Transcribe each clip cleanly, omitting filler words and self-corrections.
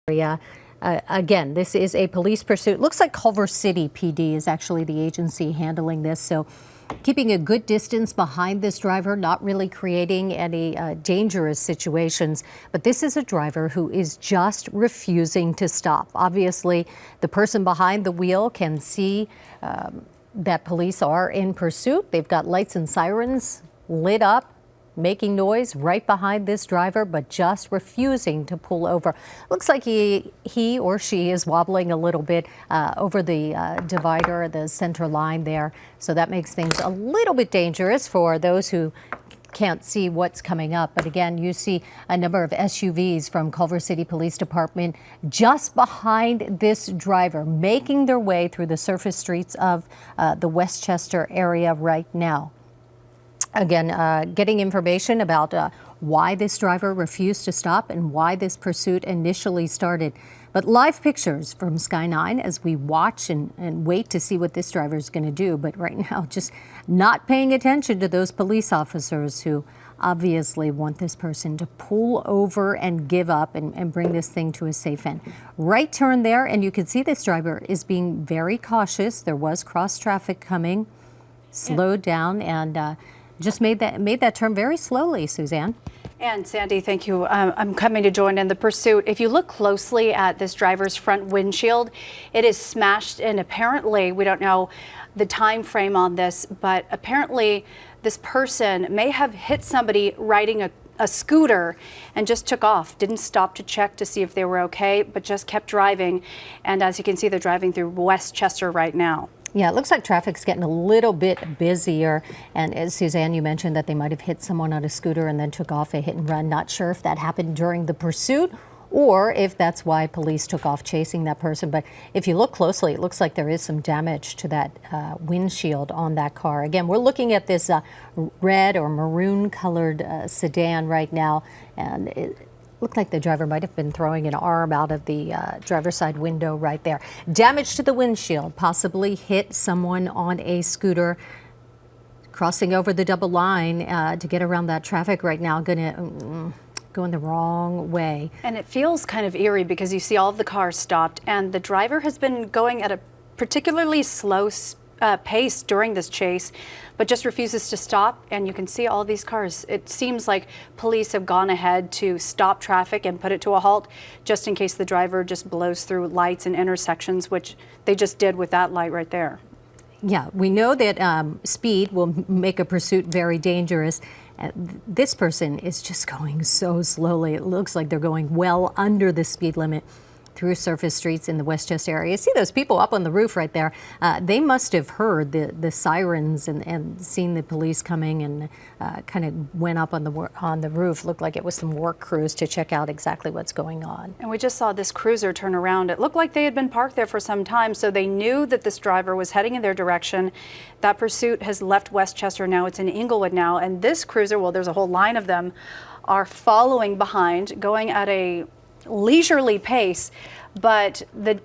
area. Again, this is a police pursuit. Looks like Culver City PD is actually the agency handling this. So keeping a good distance behind this driver, not really creating any dangerous situations. But this is a driver who is just refusing to stop. Obviously, the person behind the wheel can see that police are in pursuit. They've got lights and sirens lit up, making noise right behind this driver, but just refusing to pull over. Looks like he or she is wobbling a little bit over the divider, the center line there. So that makes things a little bit dangerous for those who can't see what's coming up. But again, you see a number of SUVs from Culver City Police Department just behind this driver, making their way through the surface streets of the Westchester area right now. Again, getting information about why this driver refused to stop and why this pursuit initially started. But live pictures from Sky 9 as we watch and wait to see what this driver is going to do. But right now, just not paying attention to those police officers who obviously want this person to pull over and give up and bring this thing to a safe end. Right turn there, and you can see this driver is being very cautious. There was cross traffic coming, slowed down, and just made that turn very slowly, Suzanne. And Sandy, thank you. I'm coming to join in the pursuit. If you look closely at this driver's front windshield, it is smashed, and apparently, we don't know the time frame on this, but apparently this person may have hit somebody riding a scooter and just took off, didn't stop to check to see if they were okay, but just kept driving. And as you can see, they're driving through Westchester right now. Yeah, it looks like traffic's getting a little bit busier. And as Suzanne, you mentioned that they might have hit someone on a scooter and then took off a hit and run. Not sure if that happened during the pursuit or if that's why police took off chasing that person. But if you look closely, it looks like there is some damage to that windshield on that car. Again, we're looking at this red or maroon colored sedan right now. And it looked like the driver might have been throwing an arm out of the driver's side window right there. Damage to the windshield, possibly hit someone on a scooter crossing over the double line to get around that traffic right now. Going the wrong way. And it feels kind of eerie because you see all of the cars stopped and the driver has been going at a particularly slow pace during this chase, but just refuses to stop. And you can see all these cars. It seems like police have gone ahead to stop traffic and put it to a halt just in case the driver just blows through lights and intersections, which they just did with that light right there. Yeah, we know that speed will make a pursuit very dangerous. This person is just going so slowly. It looks like they're going well under the speed limit through surface streets in the Westchester area. See those people up on the roof right there? They must have heard the sirens and seen the police coming and kind of went up on the roof. Looked like it was some work crews to check out exactly what's going on. And we just saw this cruiser turn around. It looked like they had been parked there for some time, so they knew that this driver was heading in their direction. That pursuit has left Westchester now. It's in Inglewood now, and this cruiser, well, there's a whole line of them, are following behind, going at a leisurely pace, but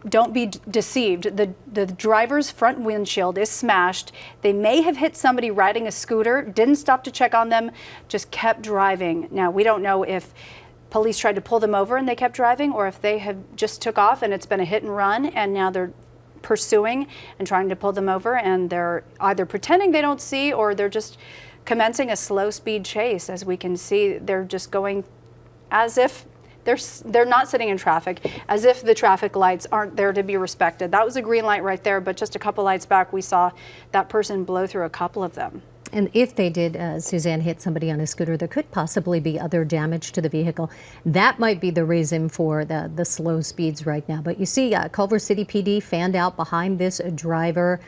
don't be deceived. The driver's front windshield is smashed. They may have hit somebody riding a scooter, didn't stop to check on them, just kept driving. Now, we don't know if police tried to pull them over and they kept driving, or if they have just took off and it's been a hit and run and now they're pursuing and trying to pull them over, and they're either pretending they don't see or they're just commencing a slow speed chase. As we can see, they're just going as if they're not sitting in traffic, as if the traffic lights aren't there to be respected. That was a green light right there, but just a couple lights back, we saw that person blow through a couple of them. And if they did, Suzanne, hit somebody on a scooter, there could possibly be other damage to the vehicle. That might be the reason for the slow speeds right now. But you see Culver City PD fanned out behind this driver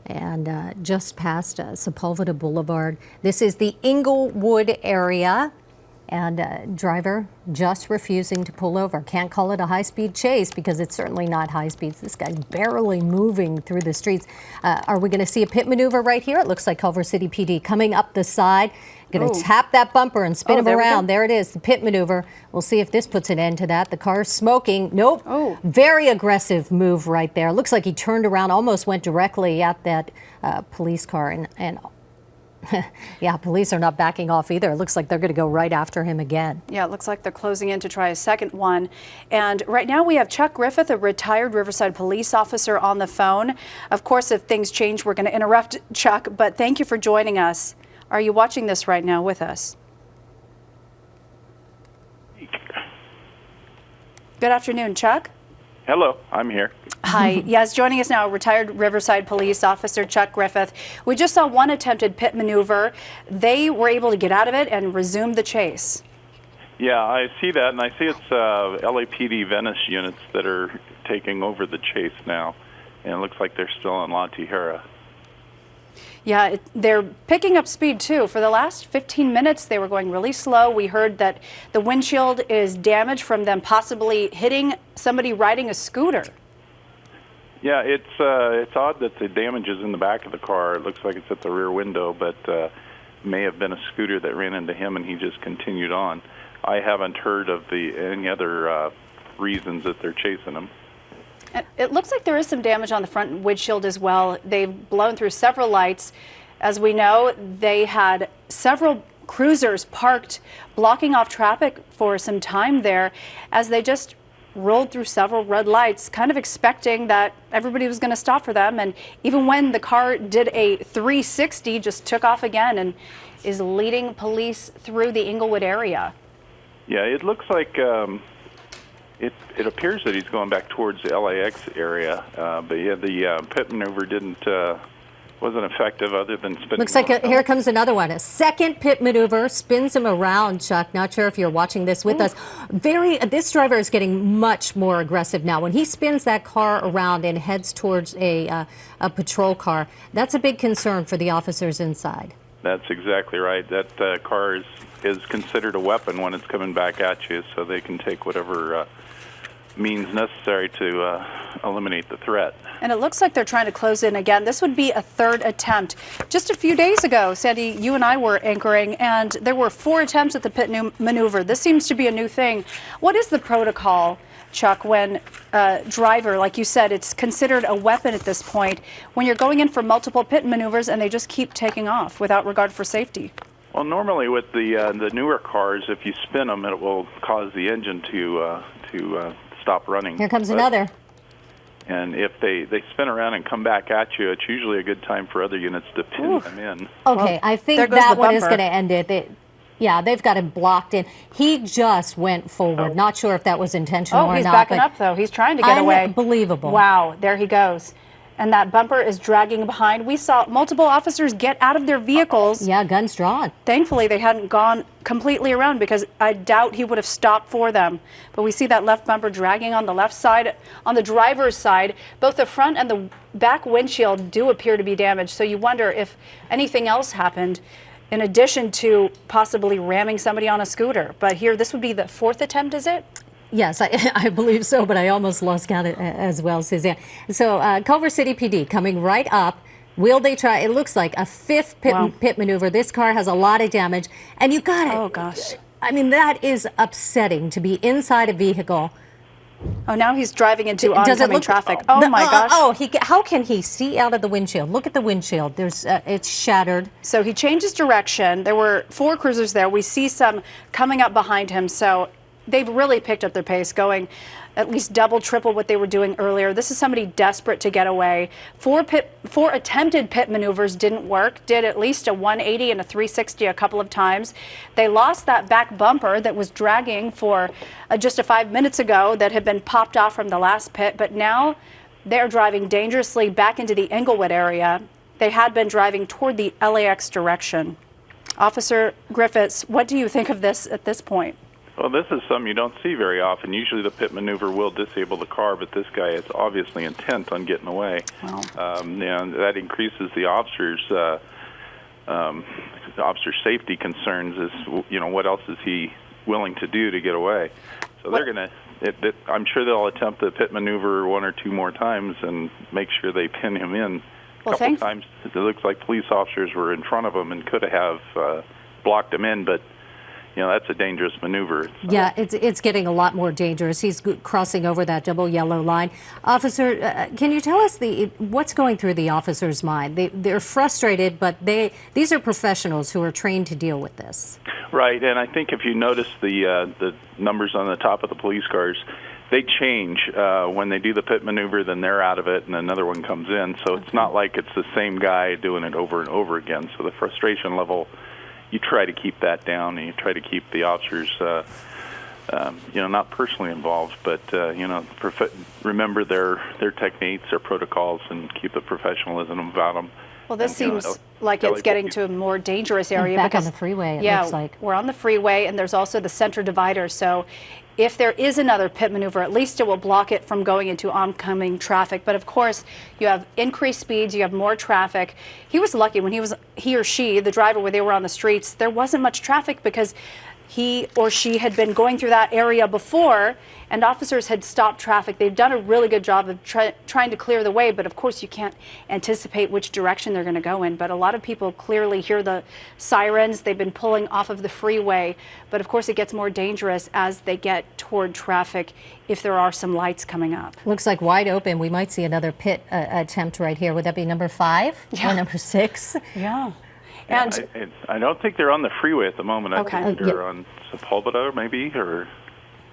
and just past Sepulveda Boulevard. This is the Inglewood area. And driver just refusing to pull over. Can't call it a high-speed chase because it's certainly not high speeds. This guy's barely moving through the streets. Are we going to see a pit maneuver right here? It looks like Culver City PD coming up the side. Going to tap that bumper and spin him around. There it is, the pit maneuver. We'll see if this puts an end to that. The car's smoking. Nope. Oh. Very aggressive move right there. Looks like he turned around, almost went directly at that police car and Yeah, police are not backing off either. It looks like they're going to go right after him again. Yeah, it looks like they're closing in to try a second one. And right now we have Chuck Griffith, a retired Riverside police officer, on the phone. Of course, if things change, we're going to interrupt Chuck, but thank you for joining us. Are you watching this right now with us? Good afternoon, Chuck. Hello, I'm here. Hi. Yes, joining us now, retired Riverside police officer Chuck Griffith. We just saw one attempted pit maneuver. They were able to get out of it and resume the chase. Yeah, I see that, and I see it's LAPD Venice units that are taking over the chase now, and it looks like they're still on La Tijera. Yeah, they're picking up speed too. For the last 15 minutes, they were going really slow. We heard that the windshield is damaged from them possibly hitting somebody riding a scooter. Yeah, it's odd that the damage is in the back of the car. It looks like it's at the rear window, but may have been a scooter that ran into him, and he just continued on. I haven't heard of any other reasons that they're chasing him. It looks like there is some damage on the front windshield as well. They've blown through several lights. As we know, they had several cruisers parked, blocking off traffic for some time there as they just rolled through several red lights, kind of expecting that everybody was going to stop for them. And even when the car did a 360, just took off again and is leading police through the Inglewood area. Yeah, it looks like it appears that he's going back towards the LAX area, but yeah, the pit maneuver wasn't effective other than spinning. Looks like here comes another one. A second pit maneuver spins him around, Chuck. Not sure if you're watching this with us. This driver is getting much more aggressive now. When he spins that car around and heads towards a patrol car, that's a big concern for the officers inside. That's exactly right. That car is considered a weapon when it's coming back at you, so they can take whatever means necessary to eliminate the threat. And it looks like they're trying to close in again. This would be a third attempt. Just a few days ago, Sandy, you and I were anchoring, and there were 4 attempts at the pit maneuver. This seems to be a new thing. What is the protocol, Chuck, when a driver, like you said, it's considered a weapon at this point, when you're going in for multiple pit maneuvers and they just keep taking off without regard for safety? Well, normally with the newer cars, if you spin them, it will cause the engine to stop running. Here comes another. And if they spin around and come back at you, it's usually a good time for other units to pin them in. Okay, well, I think that one is going to end it. Yeah, they've got him blocked in. He just went forward. Not sure if that was intentional or not. Oh, he's backing up, though. He's trying to get away. Unbelievable. Wow, there he goes. And that bumper is dragging behind. We saw multiple officers get out of their vehicles. Yeah, guns drawn. Thankfully, they hadn't gone completely around because I doubt he would have stopped for them. But we see that left bumper dragging on the left side. On the driver's side, both the front and the back windshield do appear to be damaged. So you wonder if anything else happened in addition to possibly ramming somebody on a scooter. But here, this would be the 4th attempt, is it? Yes, I believe so, but I almost lost count as well, Suzanne. So Culver City PD coming right up. Will they try? It looks like a 5th pit maneuver. This car has a lot of damage. And you got it. Oh, gosh. I mean, that is upsetting to be inside a vehicle. Oh, now he's driving into oncoming traffic. Oh, my gosh. How can he see out of the windshield? Look at the windshield. It's shattered. So he changes direction. There were 4 cruisers there. We see some coming up behind him. So they've really picked up their pace, going at least double, triple what they were doing earlier. This is somebody desperate to get away. 4 attempted pit maneuvers didn't work, did at least a 180 and a 360 a couple of times. They lost that back bumper that was dragging for just 5 minutes ago that had been popped off from the last pit, but now they're driving dangerously back into the Inglewood area. They had been driving toward the LAX direction. Officer Griffiths, what do you think of this at this point? Well, this is something you don't see very often. Usually the pit maneuver will disable the car, but this guy is obviously intent on getting away. Wow. And that increases the officer's safety concerns is, what else is he willing to do to get away? So they're going to, I'm sure they'll attempt the pit maneuver 1 or 2 more times and make sure they pin him in. A couple of times it looks like police officers were in front of him and could have blocked him in, but that's a dangerous maneuver. So. Yeah, it's getting a lot more dangerous. He's crossing over that double yellow line. Officer, can you tell us what's going through the officer's mind? They're frustrated, but these are professionals who are trained to deal with this. Right, and I think if you notice the numbers on the top of the police cars, they change when they do the pit maneuver. Then they're out of it, and another one comes in. So it's not like it's the same guy doing it over and over again. So the frustration level, you try to keep that down, and you try to keep the officers, not personally involved, but remember their techniques, their protocols, and keep the professionalism about them. Well, this seems like it's getting to a more dangerous area. Back because, on the freeway, it yeah, looks like. We're on the freeway, and there's also the center divider. So if there is another pit maneuver, at least it will block it from going into oncoming traffic. But of course, you have increased speeds, you have more traffic. He was lucky when he or she, the driver, when they were on the streets, there wasn't much traffic because he or she had been going through that area before, and officers had stopped traffic. They've done a really good job of trying to clear the way, but of course you can't anticipate which direction they're going to go in. But a lot of people clearly hear the sirens. They've been pulling off of the freeway, but of course it gets more dangerous as they get toward traffic if there are some lights coming up. Looks like wide open. We might see another pit attempt right here. Would that be number 5 or number 6? Yeah. And I don't think they're on the freeway at the moment. I think they're on Sepulveda, maybe, or.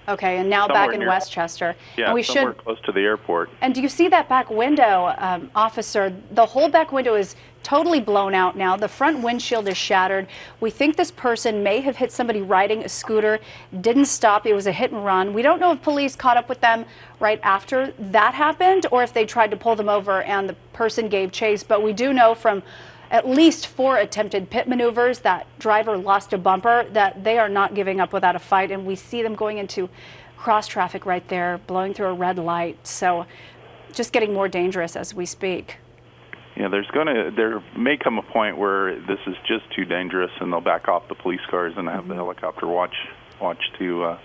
Okay, and now back in Westchester. Yeah, and we somewhere close to the airport. And do you see that back window, officer? The whole back window is totally blown out now. The front windshield is shattered. We think this person may have hit somebody riding a scooter, didn't stop. It was a hit and run. We don't know if police caught up with them right after that happened or if they tried to pull them over and the person gave chase. But we do know from at least 4 attempted pit maneuvers, that driver lost a bumper, that they are not giving up without a fight. And we see them going into cross traffic right there, blowing through a red light. So just getting more dangerous as we speak. Yeah, there may come a point where this is just too dangerous and they'll back off the police cars and have the helicopter watch to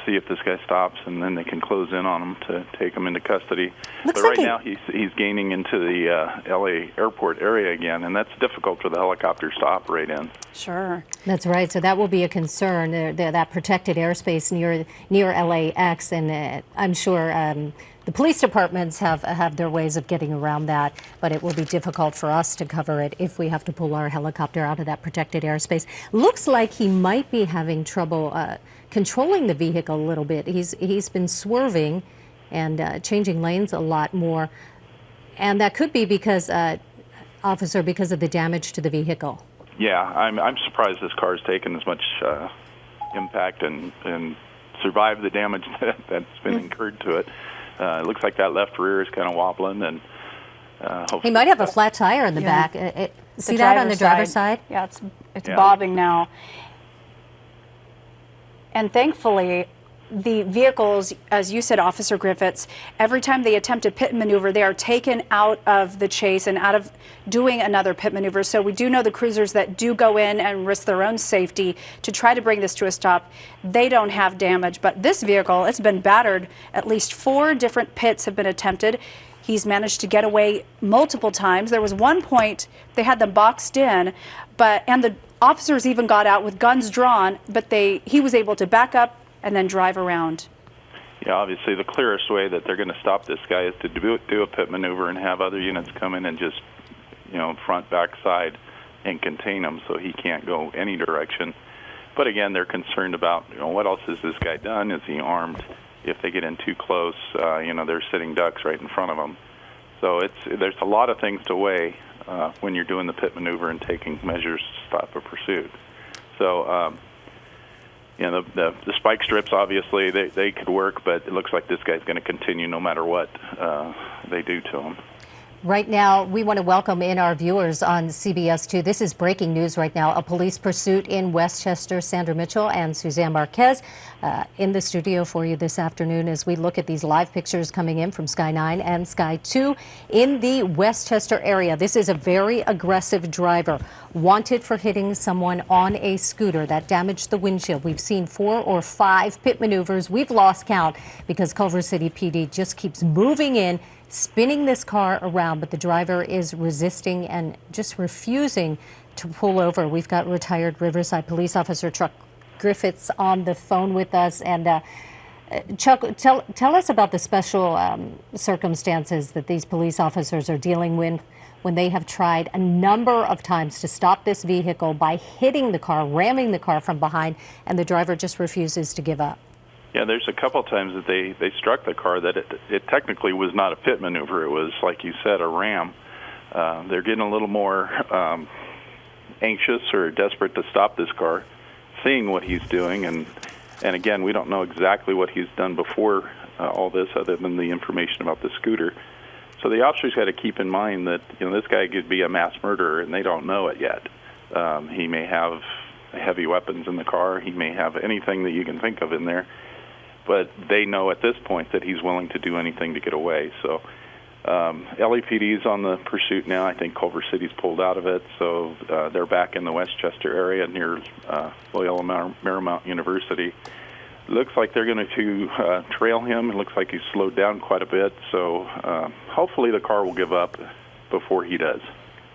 see if this guy stops, and then they can close in on him to take him into custody. But right now he's gaining into the L.A. airport area again, and that's difficult for the helicopters to operate in. Sure. That's right. So that will be a concern, that protected airspace near LAX, and I'm sure the police departments have their ways of getting around that, but it will be difficult for us to cover it if we have to pull our helicopter out of that protected airspace. Looks like he might be having trouble controlling the vehicle a little bit. He's been swerving and changing lanes a lot more, and that could be because of the damage to the vehicle. Yeah, I'm surprised this car's taken as much impact and survived the damage that's been incurred to it. It looks like that left rear is kind of wobbling, and he might have a flat tire in the back. See that on the driver's side? Yeah, it's bobbing now. And thankfully, the vehicles, as you said, Officer Griffiths, every time they attempt a pit maneuver, they are taken out of the chase and out of doing another pit maneuver. So we do know the cruisers that do go in and risk their own safety to try to bring this to a stop, they don't have damage. But this vehicle, it's been battered. At least 4 different pits have been attempted. He's managed to get away multiple times. There was one point they had them boxed in, and the officers even got out with guns drawn, but he was able to back up and then drive around. Yeah, obviously the clearest way that they're going to stop this guy is to do a pit maneuver and have other units come in and just, front, back, side, and contain him so he can't go any direction. But again, they're concerned about, what else has this guy done? Is he armed? If they get in too close, they're sitting ducks right in front of them. So there's a lot of things to weigh when you're doing the pit maneuver and taking measures to stop a pursuit. So, the spike strips, obviously, they could work, but it looks like this guy's going to continue no matter what they do to him. Right now, we want to welcome in our viewers on CBS 2. This is breaking news right now. A police pursuit in Westchester. Sandra Mitchell and Suzanne Marquez in the studio for you this afternoon as we look at these live pictures coming in from Sky 9 and Sky 2 in the Westchester area. This is a very aggressive driver, wanted for hitting someone on a scooter that damaged the windshield. We've seen 4 or 5 pit maneuvers. We've lost count because Culver City PD just keeps moving in, spinning this car around, but the driver is resisting and just refusing to pull over. We've got retired Riverside police officer Chuck Griffiths on the phone with us. And Chuck, tell us about the special circumstances that these police officers are dealing with when they have tried a number of times to stop this vehicle by hitting the car, ramming the car from behind, and the driver just refuses to give up. Yeah, there's a couple times that they struck the car that it technically was not a pit maneuver. It was, like you said, a ram. They're getting a little more anxious or desperate to stop this car, seeing what he's doing. And again, we don't know exactly what he's done before all this other than the information about the scooter. So the officers got to keep in mind that this guy could be a mass murderer, and they don't know it yet. He may have heavy weapons in the car. He may have anything that you can think of in there. But they know at this point that he's willing to do anything to get away. So LAPD is on the pursuit now. I think Culver City's pulled out of it, so they're back in the Westchester area near Loyola Marymount University. Looks like they're going to trail him. It looks like he's slowed down quite a bit, so hopefully the car will give up before he does.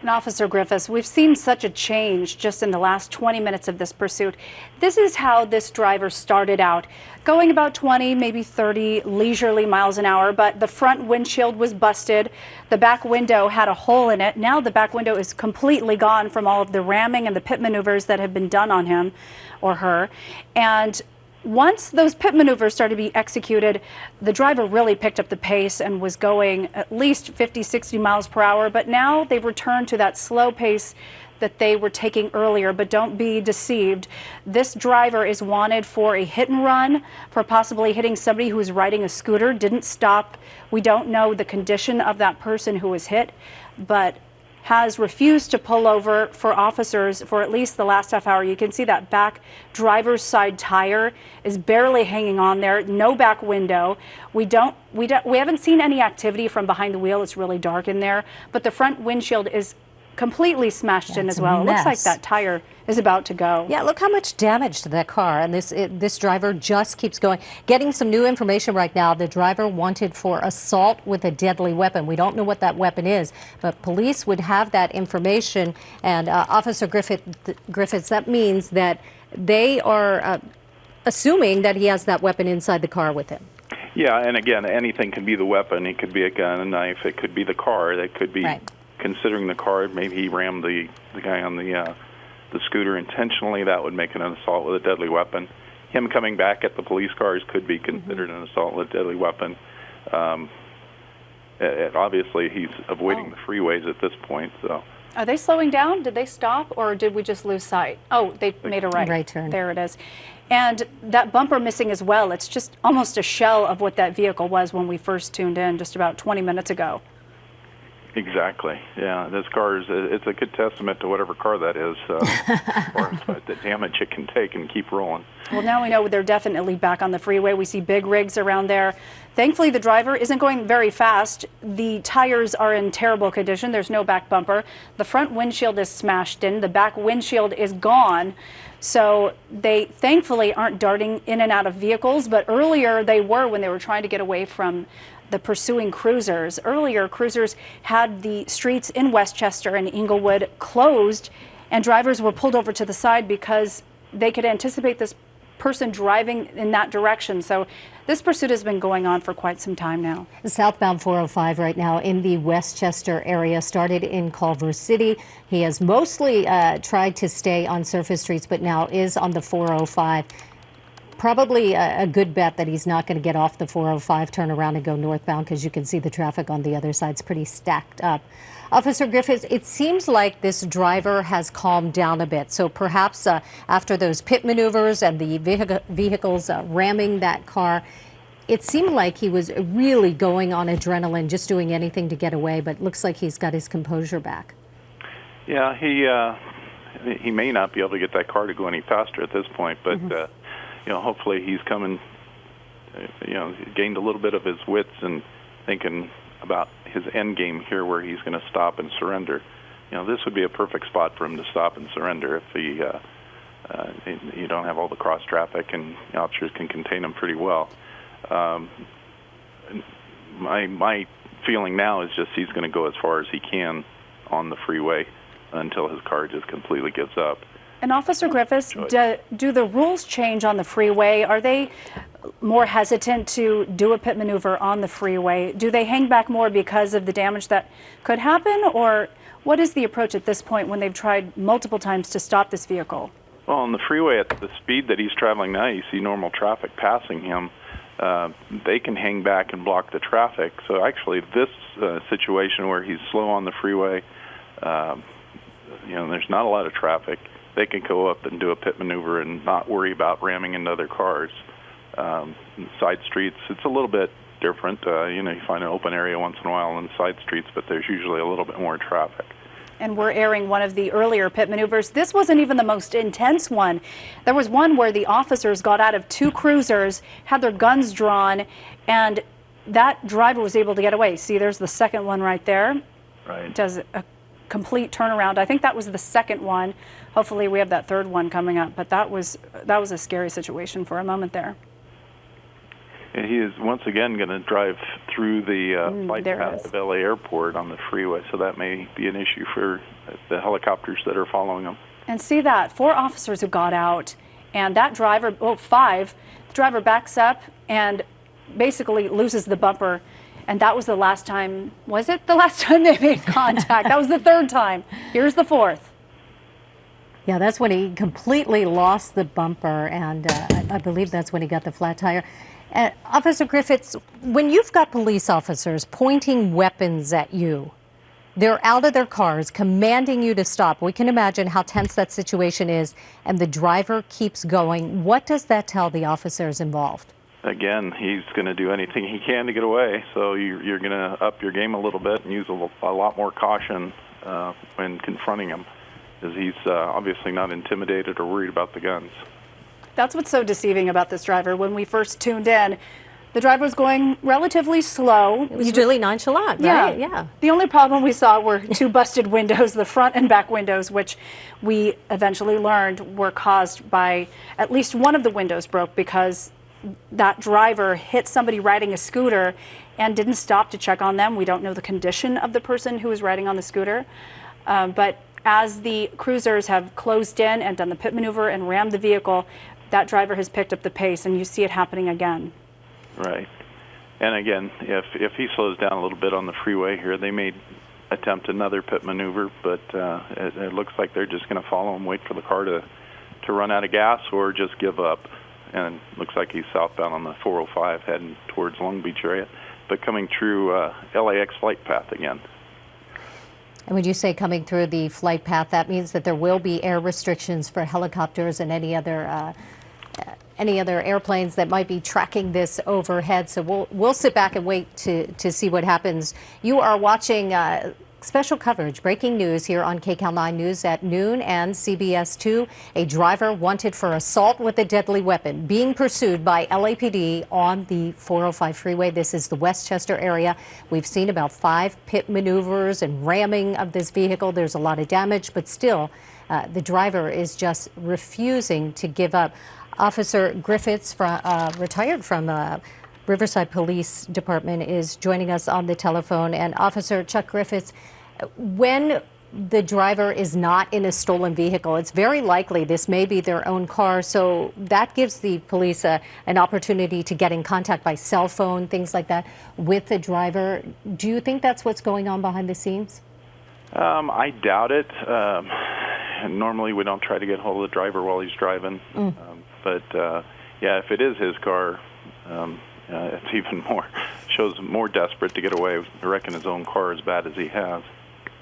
And Officer Griffiths, we've seen such a change just in the last 20 minutes of this pursuit. This is how this driver started out, going about 20, maybe 30 leisurely miles an hour, but the front windshield was busted. The back window had a hole in it. Now the back window is completely gone from all of the ramming and the pit maneuvers that have been done on him or her. And once those pit maneuvers started to be executed, the driver really picked up the pace and was going at least 50, 60 miles per hour. But now they've returned to that slow pace that they were taking earlier. But don't be deceived. This driver is wanted for a hit and run, for possibly hitting somebody who was riding a scooter, didn't stop. We don't know the condition of that person who was hit, but has refused to pull over for officers for at least the last half hour. You can see that back driver's side tire is barely hanging on there. No back window. We haven't seen any activity from behind the wheel. It's really dark in there, but the front windshield is completely smashed in as well. It looks like that tire is about to go. Yeah, look how much damage to that car. And this driver just keeps going. Getting some new information right now. The driver wanted for assault with a deadly weapon. We don't know what that weapon is, but police would have that information. And Officer Griffiths, that means that they are assuming that he has that weapon inside the car with him. Yeah, and again, anything can be the weapon. It could be a gun, a knife. It could be the car. It could be... Right. Considering the car, maybe he rammed the guy on the scooter intentionally. That would make it an assault with a deadly weapon. Him coming back at the police cars could be considered an assault with a deadly weapon. Obviously, he's avoiding the freeways at this point. So, are they slowing down? Did they stop, or did we just lose sight? Oh, they made a right turn. There it is. And that bumper missing as well. It's just almost a shell of what that vehicle was when we first tuned in just about 20 minutes ago. Exactly. Yeah, this car it's a good testament to whatever car that is, or the damage it can take and keep rolling. Well, now we know they're definitely back on the freeway. We see big rigs around there. Thankfully, the driver isn't going very fast. The tires are in terrible condition. There's no back bumper. The front windshield is smashed in. The back windshield is gone. So they thankfully aren't darting in and out of vehicles, but earlier they were when they were trying to get away from the pursuing cruisers. Earlier, cruisers had the streets in Westchester and Inglewood closed, and drivers were pulled over to the side because they could anticipate this person driving in that direction. So this pursuit has been going on for quite some time now. Southbound 405 right now in the Westchester area, started in Culver City. He has mostly tried to stay on surface streets, but now is on the 405. Probably a good bet that he's not going to get off the 405, turn around and go northbound, because you can see the traffic on the other side's pretty stacked up. Officer Griffiths, it seems like this driver has calmed down a bit. So perhaps after those pit maneuvers and the vehicles ramming that car, it seemed like he was really going on adrenaline, just doing anything to get away, but looks like he's got his composure back. Yeah, he may not be able to get that car to go any faster at this point, but hopefully he's coming, gained a little bit of his wits and thinking about his end game here, where he's going to stop and surrender. This would be a perfect spot for him to stop and surrender if you don't have all the cross traffic and the officers can contain him pretty well. My feeling now is just he's going to go as far as he can on the freeway until his car just completely gives up. And Officer Griffiths, do the rules change on the freeway? Are they more hesitant to do a pit maneuver on the freeway? Do they hang back more because of the damage that could happen? Or what is the approach at this point when they've tried multiple times to stop this vehicle? Well, on the freeway, at the speed that he's traveling now, you see normal traffic passing him. They can hang back and block the traffic. So actually, this situation where he's slow on the freeway, there's not a lot of traffic. They can go up and do a pit maneuver and not worry about ramming into other cars. Side streets, it's a little bit different. You find an open area once in a while on the side streets, but there's usually a little bit more traffic. And we're airing one of the earlier pit maneuvers. This wasn't even the most intense one. There was one where the officers got out of two cruisers, had their guns drawn, and that driver was able to get away. See, there's the second one right there. Right. Does a complete turnaround. I think that was the second one. Hopefully we have that third one coming up. But that was a scary situation for a moment there. And he is once again going to drive through the flight path of LA Airport on the freeway, so that may be an issue for the helicopters that are following him. And see that, 4 officers who got out, and that driver, 5, the driver backs up and basically loses the bumper. And that was the last time, was it the last time they made contact? That was the third time. Here's the fourth. Yeah, that's when he completely lost the bumper, and I believe that's when he got the flat tire. Officer Griffiths, when you've got police officers pointing weapons at you, they're out of their cars commanding you to stop. We can imagine how tense that situation is, and the driver keeps going. What does that tell the officers involved? Again, he's going to do anything he can to get away, so you're going to up your game a little bit and use a lot more caution when confronting him, because he's obviously not intimidated or worried about the guns. That's what's so deceiving about this driver. When we first tuned in, the driver was going relatively slow. He's really nonchalant, right? Yeah. The only problem we saw were 2 busted windows, the front and back windows, which we eventually learned were caused by at least one of the windows broke because that driver hit somebody riding a scooter and didn't stop to check on them. We don't know the condition of the person who was riding on the scooter. But as the cruisers have closed in and done the pit maneuver and rammed the vehicle, that driver has picked up the pace, and you see it happening again. Right. And again, if he slows down a little bit on the freeway here, they may attempt another pit maneuver, but it looks like they're just going to follow him, wait for the car to run out of gas or just give up. And it looks like he's southbound on the 405 heading towards Long Beach area, but coming through LAX flight path again. And when you say coming through the flight path, that means that there will be air restrictions for helicopters and any other airplanes that might be tracking this overhead. So we'll sit back and wait to see what happens. You are watching special coverage, breaking news here on KCAL 9 News at noon and CBS 2. A driver wanted for assault with a deadly weapon being pursued by LAPD on the 405 freeway. This is the Westchester area. We've seen about 5 pit maneuvers and ramming of this vehicle. There's a lot of damage, but still the driver is just refusing to give up. Officer Griffiths, retired from Riverside Police Department, is joining us on the telephone. And Officer Chuck Griffiths, when the driver is not in a stolen vehicle, it's very likely this may be their own car. So that gives the police an opportunity to get in contact by cell phone, things like that, with the driver. Do you think that's what's going on behind the scenes? I doubt it. Normally we don't try to get hold of the driver while he's driving. But if it is his car, it's even shows more desperate to get away, wrecking his own car as bad as he has.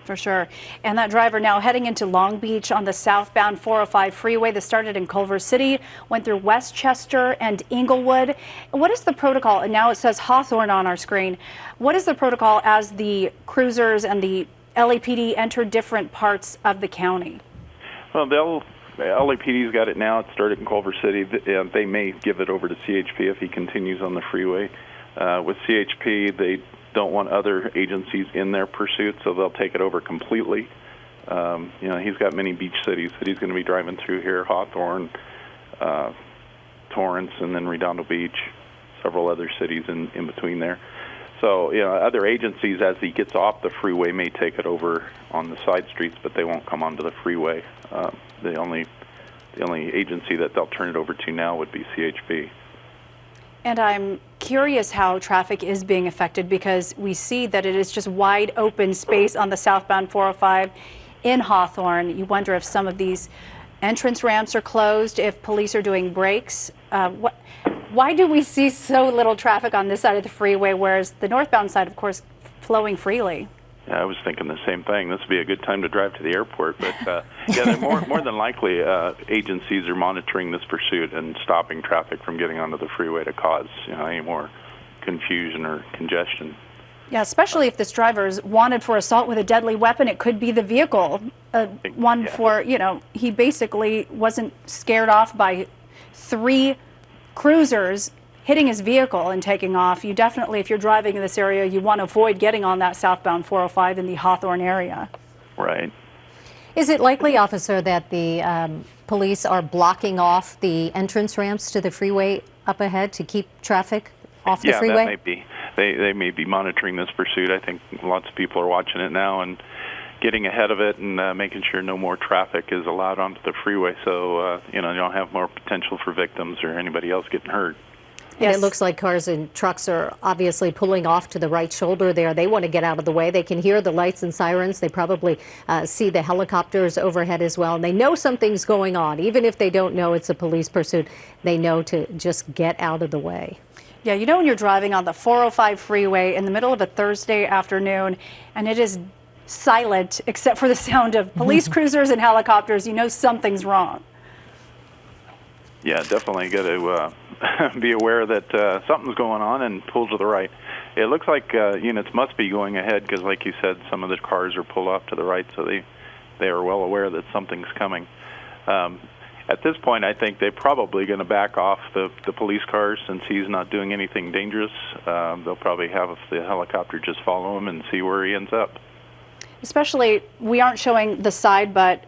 For sure. And that driver now heading into Long Beach on the southbound 405 freeway that started in Culver City, went through Westchester and Inglewood. What is the protocol? And now it says Hawthorne on our screen. What is the protocol as the cruisers and the LAPD enter different parts of the county? Well, LAPD's got it now. It started in Culver City. They may give it over to CHP if he continues on the freeway. With CHP, they don't want other agencies in their pursuit, so they'll take it over completely. He's got many beach cities that he's going to be driving through here: Hawthorne, Torrance, and then Redondo Beach, several other cities in between there. So, other agencies, as he gets off the freeway, may take it over on the side streets, but they won't come onto the freeway. The only agency that they'll turn it over to now would be CHP. And I'm curious how traffic is being affected, because we see that it is just wide open space on the southbound 405 in Hawthorne. You wonder if some of these entrance ramps are closed, if police are doing brakes. Why do we see so little traffic on this side of the freeway, whereas the northbound side, of course, flowing freely? Yeah, I was thinking the same thing. This would be a good time to drive to the airport. But yeah, they're more than likely agencies are monitoring this pursuit and stopping traffic from getting onto the freeway to cause any more confusion or congestion. Yeah, especially if this driver is wanted for assault with a deadly weapon. It could be the vehicle, for, he basically wasn't scared off by 3 cruisers hitting his vehicle and taking off. You definitely, if you're driving in this area, you want to avoid getting on that southbound 405 in the Hawthorne area. Right. Is it likely, officer, that the police are blocking off the entrance ramps to the freeway up ahead to keep traffic off the freeway? Yeah, that may be. They may be monitoring this pursuit. I think lots of people are watching it now and getting ahead of it and making sure no more traffic is allowed onto the freeway, so you don't have more potential for victims or anybody else getting hurt. Yes. And it looks like cars and trucks are obviously pulling off to the right shoulder there. They want to get out of the way. They can hear the lights and sirens. They probably see the helicopters overhead as well. And they know something's going on. Even if they don't know it's a police pursuit, they know to just get out of the way. Yeah, when you're driving on the 405 freeway in the middle of a Thursday afternoon and it is silent except for the sound of police cruisers and helicopters, something's wrong. Yeah, definitely got to be aware that something's going on and pull to the right. It looks like units must be going ahead because, like you said, some of the cars are pulled off to the right, so they are well aware that something's coming. At this point, I think they're probably going to back off the police cars since he's not doing anything dangerous. They'll probably have the helicopter just follow him and see where he ends up. Especially, we aren't showing the side, but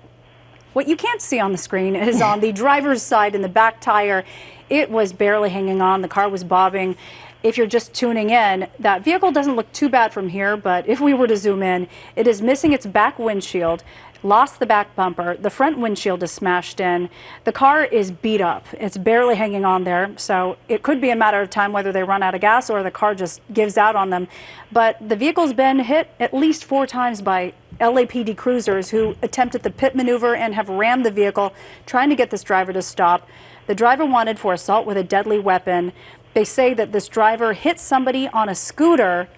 what you can't see on the screen is on the driver's side in the back tire. It was barely hanging on. The car was bobbing. If you're just tuning in, that vehicle doesn't look too bad from here, but if we were to zoom in, it is missing its back windshield, lost the back bumper, the front windshield is smashed in. The car is beat up. It's barely hanging on there, so it could be a matter of time whether they run out of gas or the car just gives out on them. But the vehicle's been hit at least 4 times by LAPD cruisers who attempted the pit maneuver and have rammed the vehicle, trying to get this driver to stop. The driver wanted for assault with a deadly weapon. They say that this driver hit somebody on a scooter,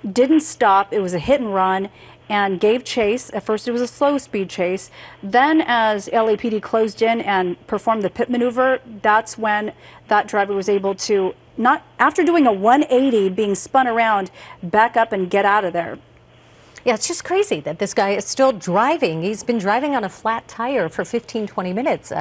didn't stop, it was a hit and run, and gave chase. At first it was a slow speed chase. Then as LAPD closed in and performed the pit maneuver, that's when that driver was able to, not after doing a 180, being spun around, back up and get out of there. Yeah, it's just crazy that this guy is still driving. He's been driving on a flat tire for 15, 20 minutes.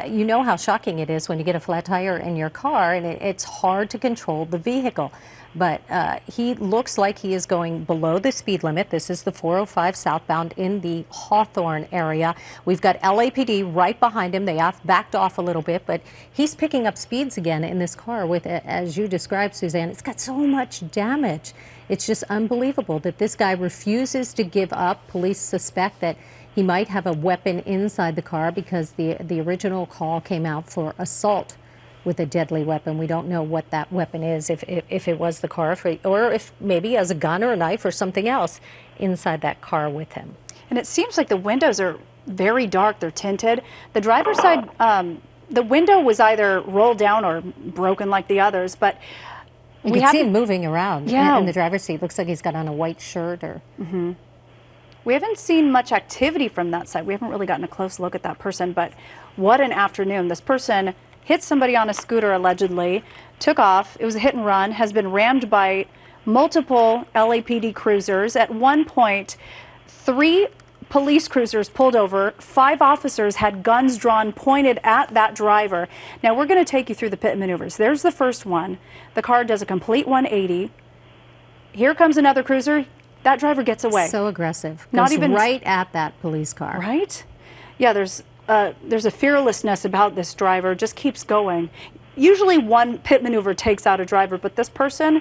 You know how shocking it is when you get a flat tire in your car, and it's hard to control the vehicle. But he looks like he is going below the speed limit. This is the 405 southbound in the Hawthorne area. We've got LAPD right behind him. They have backed off a little bit, but he's picking up speeds again in this car with, as you described, Suzanne, it's got so much damage. It's just unbelievable that this guy refuses to give up. Police suspect that he might have a weapon inside the car because the original call came out for assault with a deadly weapon. We don't know what that weapon is, if it was the car, or if maybe he has a gun or a knife or something else inside that car with him. And it seems like the windows are very dark. They're tinted. The driver's side, the window was either rolled down or broken like the others, but you can see him moving around in the driver's seat. Looks like he's got on a white shirt or... Mm-hmm. We haven't seen much activity from that side. We haven't really gotten a close look at that person, but what an afternoon. This person hit somebody on a scooter allegedly, took off. It was a hit and run, has been rammed by multiple LAPD cruisers. At one point, 3 police cruisers pulled over. 5 officers had guns drawn, pointed at that driver. Now we're going to take you through the pit maneuvers. There's the first one. The car does a complete 180. Here comes another cruiser. That driver gets away. So aggressive. Not Goes even right at that police car. Right? Yeah, there's a fearlessness about this driver. Just keeps going. Usually one pit maneuver takes out a driver, but this person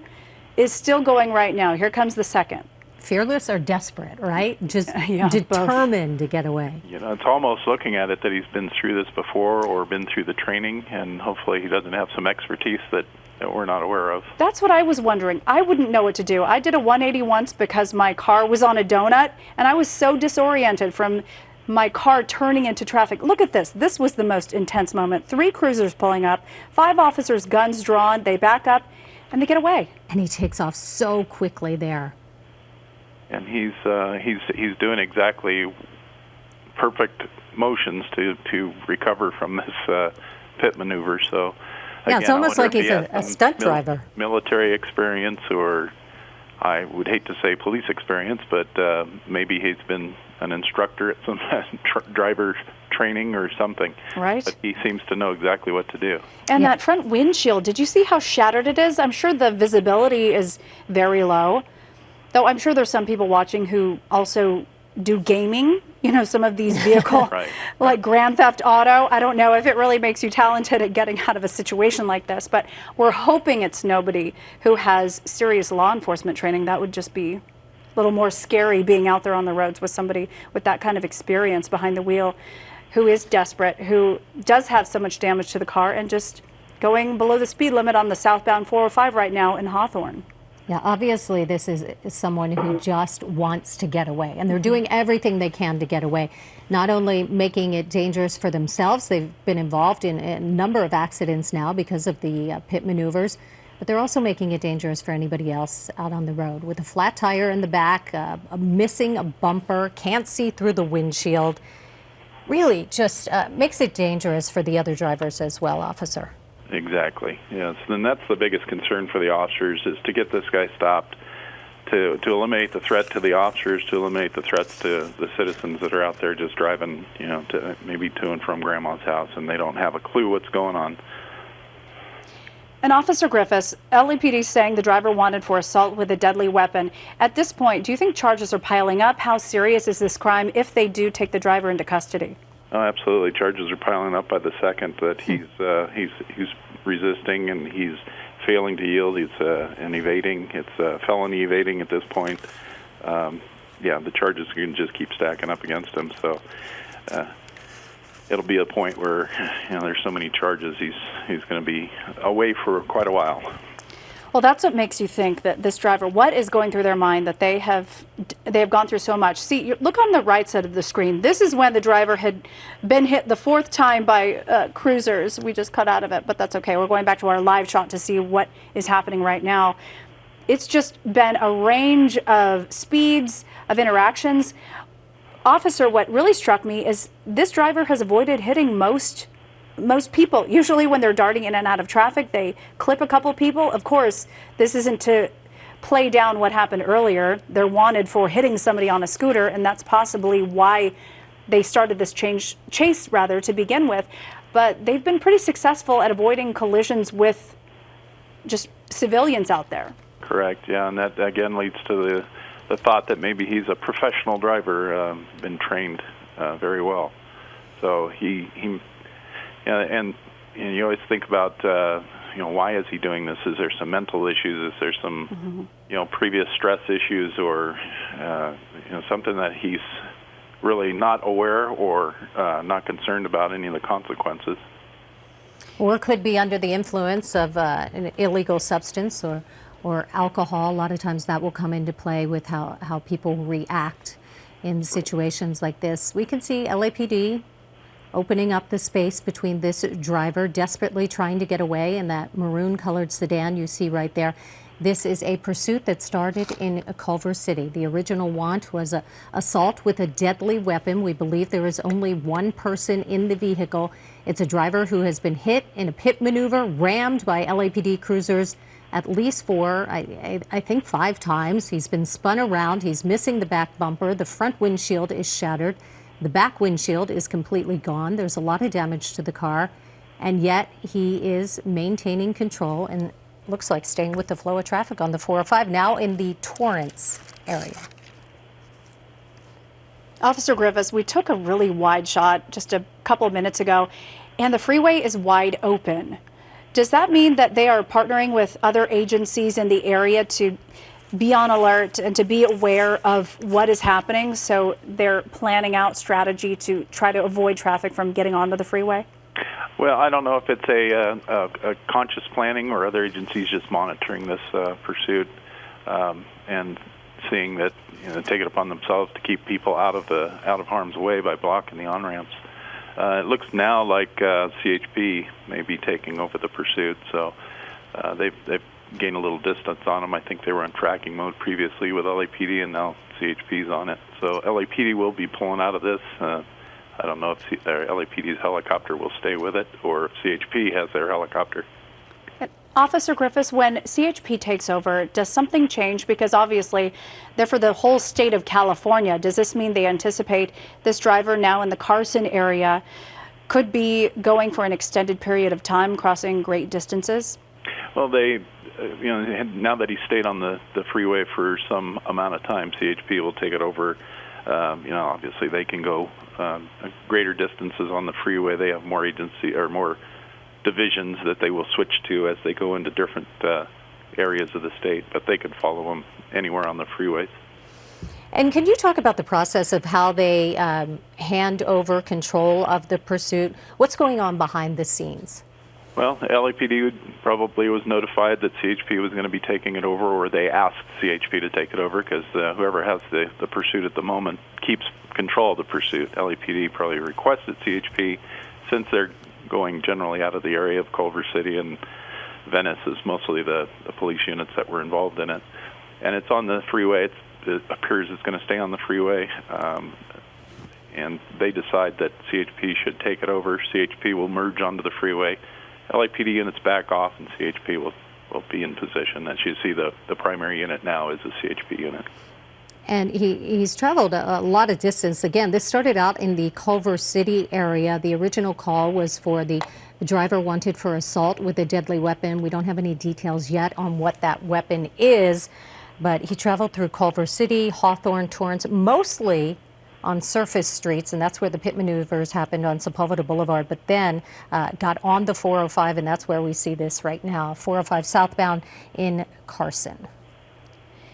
is still going right now. Here comes the second. Fearless or desperate, right? Just Yeah, determined to get away. You know, it's almost looking at it that he's been through this before or been through the training, and hopefully he doesn't have some expertise that we're not aware of. That's what I was wondering. I wouldn't know what to do. I did a 180 once because my car was on a donut, and I was so disoriented from my car turning into traffic. Look at this. This was the most intense moment. 3 cruisers pulling up, 5 officers, guns drawn. They back up, and they get away. And he takes off so quickly there. And he's doing exactly perfect motions to recover from this pit maneuver. So Yeah, again, it's almost I like wonder he's if he has a some stunt driver. military experience, or I would hate to say police experience, but maybe he's been an instructor at some driver training or something. Right. But he seems to know exactly what to do. And Yeah. that front windshield, did you see how shattered it is? I'm sure the visibility is very low. Though I'm sure there's some people watching who also do gaming, you know, some of these vehicle, Right. like Grand Theft Auto. I don't know if it really makes you talented at getting out of a situation like this, but we're hoping it's nobody who has serious law enforcement training. That would just be a little more scary, being out there on the roads with somebody with that kind of experience behind the wheel, who is desperate, who does have so much damage to the car, and just going below the speed limit on the southbound 405 right now in Hawthorne. Yeah, obviously this is someone who just wants to get away, and they're doing everything they can to get away, not only making it dangerous for themselves. They've been involved in a number of accidents now because of the pit maneuvers, but they're also making it dangerous for anybody else out on the road. With a flat tire in the back, missing a bumper, can't see through the windshield, really just makes it dangerous for the other drivers as well, officer. Exactly. Yes, and that's the biggest concern for the officers, is to get this guy stopped, to eliminate the threat to the officers, to eliminate the threats to the citizens that are out there just driving, you know, to maybe to and from grandma's house, and they don't have a clue what's going on. And Officer Griffiths, LAPD saying the driver wanted for assault with a deadly weapon. At this point, do you think charges are piling up? How serious is this crime if they do take the driver into custody? Oh, absolutely. Charges are piling up by the second that he's resisting and he's failing to yield. He's and evading. It's felony evading at this point. Yeah, the charges can just keep stacking up against him. So it'll be a point where, you know, there's so many charges. He's going to be away for quite a while. Well, that's what makes you think that this driver, what is going through their mind that they have gone through so much. See, look on the right side of the screen. This is when the driver had been hit the 4th time by cruisers. We just cut out of it, but that's okay. We're going back to our live shot to see what is happening right now. It's just been a range of speeds, of interactions. Officer, what really struck me is this driver has avoided hitting most people. Usually when they're darting in and out of traffic, they clip a couple people. Of course, this isn't to play down what happened earlier. They're wanted for hitting somebody on a scooter, and that's possibly why they started this chase to begin with. But they've been pretty successful at avoiding collisions with just civilians out there. Correct, yeah, and that again leads to the thought that maybe he's a professional driver, been trained very well. So he and you always think about, you know, why is he doing this? Is there some mental issues? Is there some, you know, previous stress issues, or, you know, something that he's really not aware or not concerned about any of the consequences? Or could be under the influence of an illegal substance or alcohol. A lot of times that will come into play with how people react in situations like this. We can see LAPD opening up the space between this driver desperately trying to get away and that maroon-colored sedan you see right there. This is a pursuit that started in Culver City. The original want was an assault with a deadly weapon. We believe there is only one person in the vehicle. It's a driver who has been hit in a pit maneuver, rammed by LAPD cruisers at least 4, I think 5 times. He's been spun around. He's missing the back bumper. The front windshield is shattered. The back windshield is completely gone. There's a lot of damage to the car, and yet he is maintaining control and looks like staying with the flow of traffic on the 405, now in the Torrance area. Officer Griffiths, we took a really wide shot just a couple of minutes ago, and the freeway is wide open. Does that mean that they are partnering with other agencies in the area to be on alert and to be aware of what is happening, so they're planning out strategy to try to avoid traffic from getting onto the freeway? Well, I don't know if it's a conscious planning or other agencies just monitoring this pursuit and seeing that, take it upon themselves to keep people out of harm's way by blocking the on-ramps. It looks now like CHP may be taking over the pursuit, so they've gained a little distance on them. I think they were on tracking mode previously with LAPD, and now CHP's on it. So LAPD will be pulling out of this. I don't know if LAPD's helicopter will stay with it or if CHP has their helicopter. Officer Griffiths, when CHP takes over, does something change? Because obviously they're for the whole state of California. Does this mean they anticipate this driver now in the Carson area could be going for an extended period of time, crossing great distances? Well, they, now that he stayed on the freeway for some amount of time, CHP will take it over. Obviously they can go greater distances on the freeway. They have more agency or more divisions that they will switch to as they go into different areas of the state, but they could follow them anywhere on the freeways. And can you talk about the process of how they hand over control of the pursuit? What's going on behind the scenes? Well, LAPD probably was notified that CHP was going to be taking it over, or they asked CHP to take it over, because whoever has the pursuit at the moment keeps control of the pursuit. LAPD probably requested CHP, since they're going generally out of the area of Culver City and Venice is mostly the police units that were involved in it. And it's on the freeway. It appears it's going to stay on the freeway. And they decide that CHP should take it over. CHP will merge onto the freeway. LAPD units back off, and CHP will be in position. As you see, the primary unit now is a CHP unit. And he's traveled a lot of distance. Again, this started out in the Culver City area. The original call was for the driver wanted for assault with a deadly weapon. We don't have any details yet on what that weapon is, but he traveled through Culver City, Hawthorne, Torrance, mostly on surface streets, and that's where the pit maneuvers happened on Sepulveda Boulevard, but then got on the 405, and that's where we see this right now, 405 southbound in Carson.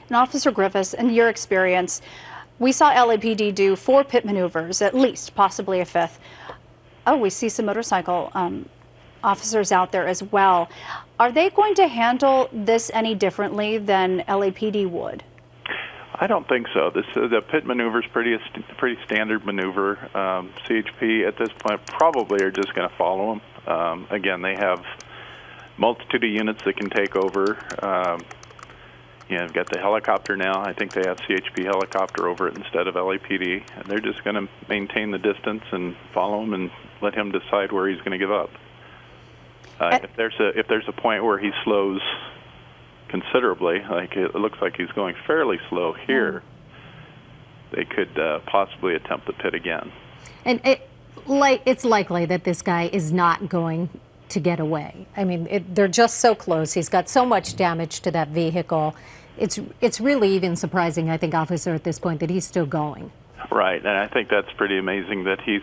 And Officer Griffiths, in your experience, we saw LAPD do 4 pit maneuvers, at least, possibly a 5th. Oh, we see some motorcycle officers out there as well. Are they going to handle this any differently than LAPD would? I don't think so. The pit maneuver is pretty standard maneuver. CHP at this point probably are just going to follow them. Again, they have multitude of units that can take over. You've got the helicopter now. I think they have CHP helicopter over it instead of LAPD. And they're just going to maintain the distance and follow him and let him decide where he's going to give up. If there's a point where he slows considerably, like it looks like he's going fairly slow here, they could possibly attempt the pit again. And it's likely that this guy is not going to get away. I mean, they're just so close. He's got so much damage to that vehicle. It's really even surprising, I think, officer, at this point, that he's still going. Right, and I think that's pretty amazing that he's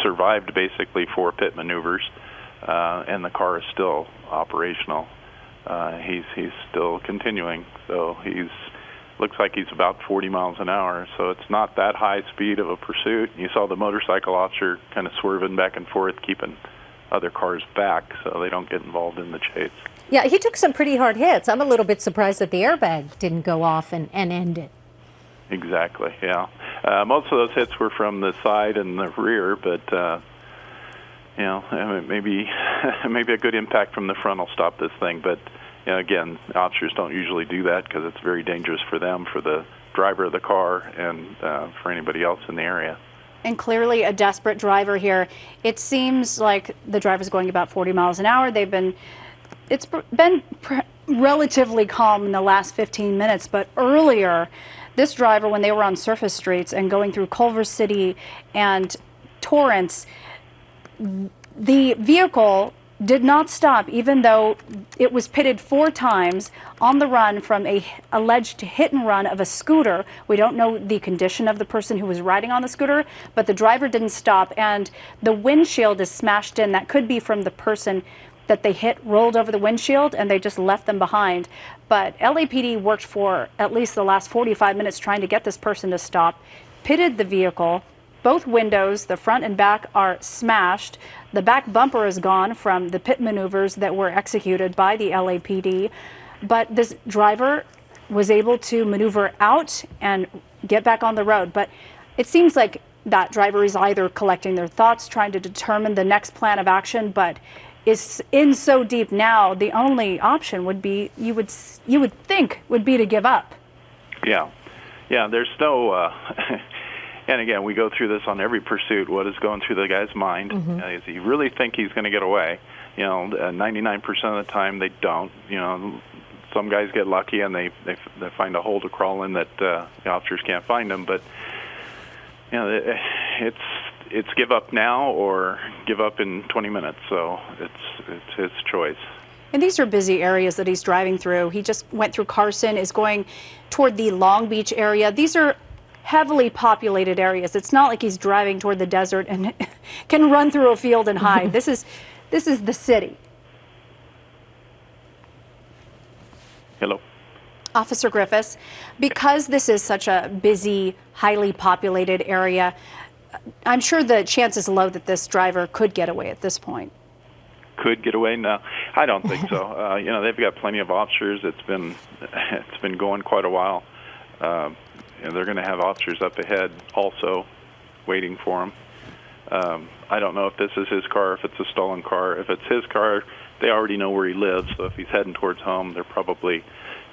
survived basically 4 pit maneuvers, and the car is still operational. He's still continuing, so looks like he's about 40 miles an hour, so it's not that high speed of a pursuit. You saw the motorcycle officer kind of swerving back and forth, keeping other cars back so they don't get involved in the chase. Yeah, he took some pretty hard hits. I'm a little bit surprised that the airbag didn't go off and end it. Exactly, yeah. Most of those hits were from the side and the rear, but maybe a good impact from the front will stop this thing. But again, officers don't usually do that because it's very dangerous for them, for the driver of the car, and for anybody else in the area. And clearly a desperate driver here. It seems like the driver's going about 40 miles an hour. It's been relatively calm in the last 15 minutes, but earlier, this driver, when they were on surface streets and going through Culver City and Torrance, the vehicle did not stop, even though it was pitted 4 times on the run from a alleged hit and run of a scooter. We don't know the condition of the person who was riding on the scooter, but the driver didn't stop, and the windshield is smashed in. That could be from the person that they hit rolled over the windshield and they just left them behind. But LAPD worked for at least the last 45 minutes trying to get this person to stop, pitted the vehicle. Both windows, the front and back, are smashed. The back bumper is gone from the pit maneuvers that were executed by the LAPD. But this driver was able to maneuver out and get back on the road. But it seems like that driver is either collecting their thoughts, trying to determine the next plan of action, but is in so deep now, the only option would be, you would think, would be to give up. Yeah. There's no. And again, we go through this on every pursuit. What is going through the guy's mind? Does he really think he's going to get away? 99% of the time they don't. Some guys get lucky and they find a hole to crawl in that the officers can't find them. But it's give up now or give up in 20 minutes. So it's his choice. And these are busy areas that he's driving through. He just went through Carson, is going toward the Long Beach area. These are heavily populated areas. It's not like he's driving toward the desert and can run through a field and hide. This is the city. Hello. Officer Griffiths, because this is such a busy, highly populated area, I'm sure the chance is low that this driver could get away at this point. Could get away? No, I don't think so. They've got plenty of officers. It's been going quite a while. They're going to have officers up ahead also waiting for him. I don't know if this is his car, if it's a stolen car. If it's his car, they already know where he lives, so if he's heading towards home, they're probably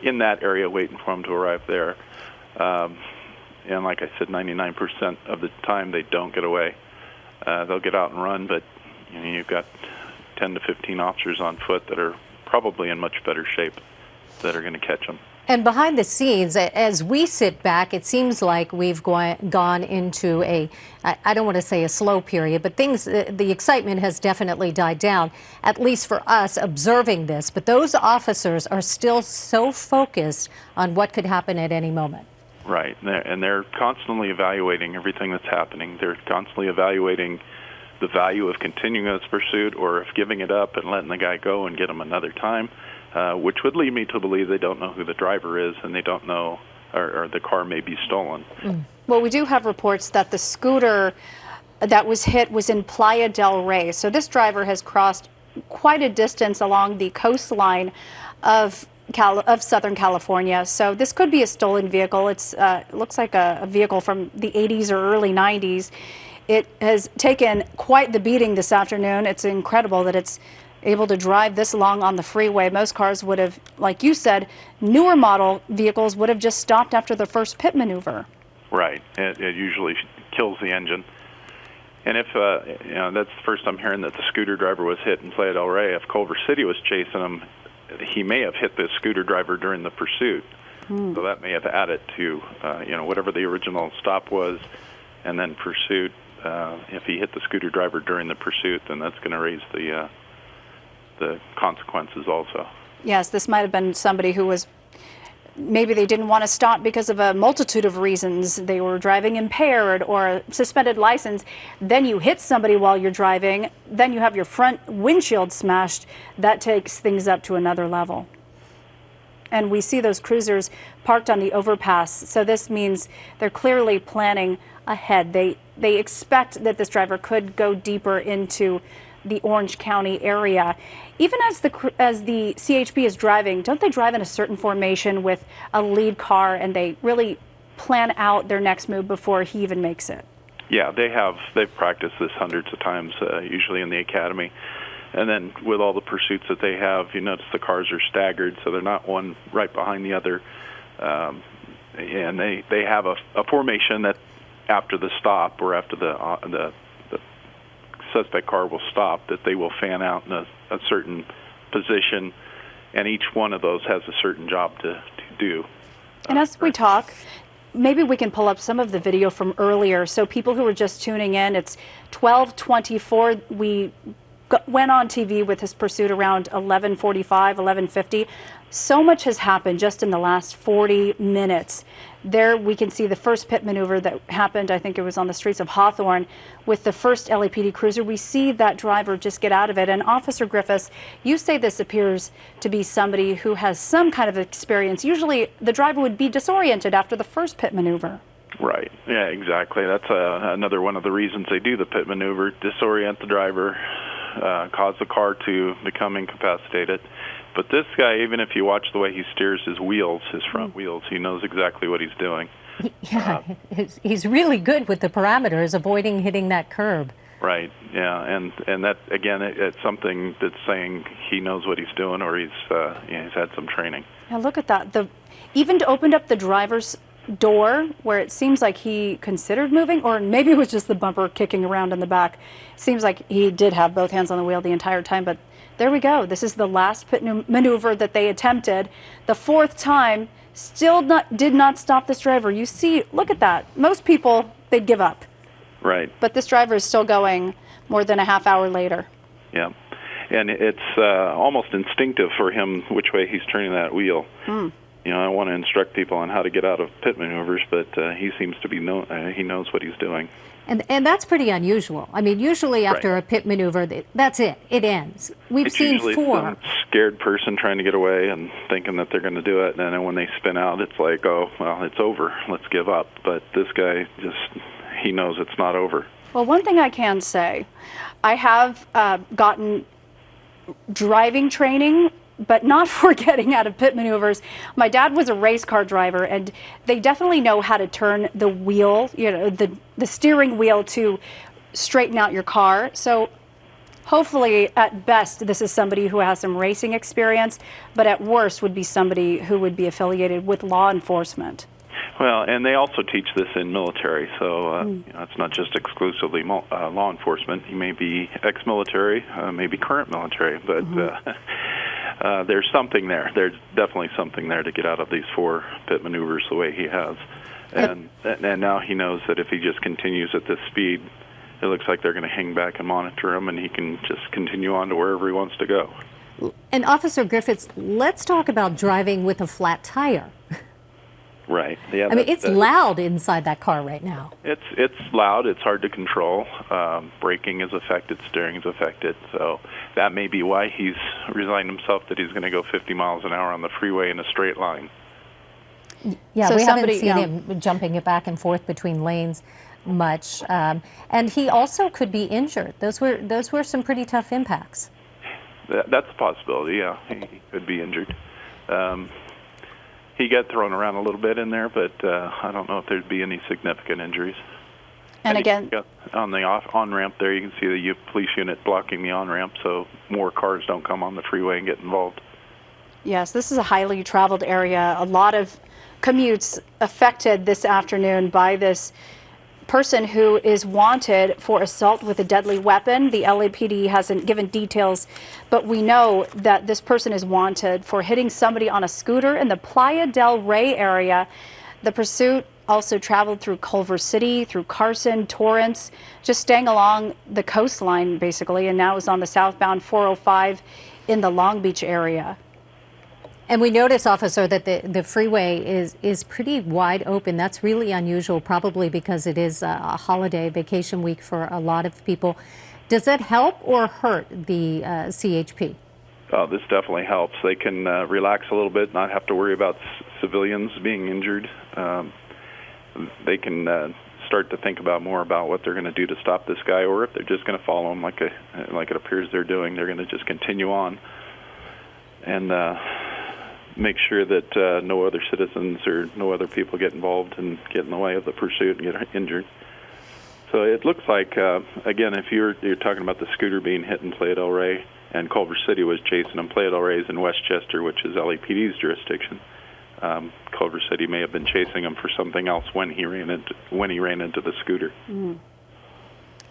in that area waiting for him to arrive there. And like I said, 99% of the time they don't get away. They'll get out and run, but you've got 10 to 15 officers on foot that are probably in much better shape that are going to catch them. And behind the scenes, as we sit back, it seems like we've gone into I don't want to say a slow period, but the excitement has definitely died down, at least for us observing this. But those officers are still so focused on what could happen at any moment. Right, and they're constantly evaluating everything that's happening. They're constantly evaluating the value of continuing this pursuit or if giving it up and letting the guy go and get him another time. Which would lead me to believe they don't know who the driver is and they don't know, or the car may be stolen. Well, we do have reports that the scooter that was hit was in Playa del Rey. So this driver has crossed quite a distance along the coastline of Southern California. So this could be a stolen vehicle. It looks like a vehicle from the 80s or early 90s. It has taken quite the beating this afternoon. It's incredible that it's able to drive this long on the freeway. Most cars would have, like you said, newer model vehicles would have just stopped after the first pit maneuver. Right. It usually kills the engine. And if, that's the first I'm hearing that the scooter driver was hit in Playa del Rey. If Culver City was chasing him, he may have hit the scooter driver during the pursuit. So that may have added to, whatever the original stop was and then pursuit. If he hit the scooter driver during the pursuit, then that's going to raise the consequences also. Yes, this might have been somebody who was, maybe they didn't want to stop because of a multitude of reasons. They were driving impaired or a suspended license. Then you hit somebody while you're driving. Then you have your front windshield smashed. That takes things up to another level. And we see those cruisers parked on the overpass. So this means they're clearly planning ahead. They expect that this driver could go deeper into the Orange County area. Even as the CHP is driving, don't they drive in a certain formation with a lead car and they really plan out their next move before he even makes it? Yeah, they've practiced this hundreds of times, usually in the academy. And then with all the pursuits that they have, you notice the cars are staggered, so they're not one right behind the other. And they have a formation that after the stop or after the suspect car will stop, that they will fan out in a certain position, and each one of those has a certain job to do. And as we talk, maybe we can pull up some of the video from earlier. So people who are just tuning in, it's 12:24. We went on TV with his pursuit around 11:45, 11:50. So much has happened just in the last 40 minutes. There we can see the first pit maneuver that happened, I think it was on the streets of Hawthorne, with the first LAPD cruiser. We see that driver just get out of it. And Officer Griffiths, you say this appears to be somebody who has some kind of experience. Usually the driver would be disoriented after the first pit maneuver. Right. Yeah, exactly. That's another one of the reasons they do the pit maneuver, disorient the driver, cause the car to become incapacitated. But this guy, even if you watch the way he steers his wheels, his front wheels, he knows exactly what he's doing. Yeah, he's really good with the parameters, avoiding hitting that curb. Right, yeah, and that, again, it's something that's saying he knows what he's doing, or he's had some training. Now look at that. Even opened up the driver's door where it seems like he considered moving, or maybe it was just the bumper kicking around in the back. Seems like he did have both hands on the wheel the entire time, but there we go. This is the last pit maneuver that they attempted. The fourth time still did not stop this driver. You see, look at that. Most people, they'd give up. Right. But this driver is still going more than a half hour later. Yeah. And it's almost instinctive for him which way he's turning that wheel. You know, I want to instruct people on how to get out of pit maneuvers, but he seems to be he knows what he's doing. And that's pretty unusual. I mean, usually after a pit maneuver, that's it. It ends. We've seen usually 4. Some scared person trying to get away and thinking that they're going to do it, and then when they spin out, it's like, oh, well, it's over. Let's give up. But this guy he knows it's not over. Well, one thing I can say, I have gotten driving training, but not for getting out of pit maneuvers. My dad was a race car driver, and they definitely know how to turn the wheel, you know, the steering wheel to straighten out your car. So hopefully, at best, this is somebody who has some racing experience, but at worst would be somebody who would be affiliated with law enforcement. Well, and they also teach this in military, so you know, it's not just exclusively law enforcement. He may be ex-military, maybe current military, but there's something there. There's definitely something there to get out of these 4 pit maneuvers the way he has. And now he knows that if he just continues at this speed, it looks like they're going to hang back and monitor him, and he can just continue on to wherever he wants to go. And Officer Griffiths, let's talk about driving with a flat tire. Right. Yeah. I mean, it's loud inside that car right now. It's loud. It's hard to control. Braking is affected. Steering is affected. So that may be why he's resigned himself that he's going to go 50 miles an hour on the freeway in a straight line. Yeah, so we haven't seen him jumping it back and forth between lanes much. And he also could be injured. Those were some pretty tough impacts. That's a possibility. Yeah, he could be injured. He got thrown around a little bit in there, but I don't know if there'd be any significant injuries. And again, on the on-ramp there, you can see the police unit blocking the on-ramp so more cars don't come on the freeway and get involved. yes, this is a highly traveled area. A lot of commutes affected this afternoon by this person who is wanted for assault with a deadly weapon. The LAPD hasn't given details, but we know that this person is wanted for hitting somebody on a scooter in the Playa del Rey area. The pursuit also traveled through Culver City, through Carson, Torrance, just staying along the coastline basically, and now is on the southbound 405 in the Long Beach area. And we notice, officer, that the freeway is pretty wide open. That's really unusual, probably because it is a holiday vacation week for a lot of people. Does that help or hurt the CHP? Oh, this definitely helps. They can relax a little bit, not have to worry about civilians being injured. They can start to think about more about what they're going to do to stop this guy, or if they're just going to follow him like it appears they're doing. They're going to just continue on and make sure that no other citizens or no other people get involved and get in the way of the pursuit and get injured. So it looks like, again, if you're talking about the scooter being hit in Playa del Rey and Culver City was chasing him, Playa del Rey is in Westchester, which is LAPD's jurisdiction. Culver City may have been chasing him for something else when he ran into the scooter.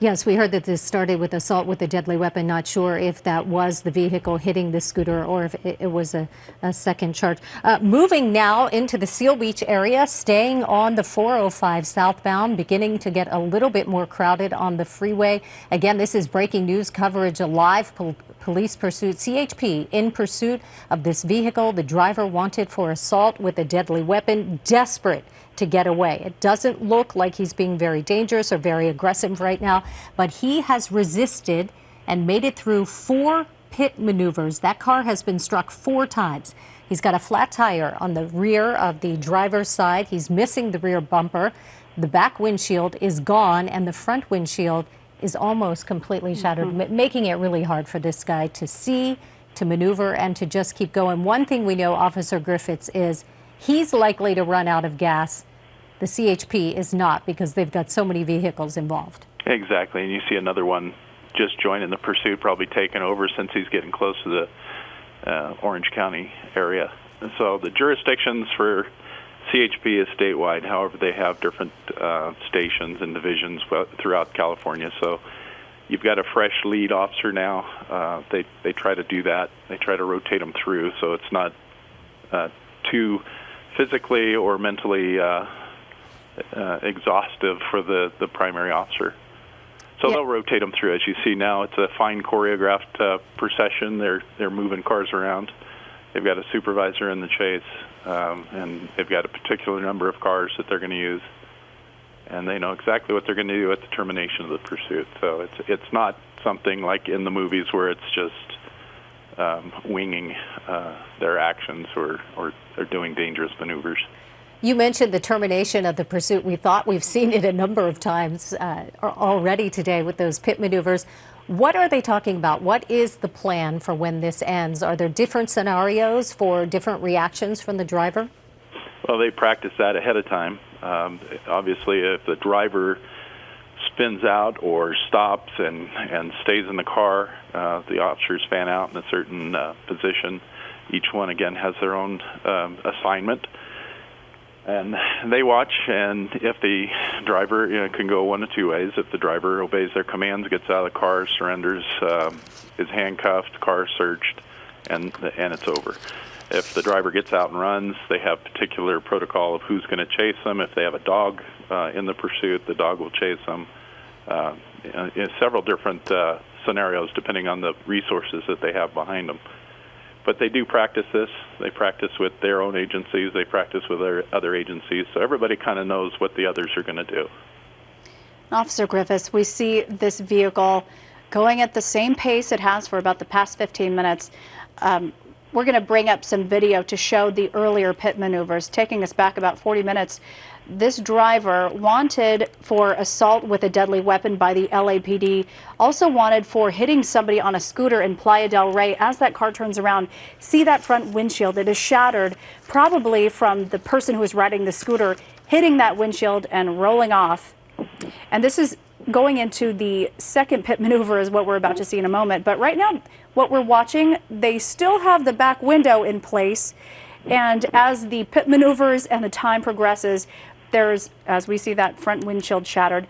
Yes, we heard that this started with assault with a deadly weapon. Not sure if that was the vehicle hitting the scooter or if it was a second charge. Moving now into the Seal Beach area, staying on the 405 southbound, beginning to get a little bit more crowded on the freeway. Again, this is breaking news coverage live. Police pursuit, CHP in pursuit of this vehicle. The driver wanted for assault with a deadly weapon, desperate to get away. It doesn't look like he's being very dangerous or very aggressive right now, but he has resisted and made it through 4 pit maneuvers. That car has been struck 4 times. He's got a flat tire on the rear of the driver's side. He's missing the rear bumper. The back windshield is gone, and the front windshield is almost completely shattered, making it really hard for this guy to see, to maneuver, and to just keep going. One thing we know, Officer Griffiths, is he's likely to run out of gas. The CHP is not, because they've got so many vehicles involved. Exactly, and you see another one just joining the pursuit, probably taken over since he's getting close to the Orange County area. And so the jurisdictions for CHP is statewide. However, they have different stations and divisions throughout California. So you've got a fresh lead officer now. They try to do that. They try to rotate them through, so it's not too physically or mentally exhaustive for the primary officer. So they'll rotate them through. As you see now, it's a fine choreographed procession. They're moving cars around. They've got a supervisor in the chase, and they've got a particular number of cars that they're going to use, and they know exactly what they're going to do at the termination of the pursuit. So it's not something like in the movies where it's just winging their actions or doing dangerous maneuvers. You mentioned the termination of the pursuit. We thought we've seen it a number of times already today with those pit maneuvers. What are they talking about? What is the plan for when this ends? Are there different scenarios for different reactions from the driver? Well, they practice that ahead of time. Obviously, if the driver spins out or stops and stays in the car, the officers fan out in a certain position. Each one, again, has their own assignment. And they watch, and if the driver can go one of 2 ways. If the driver obeys their commands, gets out of the car, surrenders, is handcuffed, car searched, and it's over. If the driver gets out and runs, they have particular protocol of who's going to chase them. If they have a dog in the pursuit, the dog will chase them. In several different scenarios depending on the resources that they have behind them. But they do practice this. They practice with their own agencies. They practice with their other agencies. So everybody kind of knows what the others are going to do. Officer Griffiths, we see this vehicle going at the same pace it has for about the past 15 minutes. We're going to bring up some video to show the earlier pit maneuvers, taking us back about 40 minutes. This driver wanted for assault with a deadly weapon by the LAPD, also wanted for hitting somebody on a scooter in Playa del Rey. As that car turns around, see that front windshield. It is shattered, probably from the person who was riding the scooter hitting that windshield and rolling off. And this is going into the second pit maneuver, is what we're about to see in a moment. But right now, what we're watching, they still have the back window in place. And as the pit maneuvers and the time progresses, there's, as we see that front windshield shattered.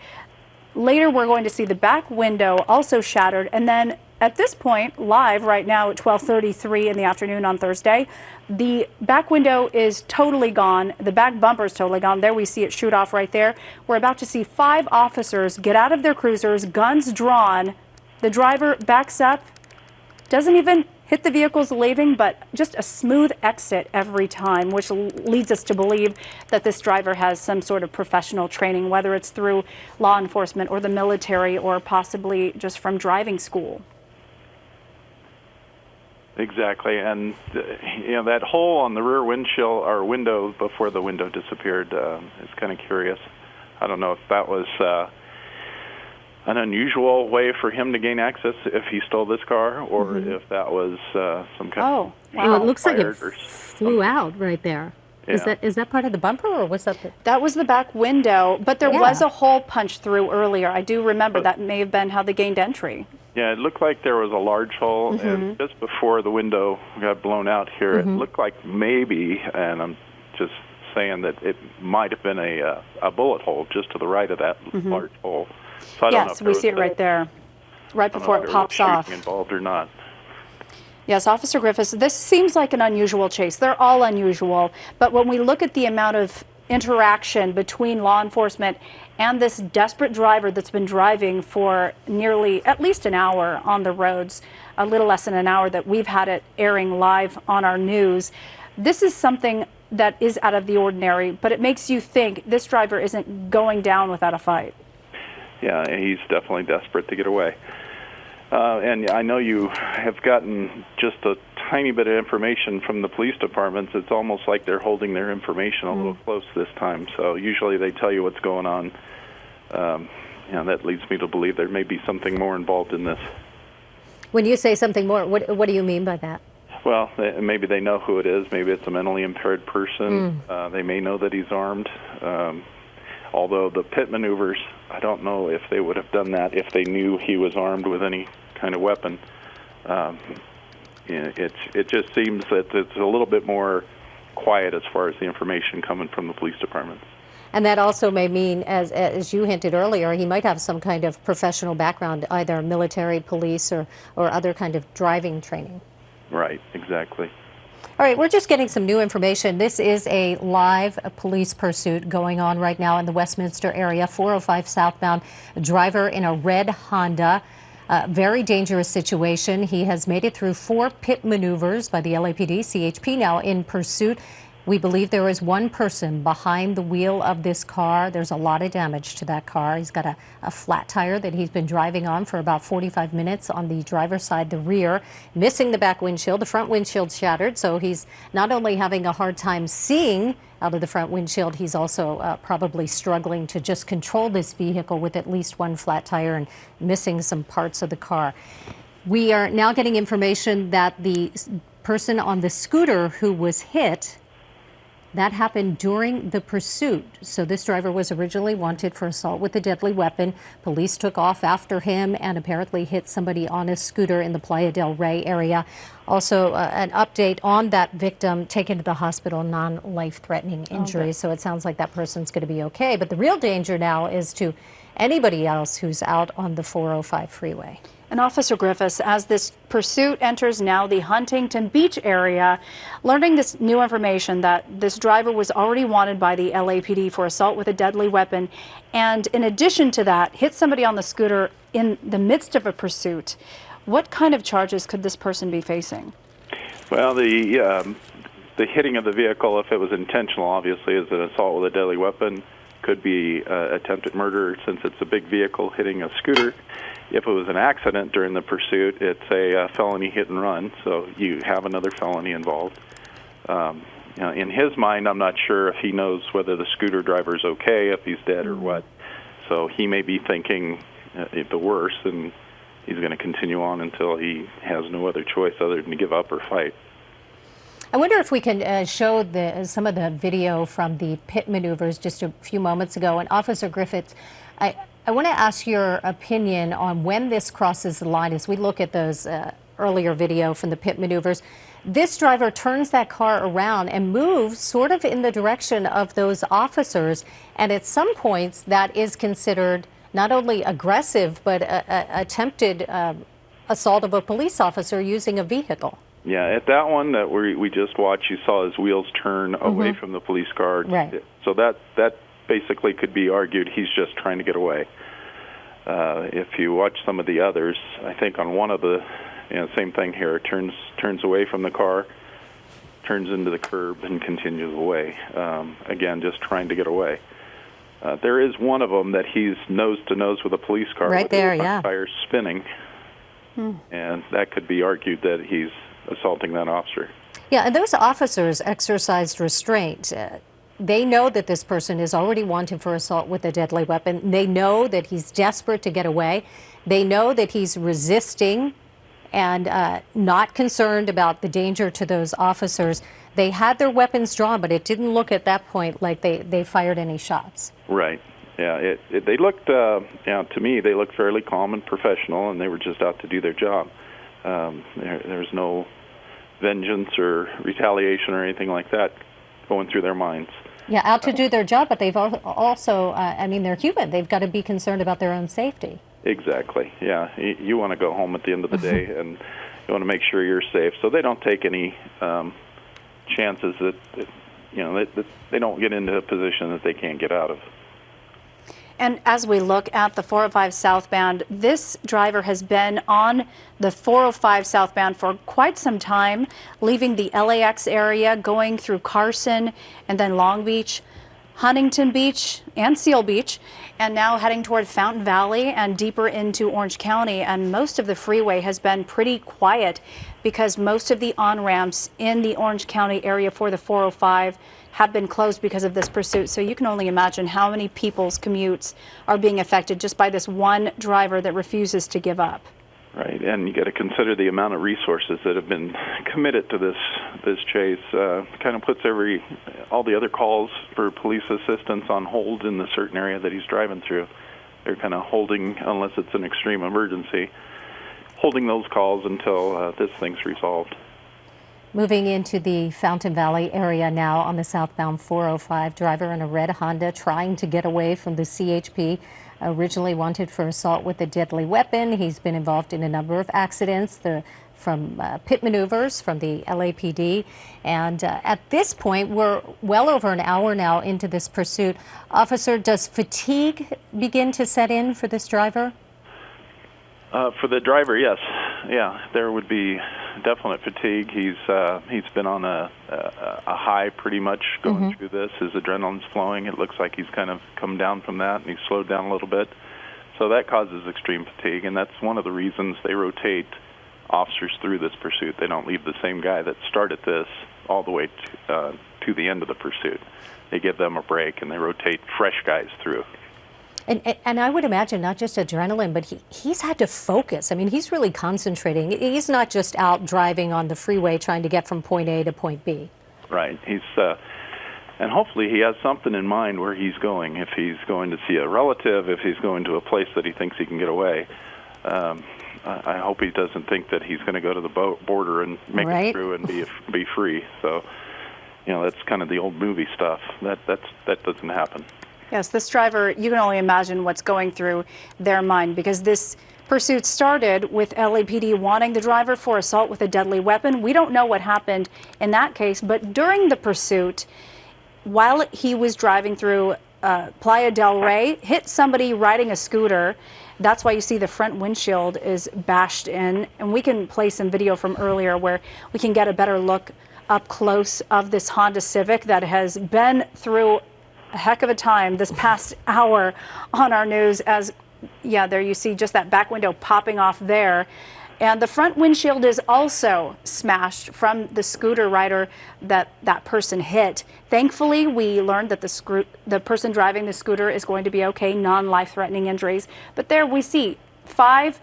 Later, we're going to see the back window also shattered. And then at this point, live right now at 12:33 in the afternoon on Thursday, the back window is totally gone. The back bumper is totally gone. There we see it shoot off right there. We're about to see 5 officers get out of their cruisers, guns drawn. The driver backs up, doesn't even hit the vehicle's leaving, but just a smooth exit every time, which leads us to believe that this driver has some sort of professional training, whether it's through law enforcement or the military or possibly just from driving school. Exactly, and that hole on the rear windshield or window before the window disappeared is kind of curious. I don't know if that was an unusual way for him to gain access if he stole this car, or if that was some kind of... Wow, it looks like it flew out right there. Yeah. Is that part of the bumper, or was that the... That was the back window, but there was a hole punched through earlier. I do remember that may have been how they gained entry. Yeah, it looked like there was a large hole, and just before the window got blown out here, it looked like maybe, and I'm just saying that it might have been a bullet hole just to the right of that large hole. So I don't know Yes, if we there see it was- right there, right I don't know before if it there was pops shooting off. involved or not. Yes, Officer Griffiths, this seems like an unusual chase. They're all unusual, but when we look at the amount of interaction between law enforcement and this desperate driver that's been driving for nearly at least an hour on the roads, a little less than an hour that we've had it airing live on our news, this is something that is out of the ordinary, but it makes you think this driver isn't going down without a fight. Yeah, he's definitely desperate to get away. And I know you have gotten just a tiny bit of information from the police departments. It's almost like they're holding their information a little close this time. So usually they tell you what's going on. That leads me to believe there may be something more involved in this. When you say something more, what do you mean by that? Well, maybe they know who it is. Maybe it's a mentally impaired person. They may know that he's armed. Although the pit maneuvers, I don't know if they would have done that if they knew he was armed with any kind of weapon. It just seems that it's a little bit more quiet as far as the information coming from the police department. And that also may mean, as you hinted earlier, he might have some kind of professional background, either military, police, or other kind of driving training. Right, exactly. All right, we're just getting some new information. This is a live police pursuit going on right now in the Westminster area, 405 southbound. A driver in a red Honda. Very dangerous situation. He has made it through 4 pit maneuvers by the LAPD. CHP now in pursuit. We believe there is one person behind the wheel of this car. There's a lot of damage to that car. He's got a flat tire that he's been driving on for about 45 minutes on the driver's side, the rear, missing the back windshield. The front windshield shattered, so he's not only having a hard time seeing out of the front windshield, he's also probably struggling to just control this vehicle with at least one flat tire and missing some parts of the car. We are now getting information that the person on the scooter who was hit, that happened during the pursuit. So this driver was originally wanted for assault with a deadly weapon. Police took off after him and apparently hit somebody on a scooter in the Playa del Rey area. Also, an update on that victim taken to the hospital, non-life-threatening injuries. So it sounds like that person's going to be okay. But the real danger now is to anybody else who's out on the 405 freeway. And Officer Griffiths, as this pursuit enters now the Huntington Beach area, learning this new information that this driver was already wanted by the LAPD for assault with a deadly weapon, and in addition to that, hit somebody on the scooter in the midst of a pursuit. What kind of charges could this person be facing? Well, the hitting of the vehicle, if it was intentional, obviously, is an assault with a deadly weapon. Could be attempted murder since it's a big vehicle hitting a scooter. If it was an accident during the pursuit, it's a felony hit and run, so you have another felony involved. In his mind, I'm not sure if he knows whether the scooter driver is okay, if he's dead or what. So he may be thinking the worst, and he's going to continue on until he has no other choice other than to give up or fight. I wonder if we can show some of the video from the pit maneuvers just a few moments ago. And Officer Griffiths, I want to ask your opinion on when this crosses the line. As we look at those earlier video from the pit maneuvers, this driver turns that car around and moves sort of in the direction of those officers. And at some points, that is considered not only aggressive, but attempted assault of a police officer using a vehicle. Yeah, at that one that we just watched, you saw his wheels turn away from the police car. Right. So that basically could be argued he's just trying to get away. If you watch some of the others, I think on one of the, same thing here, turns away from the car, turns into the curb and continues away. Again, just trying to get away. There is one of them that he's nose to nose with a police car. Right with there, the yeah. tires spinning. And that could be argued that he's assaulting that officer. Yeah, and those officers exercised restraint. They know that this person is already wanted for assault with a deadly weapon. They know that he's desperate to get away. They know that he's resisting and not concerned about the danger to those officers. They had their weapons drawn, but it didn't look at that point like they fired any shots. Right. Yeah, they looked, to me, they looked fairly calm and professional, and they were just out to do their job. There's no vengeance or retaliation or anything like that going through their minds. Yeah, out to do their job, but they've also, I mean, they're human. They've got to be concerned about their own safety. Exactly. Yeah, you want to go home at the end of the day, and you want to make sure you're safe. So they don't take any chances that they don't get into a position that they can't get out of. And as we look at the 405 southbound, this driver has been on the 405 southbound for quite some time, leaving the LAX area, going through Carson and then Long Beach, Huntington Beach and Seal Beach, and now heading toward Fountain Valley and deeper into Orange County. And most of the freeway has been pretty quiet because most of the on-ramps in the Orange County area for the 405 have been closed because of this pursuit. So you can only imagine how many people's commutes are being affected just by this one driver that refuses to give up. Right, and you got to consider the amount of resources that have been committed to this chase. Kind of puts all the other calls for police assistance on hold in the certain area that he's driving through. They're kind of holding, unless it's an extreme emergency, holding those calls until this thing's resolved. Moving into the Fountain Valley area now on the southbound 405, driver in a red Honda trying to get away from the CHP. Originally wanted for assault with a deadly weapon. He's been involved in a number of accidents from pit maneuvers from the LAPD. And at this point, we're well over an hour now into this pursuit. Officer, does fatigue begin to set in for this driver? For the driver, yes. Yeah, there would be definite fatigue. He's been on a high pretty much going through this. His adrenaline's flowing. It looks like he's kind of come down from that, and he's slowed down a little bit. So that causes extreme fatigue, and that's one of the reasons they rotate officers through this pursuit. They don't leave the same guy that started this all the way to the end of the pursuit. They give them a break, and they rotate fresh guys through. And I would imagine not just adrenaline, but he's had to focus. I mean, he's really concentrating. He's not just out driving on the freeway trying to get from point A to point B. Right. And hopefully he has something in mind where he's going. If he's going to see a relative, if he's going to a place that he thinks he can get away. I hope he doesn't think that he's going to go to the border and make it through and be free. So, that's kind of the old movie stuff. That doesn't happen. Yes, this driver, you can only imagine what's going through their mind, because this pursuit started with LAPD wanting the driver for assault with a deadly weapon. We don't know what happened in that case, but during the pursuit, while he was driving through Playa del Rey, hit somebody riding a scooter. That's why you see the front windshield is bashed in. And we can play some video from earlier where we can get a better look up close of this Honda Civic that has been through a heck of a time this past hour on our news. As there you see just that back window popping off there, and the front windshield is also smashed from the scooter rider that person hit. Thankfully, we learned that the person driving the scooter is going to be okay, non-life-threatening injuries. But there we see 5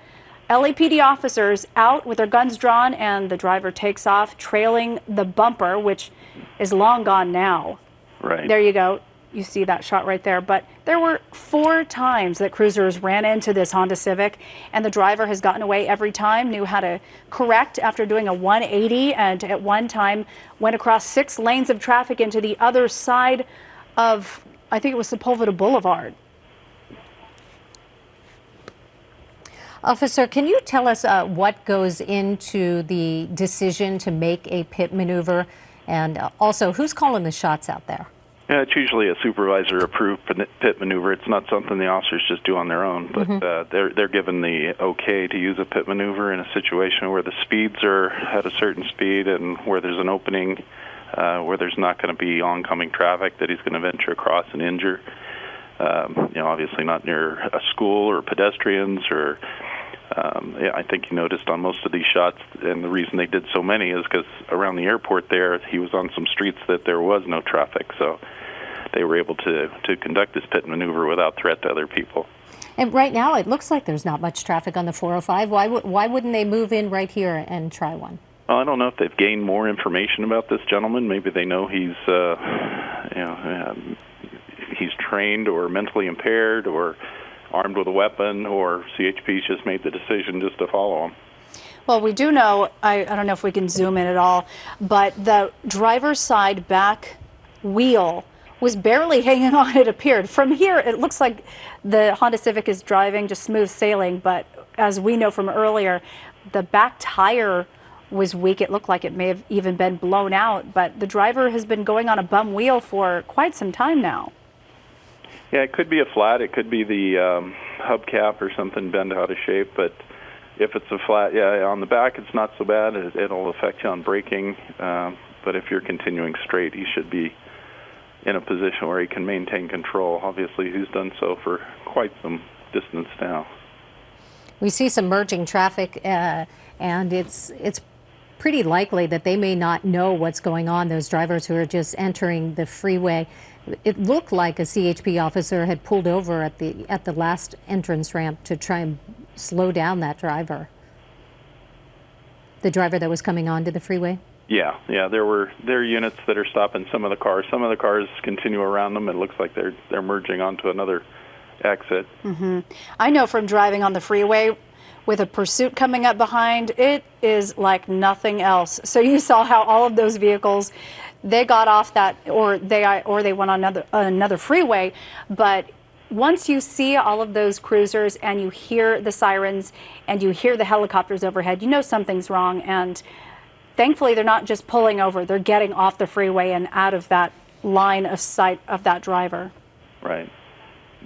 LAPD officers out with their guns drawn, and the driver takes off trailing the bumper, which is long gone now. Right. There you go. You see that shot right there. But there were 4 times that cruisers ran into this Honda Civic, and the driver has gotten away every time, knew how to correct after doing a 180, and at one time went across 6 lanes of traffic into the other side of, I think it was Sepulveda Boulevard. Officer, can you tell us what goes into the decision to make a pit maneuver, and also who's calling the shots out there? Yeah, it's usually a supervisor-approved pit maneuver. It's not something the officers just do on their own, but they're given the okay to use a pit maneuver in a situation where the speeds are at a certain speed and where there's an opening, where there's not going to be oncoming traffic that he's going to venture across and injure. Obviously not near a school or pedestrians or. I think you noticed on most of these shots, and the reason they did so many is because around the airport there, he was on some streets that there was no traffic, so they were able to conduct this pit maneuver without threat to other people. And right now, it looks like there's not much traffic on the 405. Why wouldn't they move in right here and try one? Well, I don't know if they've gained more information about this gentleman. Maybe they know he's trained or mentally impaired or armed with a weapon, or CHP's just made the decision just to follow him. Well, we do know, I don't know if we can zoom in at all, but the driver's side back wheel was barely hanging on, it appeared. From here, it looks like the Honda Civic is driving just smooth sailing, but as we know from earlier, the back tire was weak. It looked like it may have even been blown out, but the driver has been going on a bum wheel for quite some time now. Yeah, it could be a flat. It could be the hubcap or something bent out of shape, but if it's a flat, yeah, on the back it's not so bad. It'll affect you on braking, but if you're continuing straight, he should be in a position where he can maintain control. Obviously, he's done so for quite some distance now. We see some merging traffic, and it's pretty likely that they may not know what's going on, those drivers who are just entering the freeway. It looked like a CHP officer had pulled over at the last entrance ramp to try and slow down that driver. The driver that was coming onto the freeway? Yeah, there are units that are stopping some of the cars. Some of the cars continue around them. It looks like they're merging onto another exit. Mm-hmm. I know from driving on the freeway with a pursuit coming up behind, it is like nothing else. So you saw how all of those vehicles, they got off that, or they went on another freeway. But once you see all of those cruisers and you hear the sirens and you hear the helicopters overhead, you know something's wrong. And thankfully, they're not just pulling over. They're getting off the freeway and out of that line of sight of that driver. Right.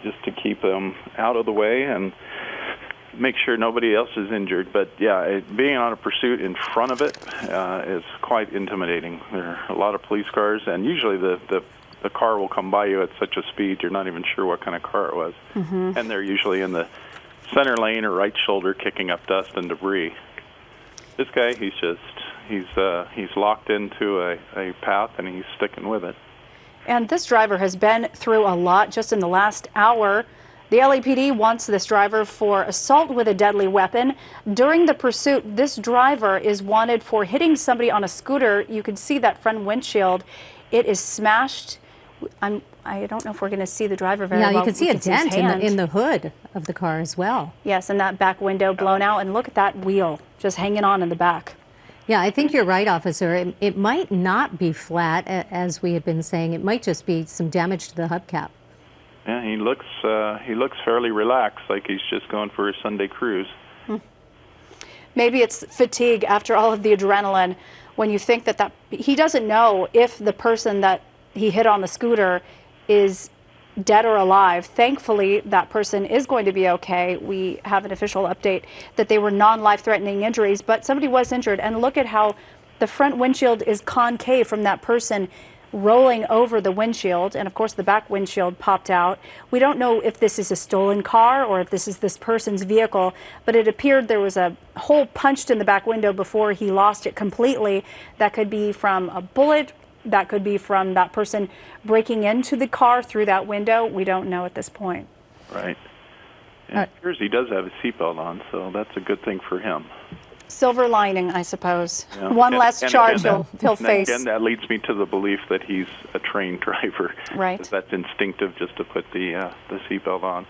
Just to keep them out of the way and make sure nobody else is injured. But yeah, being on a pursuit in front of it is quite intimidating. There are a lot of police cars, and usually the car will come by you at such a speed you're not even sure what kind of car it was. Mm-hmm. And they're usually in the center lane or right shoulder kicking up dust and debris. This guy, he's locked into a path and he's sticking with it. And this driver has been through a lot just in the last hour. The LAPD wants this driver for assault with a deadly weapon. During the pursuit, this driver is wanted for hitting somebody on a scooter. You can see that front windshield. It is smashed. I don't know if we're going to see the driver very well. Yeah, you can see a dent in the hood of the car as well. Yes, and that back window blown out. And look at that wheel just hanging on in the back. Yeah, I think you're right, officer. It might not be flat, as we have been saying. It might just be some damage to the hubcap. Yeah, he looks fairly relaxed, like he's just going for a Sunday cruise. Maybe it's fatigue after all of the adrenaline. When you think that he doesn't know if the person that he hit on the scooter is dead or alive. Thankfully, that person is going to be okay. We have an official update that they were non-life-threatening injuries, but somebody was injured. And look at how the front windshield is concave from that person rolling over the windshield, and of course the back windshield popped out. We don't know if this is a stolen car or if this is this person's vehicle, but it appeared there was a hole punched in the back window before he lost it completely. That could be from a bullet, that could be from that person breaking into the car through that window. We don't know at this point. Right. It appears he does have a seatbelt on, so that's a good thing for him. Silver lining, I suppose. Yeah. One less charge he'll face. Again, that leads me to the belief that he's a trained driver. Right. That's instinctive just to put the seatbelt on.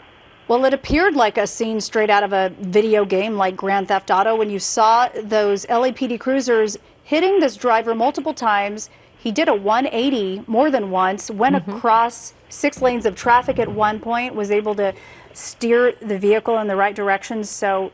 Well, it appeared like a scene straight out of a video game like Grand Theft Auto when you saw those LAPD cruisers hitting this driver multiple times. He did a 180 more than once, went across 6 lanes of traffic at one point, was able to steer the vehicle in the right direction so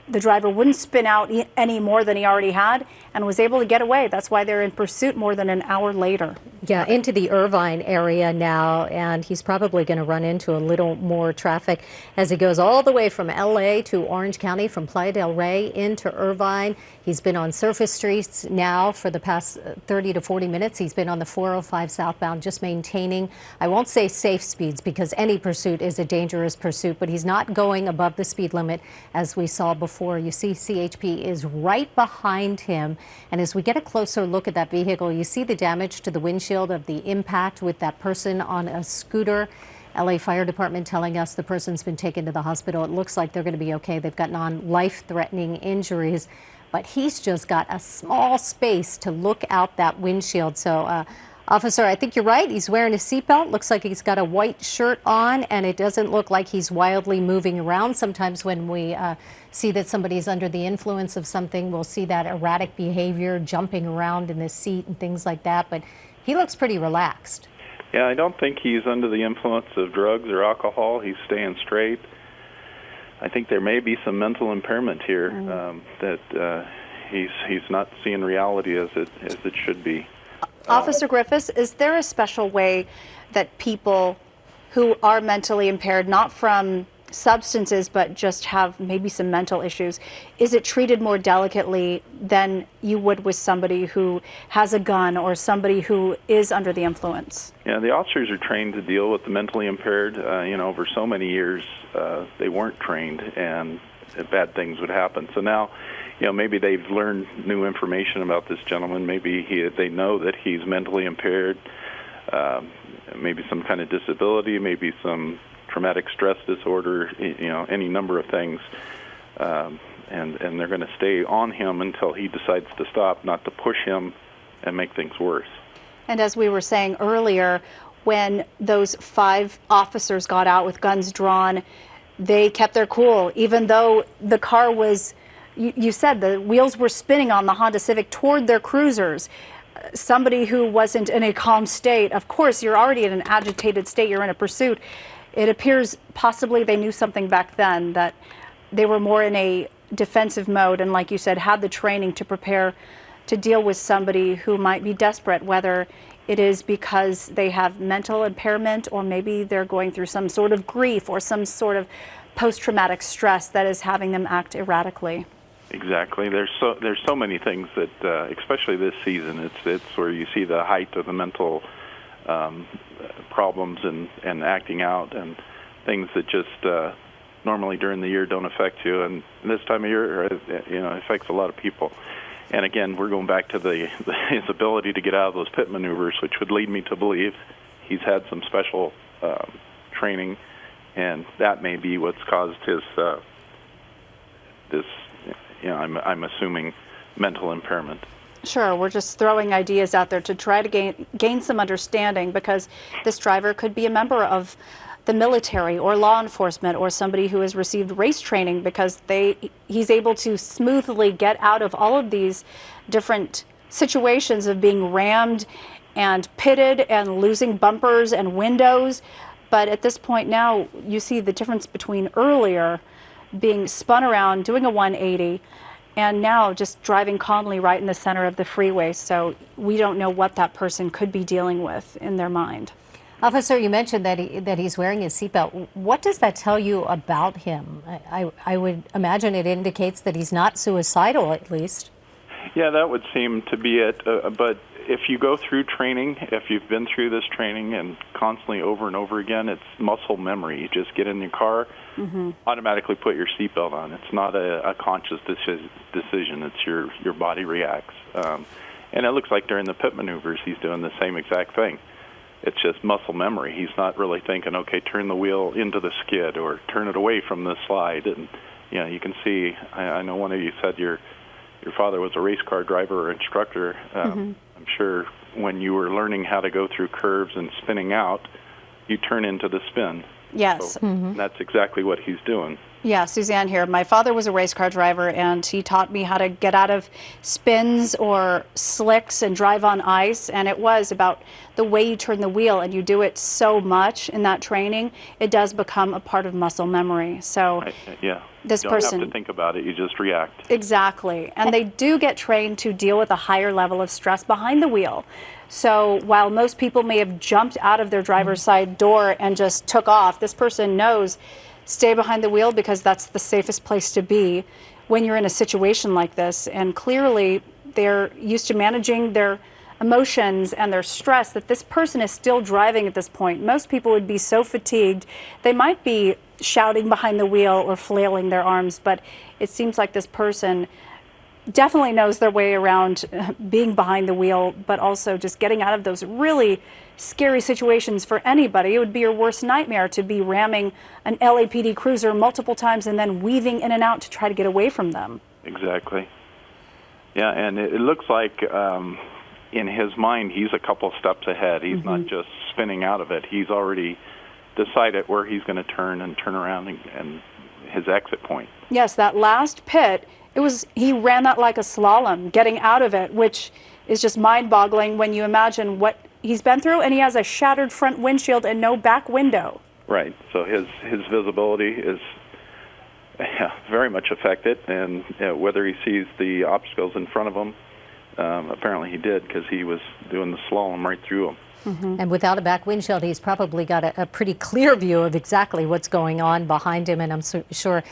the driver wouldn't spin out any more than he already had, and was able to get away. That's why they're in pursuit more than an hour later. Yeah, into the Irvine area now, and he's probably going to run into a little more traffic as he goes all the way from LA to Orange County, from Playa del Rey into Irvine. He's been on surface streets now for the past 30 to 40 minutes. He's been on the 405 southbound, just maintaining, I won't say safe speeds, because any pursuit is a dangerous pursuit, but he's not going above the speed limit as we saw before. You see CHP is right behind him. And as we get a closer look at that vehicle, you see the damage to the windshield of the impact with that person on a scooter. LA Fire Department telling us the person's been taken to the hospital. It looks like they're going to be okay. They've got non-life-threatening injuries, but he's just got a small space to look out that windshield. So, officer, I think you're right. He's wearing a seatbelt. Looks like he's got a white shirt on, and it doesn't look like he's wildly moving around. Sometimes when we see that somebody's under the influence of something, we'll see that erratic behavior, jumping around in the seat and things like that. But he looks pretty relaxed. Yeah, I don't think he's under the influence of drugs or alcohol. He's staying straight. I think there may be some mental impairment here that he's not seeing reality as it should be. Officer Griffiths, is there a special way that people who are mentally impaired, not from substances, but just have maybe some mental issues, is it treated more delicately than you would with somebody who has a gun or somebody who is under the influence? Yeah, the officers are trained to deal with the mentally impaired. Over so many years, they weren't trained, and bad things would happen. So now, maybe they've learned new information about this gentleman. Maybe they know that he's mentally impaired, maybe some kind of disability, maybe some traumatic stress disorder, any number of things. And they're going to stay on him until he decides to stop, not to push him and make things worse. And as we were saying earlier, when those 5 officers got out with guns drawn, they kept their cool, even though the car was, you said the wheels were spinning on the Honda Civic toward their cruisers. Somebody who wasn't in a calm state, of course, you're already in an agitated state, you're in a pursuit. It appears possibly they knew something back then, that they were more in a defensive mode and, like you said, had the training to prepare to deal with somebody who might be desperate, whether it is because they have mental impairment or maybe they're going through some sort of grief or some sort of post-traumatic stress that is having them act erratically. Exactly. There's so many things that, especially this season, it's where you see the height of the mental problems and acting out and things that just normally during the year don't affect you, and this time of year, it affects a lot of people. And again, we're going back to his ability to get out of those pit maneuvers, which would lead me to believe he's had some special training, and that may be what's caused his I'm assuming mental impairment. Sure, we're just throwing ideas out there to try to gain some understanding, because this driver could be a member of the military or law enforcement or somebody who has received race training, because he's able to smoothly get out of all of these different situations of being rammed and pitted and losing bumpers and windows. But at this point now, you see the difference between earlier being spun around, doing a 180, and now just driving calmly right in the center of the freeway. So we don't know what that person could be dealing with in their mind. Officer, you mentioned that he's wearing his seatbelt. What does that tell you about him? I would imagine it indicates that he's not suicidal, at least. Yeah, that would seem to be it. But if you go through training, if you've been through this training and constantly over and over again, it's muscle memory. You just get in your car, automatically put your seatbelt on. It's not a conscious decision. It's your body reacts. And it looks like during the pit maneuvers, he's doing the same exact thing. It's just muscle memory. He's not really thinking, okay, turn the wheel into the skid or turn it away from the slide. And you can see. I know one of you said your father was a race car driver or instructor. I'm sure when you were learning how to go through curves and spinning out, you turn into the spin. Yes. So that's exactly what he's doing. Yeah, Suzanne here. My father was a race car driver, and he taught me how to get out of spins or slicks and drive on ice. And it was about the way you turn the wheel, and you do it so much in that training, it does become a part of muscle memory. So this you don't person have to think about it, you just react. Exactly. And they do get trained to deal with a higher level of stress behind the wheel. So while most people may have jumped out of their driver's side door and just took off, this person knows stay behind the wheel because that's the safest place to be when you're in a situation like this. And clearly they're used to managing their emotions and their stress that this person is still driving at this point. Most people would be so fatigued, they might be shouting behind the wheel or flailing their arms, but it seems like this person definitely knows their way around being behind the wheel, but also just getting out of those really scary situations for anybody. It would be your worst nightmare to be ramming an LAPD cruiser multiple times and then weaving in and out to try to get away from them. Exactly. Yeah, and it looks like in his mind he's a couple steps ahead. He's not just spinning out of it. He's already decided where he's going to turn around and his exit point. Yes, that last pit, he ran that like a slalom, getting out of it, which is just mind-boggling when you imagine what he's been through, and he has a shattered front windshield and no back window. Right. So his visibility is very much affected, and whether he sees the obstacles in front of him, apparently he did, because he was doing the slalom right through them. And without a back windshield, he's probably got a pretty clear view of exactly what's going on behind him. And I'm sure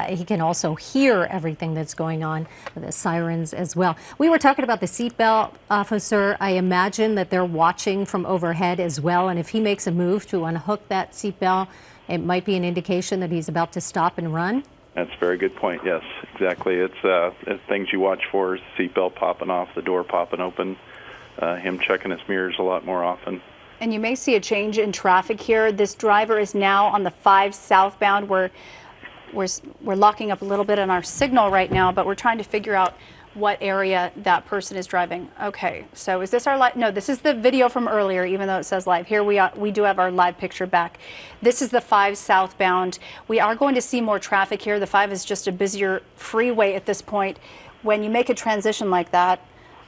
he can also hear everything that's going on, the sirens as well. We were talking about the seatbelt, officer. I imagine that they're watching from overhead as well. And if he makes a move to unhook that seatbelt, it might be an indication that he's about to stop and run. That's a very good point. Yes, exactly. It's things you watch for: is the seatbelt popping off, the door popping open, him checking his mirrors a lot more often. And you may see a change in traffic here. This driver is now on the 5 southbound. We're locking up a little bit on our signal right now, but we're trying to figure out what area that person is driving. Okay, so is this our live? No, this is the video from earlier, even though it says live. Here we do have our live picture back. This is the 5 southbound. We are going to see more traffic here. The 5 is just a busier freeway at this point. When you make a transition like that,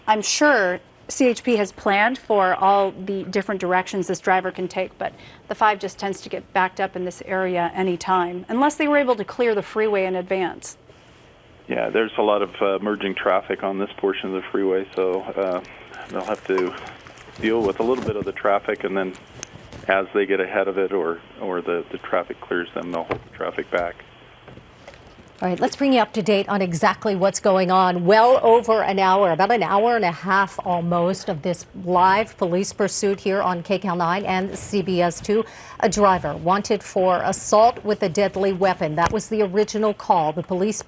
I'm sure CHP has planned for all the different directions this driver can take, but the 5 just tends to get backed up in this area anytime, unless they were able to clear the freeway in advance. Yeah, there's a lot of merging traffic on this portion of the freeway, so they'll have to deal with a little bit of the traffic, and then as they get ahead of it or the traffic clears them, they'll hold the traffic back. All right, let's bring you up to date on exactly what's going on. Well over an hour, about an hour and a half almost, of this live police pursuit here on KCAL 9 and CBS 2. A driver wanted for assault with a deadly weapon. That was the original call. The police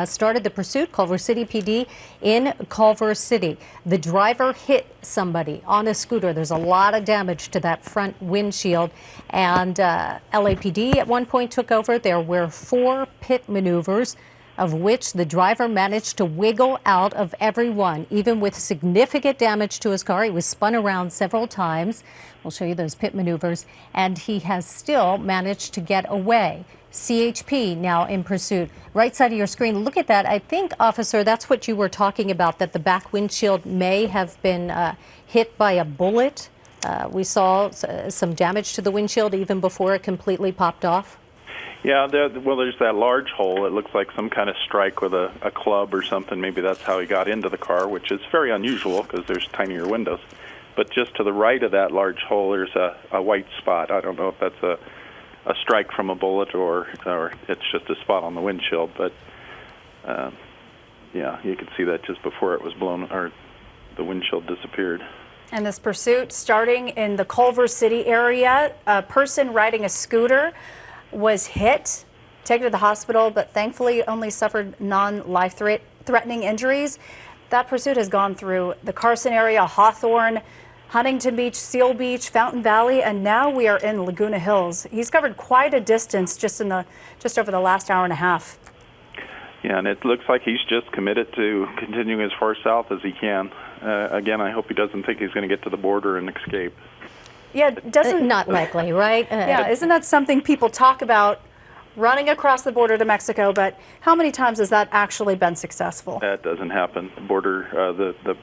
started the pursuit, Culver City PD in Culver City. The driver hit somebody on a scooter. There's a lot of damage to that front windshield. And LAPD at one point took over. There were 4 pit maneuvers, of which the driver managed to wiggle out of every one, even with significant damage to his car. He was spun around several times. We'll show you those pit maneuvers. And he has still managed to get away. CHP now in pursuit. Right side of your screen, look at that. I think, officer, that's what you were talking about, that the back windshield may have been hit by a bullet. We saw some damage to the windshield even before it completely popped off. Yeah, there's that large hole. It looks like some kind of strike with a club or something. Maybe that's how he got into the car, which is very unusual because there's tinier windows. But just to the right of that large hole, there's a white spot. I don't know if that's a strike from a bullet or it's just a spot on the windshield. But yeah, you could see that just before it was blown, or the windshield disappeared. And this pursuit starting in the Culver City area. A person riding a scooter was hit, taken to the hospital, but thankfully only suffered non-life-threatening injuries. That pursuit has gone through the Carson area, Hawthorne, Huntington Beach, Seal Beach, Fountain Valley, and now we are in Laguna Hills. He's covered quite a distance just over the last hour and a half. Yeah, and it looks like he's just committed to continuing as far south as he can. Again, I hope he doesn't think he's going to get to the border and escape. Yeah, doesn't not likely, right? Yeah, isn't that something people talk about, running across the border to Mexico? But how many times has that actually been successful? That doesn't happen. The border,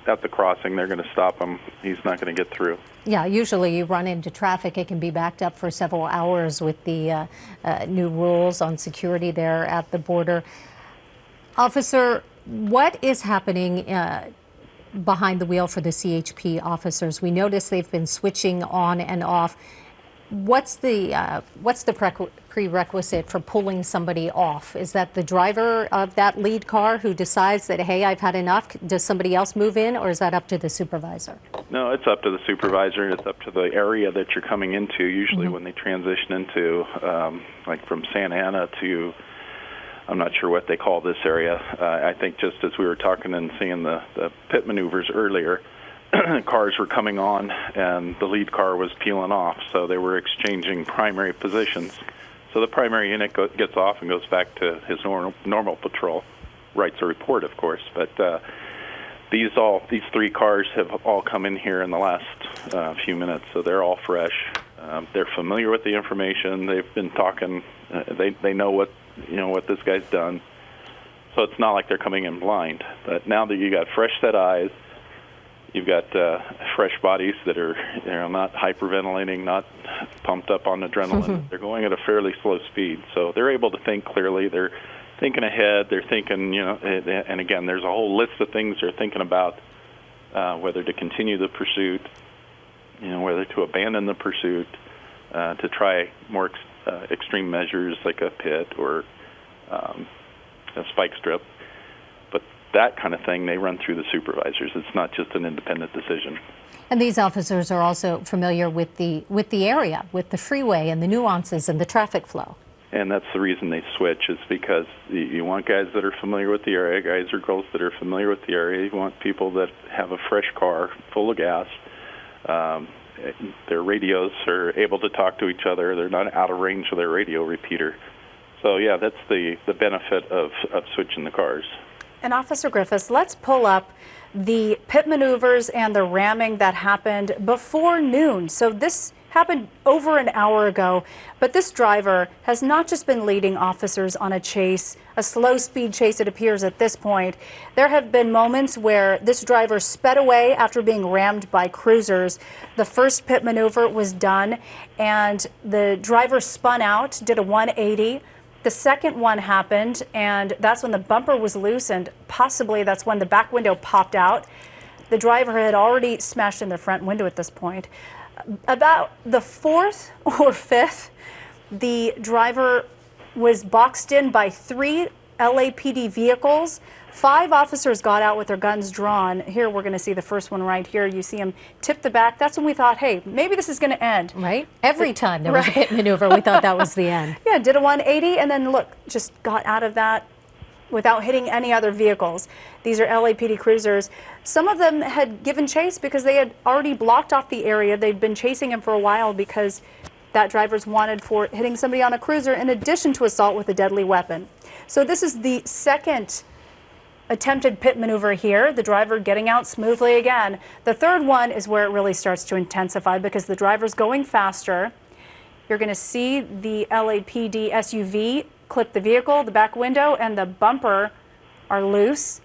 at the crossing, they're going to stop him. He's not going to get through. Yeah, usually you run into traffic. It can be backed up for several hours with the new rules on security there at the border. Officer, what is happening behind the wheel for the CHP officers? We notice they've been switching on and off. What's the prerequisite for pulling somebody off? Is that the driver of that lead car who decides that, hey, I've had enough? Does somebody else move in, or is that up to the supervisor? No, it's up to the supervisor, and it's up to the area that you're coming into. Usually when they transition into, like from Santa Ana to, I'm not sure what they call this area. I think just as we were talking and seeing the pit maneuvers earlier, cars were coming on and the lead car was peeling off, so they were exchanging primary positions. So the primary unit gets off and goes back to his normal patrol, writes a report, of course. But these 3 cars have all come in here in the last few minutes, so they're all fresh. They're familiar with the information. They've been talking. They know what this guy's done. So it's not like they're coming in blind. But now that you got fresh set eyes, you've got fresh bodies that are not hyperventilating, not pumped up on adrenaline. They're going at a fairly slow speed, so they're able to think clearly. They're thinking ahead. They're thinking, and again, there's a whole list of things they're thinking about, whether to continue the pursuit, whether to abandon the pursuit, to try more extreme measures like a pit or a spike strip. But that kind of thing, they run through the supervisors. It's not just an independent decision. And these officers are also familiar with the area, with the freeway and the nuances and the traffic flow. And that's the reason they switch, is because you want guys that are familiar with the area, guys or girls that are familiar with the area. You want people that have a fresh car full of gas. Their radios are able to talk to each other. They're not out of range of their radio repeater. So, yeah, that's the benefit of switching the cars. And Officer Griffiths, let's pull up the pit maneuvers and the ramming that happened before noon. So this happened over an hour ago, but this driver has not just been leading officers on a chase, a slow speed chase it appears at this point. There have been moments where this driver sped away after being rammed by cruisers. The first pit maneuver was done and the driver spun out, did a 180. The second one happened, and that's when the bumper was loose, and possibly that's when the back window popped out. The driver had already smashed in the front window at this point. About the fourth or fifth, the driver was boxed in by 3 LAPD vehicles. 5 officers got out with their guns drawn. Here we're going to see the first one right here. You see him tip the back. That's when we thought, hey, maybe this is going to end. Right? Every time there was a pit maneuver, we thought that was the end. Yeah, did a 180 and then look, just got out of that without hitting any other vehicles. These are LAPD cruisers. Some of them had given chase because they had already blocked off the area. They'd been chasing him for a while because that driver's wanted for hitting somebody on a cruiser in addition to assault with a deadly weapon. So this is the second attempted pit maneuver here, the driver getting out smoothly again. The third one is where it really starts to intensify because the driver's going faster. You're going to see the LAPD SUV clip the vehicle, the back window, and the bumper are loose.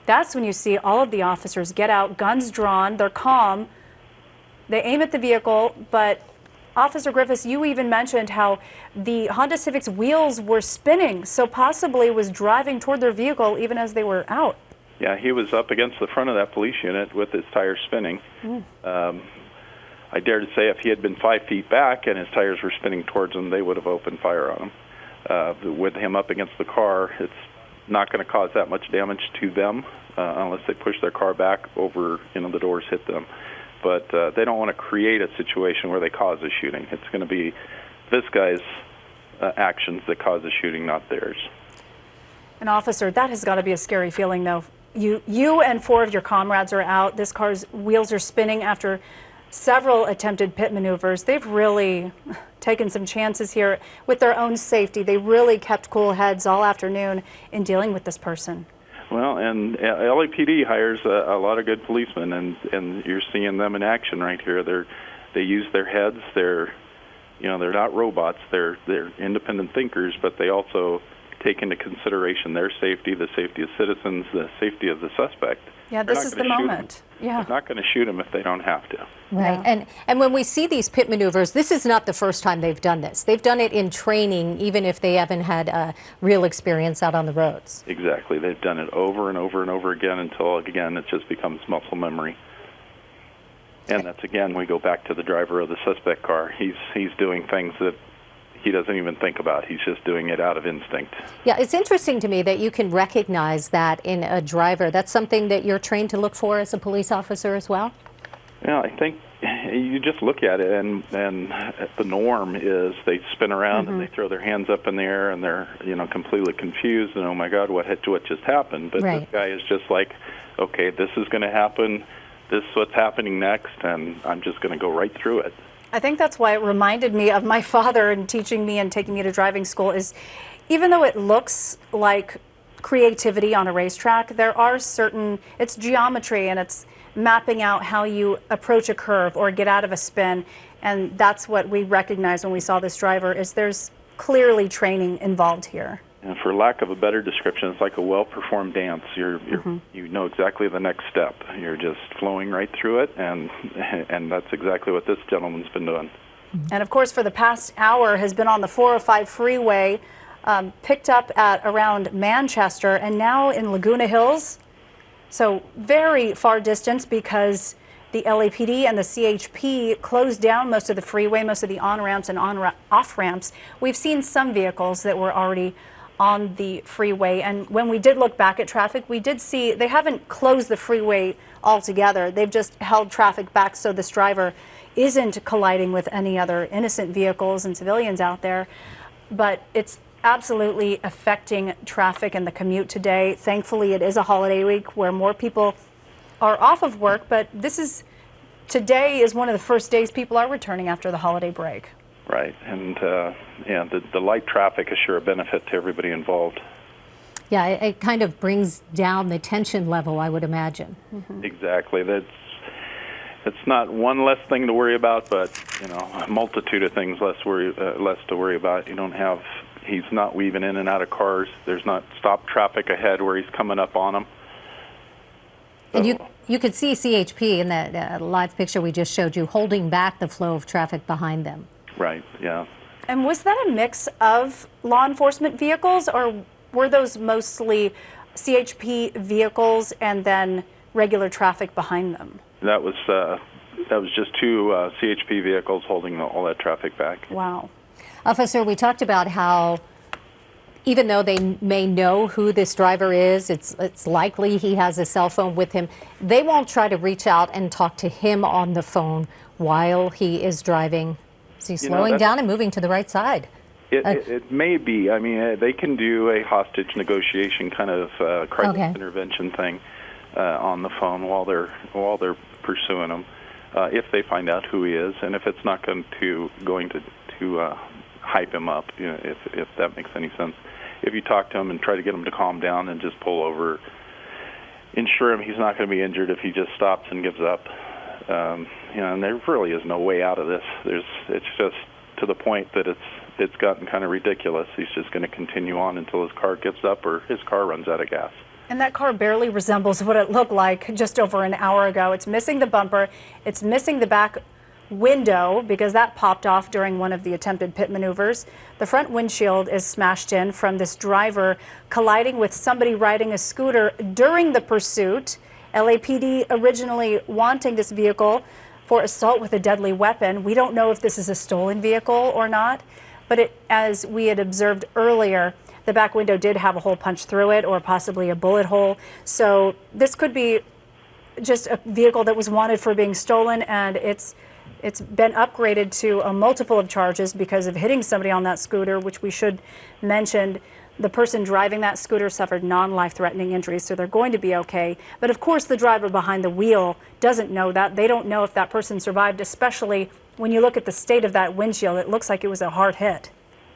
That's when you see all of the officers get out, guns drawn, they're calm. They aim at the vehicle, but Officer Griffiths, you even mentioned how the Honda Civic's wheels were spinning, so possibly was driving toward their vehicle even as they were out. Yeah, he was up against the front of that police unit with his tires spinning. I dare to say if he had been 5 feet back and his tires were spinning towards him, they would have opened fire on him. With him up against the car, it's not going to cause that much damage to them unless they push their car back over, the doors hit them. But they don't want to create a situation where they cause a shooting. It's going to be this guy's actions that cause the shooting, not theirs. An officer, that has got to be a scary feeling, though. You and 4 of your comrades are out. This car's wheels are spinning after several attempted pit maneuvers. They've really taken some chances here with their own safety. They really kept cool heads all afternoon in dealing with this person. Well, and LAPD hires a lot of good policemen, and you're seeing them in action right here. They use their heads. They're not robots. They're independent thinkers, but they also take into consideration their safety, the safety of citizens, the safety of the suspect. Yeah, this is the moment. Yeah. They're not going to shoot him if they don't have to. Right. Yeah. And when we see these pit maneuvers, this is not the first time they've done this. They've done it in training, even if they haven't had real experience out on the roads. Exactly. They've done it over and over and over again until, again, it just becomes muscle memory. And that's, again, we go back to the driver of the suspect car. He's doing things that he doesn't even think about. He's just doing it out of instinct. Yeah, it's interesting to me that you can recognize that in a driver. That's something that you're trained to look for as a police officer as well? Yeah, I think you just look at it, and the norm is they spin around and they throw their hands up in the air, and they're completely confused, and oh my God, what just happened? But This guy is just like, okay, this is going to happen, this is what's happening next, and I'm just going to go right through it. I think that's why it reminded me of my father in teaching me and taking me to driving school is even though it looks like creativity on a racetrack, there are it's geometry and it's mapping out how you approach a curve or get out of a spin. And that's what we recognized when we saw this driver is there's clearly training involved here. And for lack of a better description, it's like a well-performed dance. You know exactly the next step. You're just flowing right through it, and that's exactly what this gentleman's been doing. And of course, for the past hour, has been on the 405 freeway, picked up at around Manchester, and now in Laguna Hills. So very far distance, because the LAPD and the CHP closed down most of the freeway, most of the on-ramps and off-ramps. We've seen some vehicles that were already on the freeway, and when we did look back at traffic, we did see they haven't closed the freeway altogether. They've just held traffic back so this driver isn't colliding with any other innocent vehicles and civilians out there. But it's absolutely affecting traffic and the commute today. Thankfully, it is a holiday week where more people are off of work, but today is one of the first days people are returning after the holiday break. Right, and the light traffic is sure a benefit to everybody involved. Yeah, it kind of brings down the tension level, I would imagine. Exactly. It's not one less thing to worry about, but a multitude of things less to worry about. He's not weaving in and out of cars. There's not stop traffic ahead where he's coming up on them. And you could see CHP in that live picture we just showed you holding back the flow of traffic behind them. Right, yeah. And was that a mix of law enforcement vehicles, or were those mostly CHP vehicles and then regular traffic behind them? That was just two CHP vehicles holding all that traffic back. Wow. Officer, we talked about how even though they may know who this driver is, it's likely he has a cell phone with him, they won't try to reach out and talk to him on the phone while he is driving. Is he slowing down and moving to the right side? It may be. I mean, they can do a hostage negotiation kind of crisis intervention thing on the phone while they're pursuing him, if they find out who he is, and if it's not going to hype him up, if that makes any sense. If you talk to him and try to get him to calm down and just pull over, ensure him he's not going to be injured if he just stops and gives up. And there really is no way out of this. It's just to the point that it's gotten kind of ridiculous. He's just going to continue on until his car gives up or his car runs out of gas. And that car barely resembles what it looked like just over an hour ago. It's missing the bumper. It's missing the back window because that popped off during one of the attempted pit maneuvers. The front windshield is smashed in from this driver colliding with somebody riding a scooter during the pursuit. LAPD originally wanting this vehicle for assault with a deadly weapon. We don't know if this is a stolen vehicle or not, but as we had observed earlier, the back window did have a hole punched through it, or possibly a bullet hole. So this could be just a vehicle that was wanted for being stolen, and it's been upgraded to a multiple of charges because of hitting somebody on that scooter, which we should mention. The person driving that scooter suffered non-life-threatening injuries, so they're going to be okay. But of course, the driver behind the wheel doesn't know that. They don't know if that person survived, especially when you look at the state of that windshield. It looks like it was a hard hit.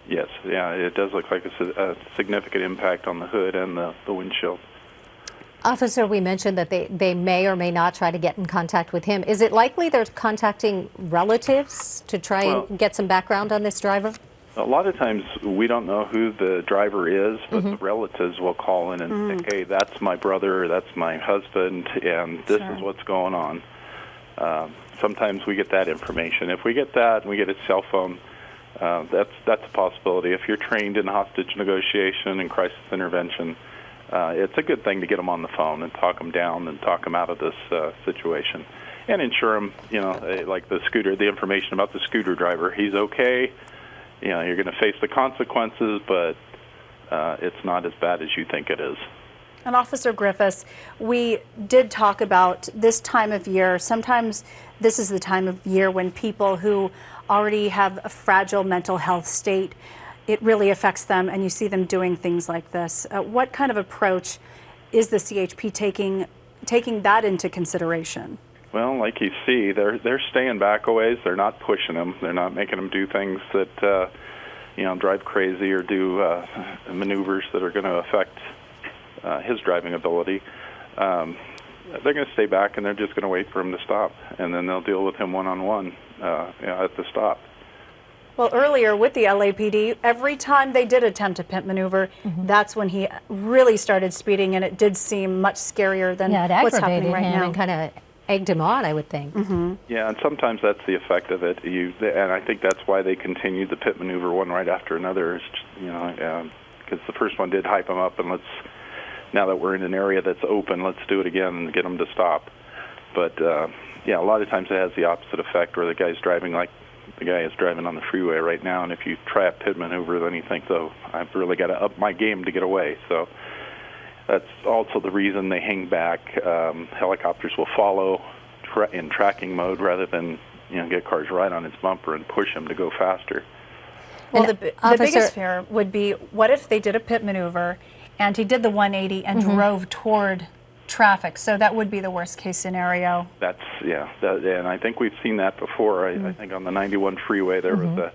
Yes, yeah, it does look like a significant impact on the hood and the windshield. Officer, we mentioned that they may or may not try to get in contact with him. Is it likely they're contacting relatives to try and get some background on this driver? A lot of times we don't know who the driver is, but the relatives will call in and say, hey, that's my brother, or that's my husband, and this is what's going on. Sometimes we get that information. If we get that and we get his cell phone, that's a possibility. If you're trained in hostage negotiation and crisis intervention, it's a good thing to get them on the phone and talk them down and talk them out of this situation. And ensure them, like the information about the scooter driver, he's okay. You're going to face the consequences, but it's not as bad as you think it is. And Officer Griffiths, we did talk about this time of year. Sometimes this is the time of year when people who already have a fragile mental health state, it really affects them, and you see them doing things like this. What kind of approach is the CHP taking that into consideration? Well, like you see, they're staying back a ways. They're not pushing them. They're not making them do things that drive crazy or do maneuvers that are going to affect his driving ability. They're going to stay back, and they're just going to wait for him to stop, and then they'll deal with him one-on-one at the stop. Well, earlier with the LAPD, every time they did attempt a pit maneuver, that's when he really started speeding, and it did seem much scarier than Yeah, it what's happening aggravated right him now. and kind of egged him on, I would think. Yeah, and sometimes that's the effect of it. And I think that's why they continued the pit maneuver one right after another. Is because the first one did hype him up, and now that we're in an area that's open, let's do it again and get them to stop. But yeah, a lot of times it has the opposite effect, where the guy's driving like the guy is driving on the freeway right now, and if you try a pit maneuver, then you think, oh, I've really got to up my game to get away. So that's also the reason they hang back. Helicopters will follow in tracking mode rather than get cars right on its bumper and push them to go faster. Well, And the biggest fear would be, what if they did a pit maneuver and he did the 180 and drove toward traffic? So that would be the worst case scenario. And I think we've seen that before. I think on the 91 freeway there was a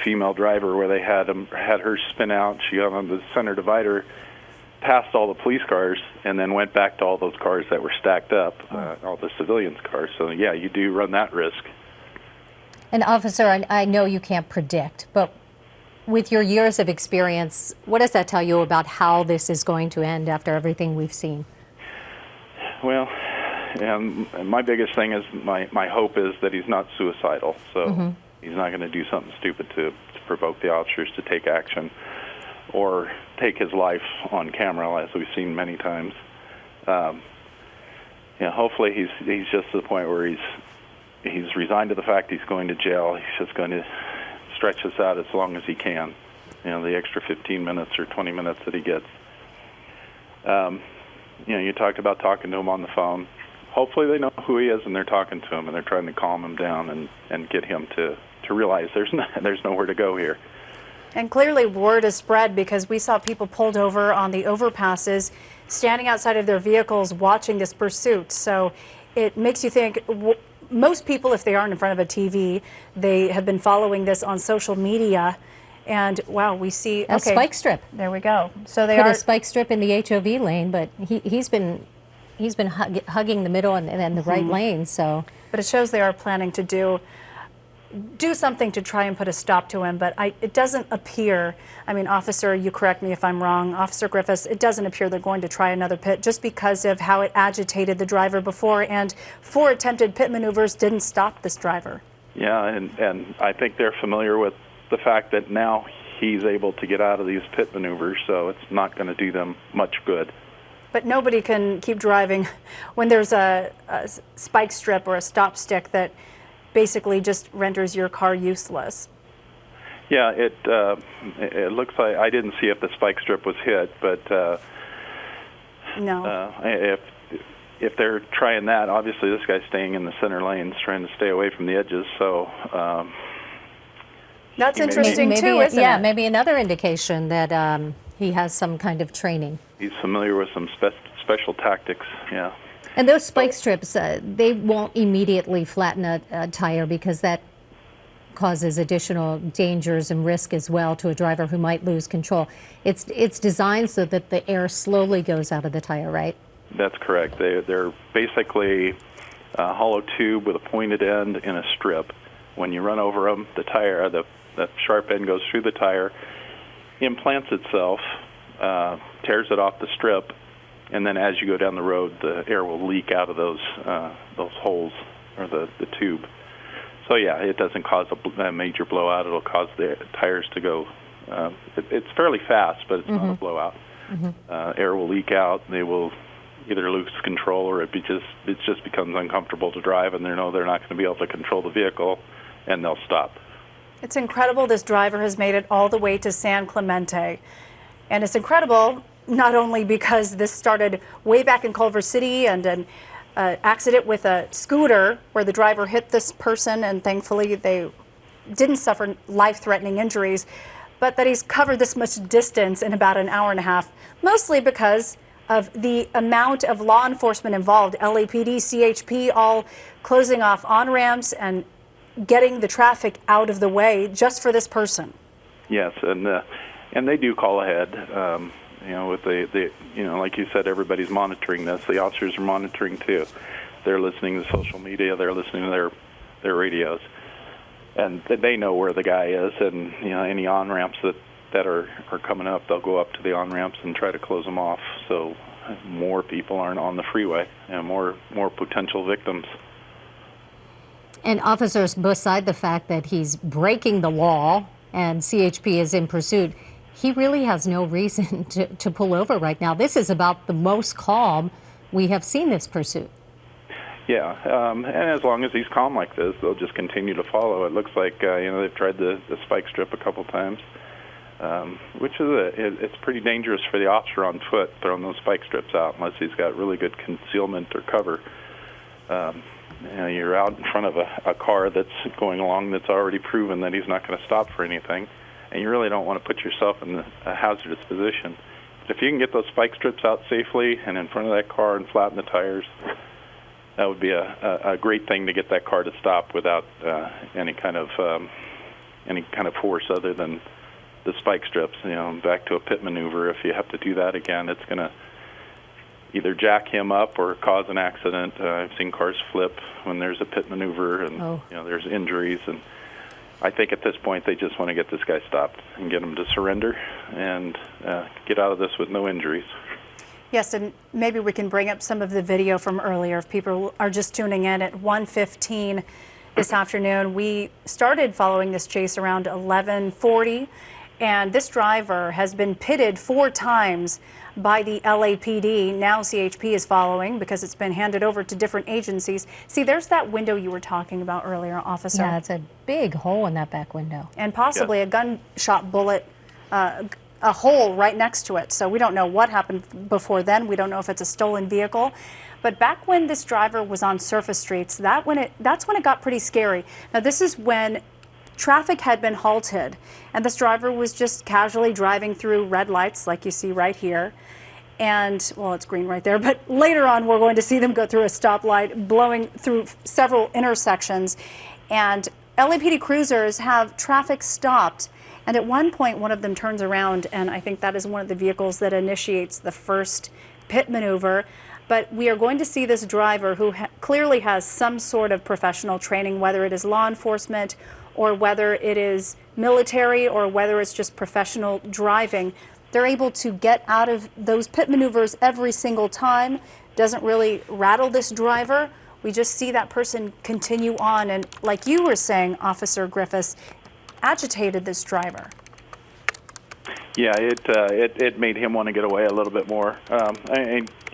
female driver where they had her spin out. She got on the center divider, passed all the police cars, and then went back to all those cars that were stacked up, all the civilians' cars. So yeah, you do run that risk. And officer, I know you can't predict, but with your years of experience, what does that tell you about how this is going to end after everything we've seen? Well, and my biggest thing is my hope is that he's not suicidal. So he's not going to do something stupid to provoke the officers to take action or take his life on camera, as we've seen many times. Hopefully he's just to the point where he's resigned to the fact he's going to jail. He's just going to stretch this out as long as he can. The extra 15 minutes or 20 minutes that he gets. You talked about talking to him on the phone. Hopefully they know who he is and they're talking to him and they're trying to calm him down and get him to realize there's nowhere to go here. And clearly word is spread, because we saw people pulled over on the overpasses, standing outside of their vehicles watching this pursuit. So it makes you think, most people, if they aren't in front of a TV, they have been following this on social media. And wow, we see A spike strip. There we go. So they Put are a spike strip in the HOV lane, but he's been hugging the middle and the right lane. So, but it shows they are planning to do something to try and put a stop to him. But it doesn't appear, officer, you correct me if I'm wrong, Officer Griffiths, it doesn't appear they're going to try another pit, just because of how it agitated the driver before, and 4 attempted pit maneuvers didn't stop this driver. Yeah, and I think they're familiar with the fact that now he's able to get out of these pit maneuvers, so it's not going to do them much good. But nobody can keep driving when there's a spike strip or a stop stick that basically just renders your car useless. Yeah, it looks like, I didn't see if the spike strip was hit, but no. If they're trying that, obviously this guy's staying in the center lanes, trying to stay away from the edges. So that's interesting too, isn't it? Yeah, maybe another indication that he has some kind of training. He's familiar with some special tactics. Yeah. And those spike strips, they won't immediately flatten a tire, because that causes additional dangers and risk as well to a driver who might lose control. It's designed so that the air slowly goes out of the tire, right? That's correct. They're basically a hollow tube with a pointed end in a strip. When you run over them, the tire, the sharp end goes through the tire, implants itself, tears it off the strip, and then as you go down the road, the air will leak out of those holes, or the tube. So yeah, it doesn't cause a major blowout. It'll cause the tires to go. It's fairly fast, but it's not a blowout. Air will leak out. They will either lose control, or it just becomes uncomfortable to drive, and they know they're not going to be able to control the vehicle, and they'll stop. It's incredible this driver has made it all the way to San Clemente. And it's incredible not only because this started way back in Culver City, and an accident with a scooter where the driver hit this person, and thankfully they didn't suffer life-threatening injuries, but that he's covered this much distance in about an hour and a half, mostly because of the amount of law enforcement involved. LAPD, CHP, all closing off on-ramps and getting the traffic out of the way just for this person. Yes, and they do call ahead. With the like you said, everybody's monitoring this. The officers are monitoring too. They're listening to social media. They're listening to their radios. and they know where the guy is, and any on ramps that are coming up, they'll go up to the on ramps and try to close them off, so more people aren't on the freeway and more potential victims. And officers, beside the fact that he's breaking the law and CHP is in pursuit, he really has no reason to pull over right now. This is about the most calm we have seen this pursuit. Yeah, and as long as he's calm like this, they'll just continue to follow. It looks like they've tried the spike strip a couple times, which is it's pretty dangerous for the officer on foot throwing those spike strips out unless he's got really good concealment or cover. You're out in front of a car that's going along that's already proven that he's not going to stop for anything, and you really don't want to put yourself in a hazardous position. But if you can get those spike strips out safely and in front of that car and flatten the tires, that would be a great thing to get that car to stop without any kind of force other than the spike strips. Back to a pit maneuver. If you have to do that again, it's going to either jack him up or cause an accident. I've seen cars flip when there's a pit maneuver, and there's injuries. And I think at this point they just want to get this guy stopped and get him to surrender and get out of this with no injuries. Yes, and maybe we can bring up some of the video from earlier if people are just tuning in at 1:15 this afternoon. We started following this chase around 11:40, and this driver has been pitted 4 times by the LAPD. Now CHP is following because it's been handed over to different agencies. See, there's that window you were talking about earlier, officer. Yeah, it's a big hole in that back window. And possibly a gunshot bullet, a hole right next to it. So we don't know what happened before then. We don't know if it's a stolen vehicle. But back when this driver was on surface streets, that's when it got pretty scary. Now, this is when traffic had been halted and this driver was just casually driving through red lights like you see right here. And, well, it's green right there, but later on we're going to see them go through a stoplight, blowing through several intersections. And LAPD cruisers have traffic stopped. And at one point, one of them turns around, and I think that is one of the vehicles that initiates the first pit maneuver. But we are going to see this driver who clearly has some sort of professional training, whether it is law enforcement or whether it is military or whether it's just professional driving. They're able to get out of those pit maneuvers every single time. Doesn't really rattle this driver. We just see that person continue on. And like you were saying, Officer Griffiths, agitated this driver. Yeah, it made him want to get away a little bit more.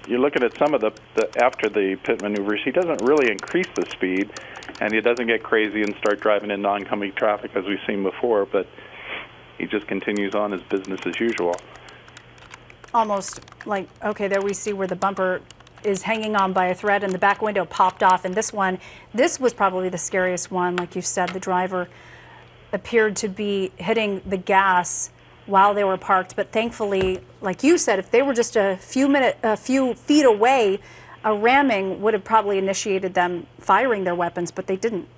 You're looking at some of the after the pit maneuvers, he doesn't really increase the speed, and he doesn't get crazy and start driving into oncoming traffic as we've seen before, but he just continues on his business as usual. Almost like, okay, there we see where the bumper is hanging on by a thread and the back window popped off. And this was probably the scariest one. Like you said, the driver appeared to be hitting the gas while they were parked. But thankfully, like you said, if they were just a few feet away, a ramming would have probably initiated them firing their weapons, but they didn't.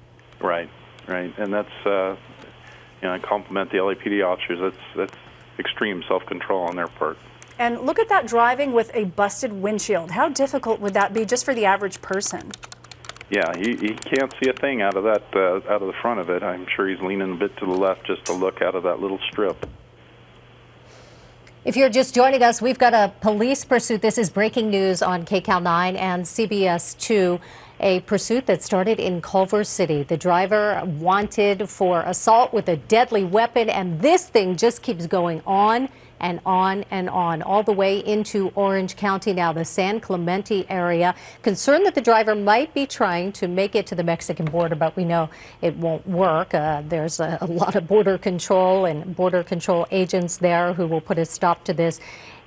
Right. And that's, I compliment the LAPD officers. That's extreme self-control on their part. And look at that driving with a busted windshield. How difficult would that be just for the average person? Yeah, he can't see a thing out of that, out of the front of it. I'm sure he's leaning a bit to the left just to look out of that little strip. If you're just joining us, we've got a police pursuit. This is breaking news on KCAL 9 and CBS 2. A pursuit that started in Culver City. The driver wanted for assault with a deadly weapon, and this thing just keeps going on and on and on, all the way into Orange County now, the San Clemente area. Concerned that the driver might be trying to make it to the Mexican border, but we know it won't work. There's a lot of border control and border control agents there who will put a stop to this.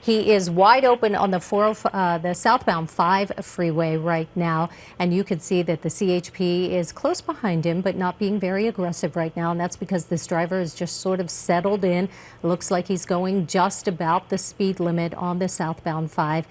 He is wide open on the southbound 5 freeway right now, and you can see that the CHP is close behind him, but not being very aggressive right now, and that's because this driver is just sort of settled in. Looks like he's going just about the speed limit on the southbound 5.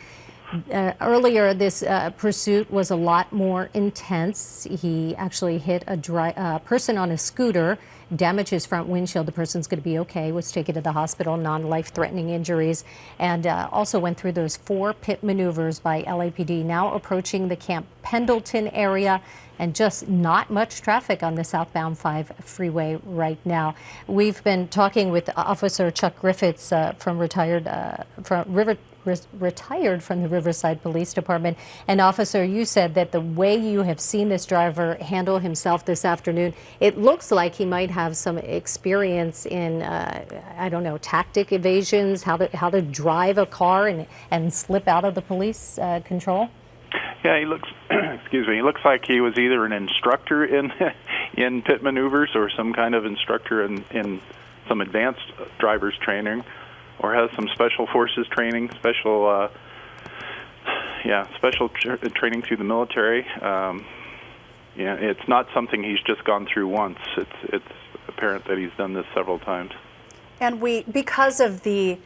Earlier, this pursuit was a lot more intense. He actually hit a person on a scooter damaged his front windshield. The person's going to be okay, was taken to the hospital, non-life-threatening injuries, and also went through those 4 pit maneuvers by LAPD, now approaching the Camp Pendleton area, and just not much traffic on the southbound 5 freeway right now. We've been talking with Officer Chuck Griffiths retired from the Riverside Police Department. And officer, you said that the way you have seen this driver handle himself this afternoon, it looks like he might have some experience in, I don't know, tactic evasions, how to drive a car and slip out of the police control. Yeah, he looks. Excuse me. He looks like he was either an instructor in in pit maneuvers or some kind of instructor in some advanced driver's training, or has some special forces training, special training through the military. Yeah, it's not something he's just gone through once. It's apparent that he's done this several times. And because of the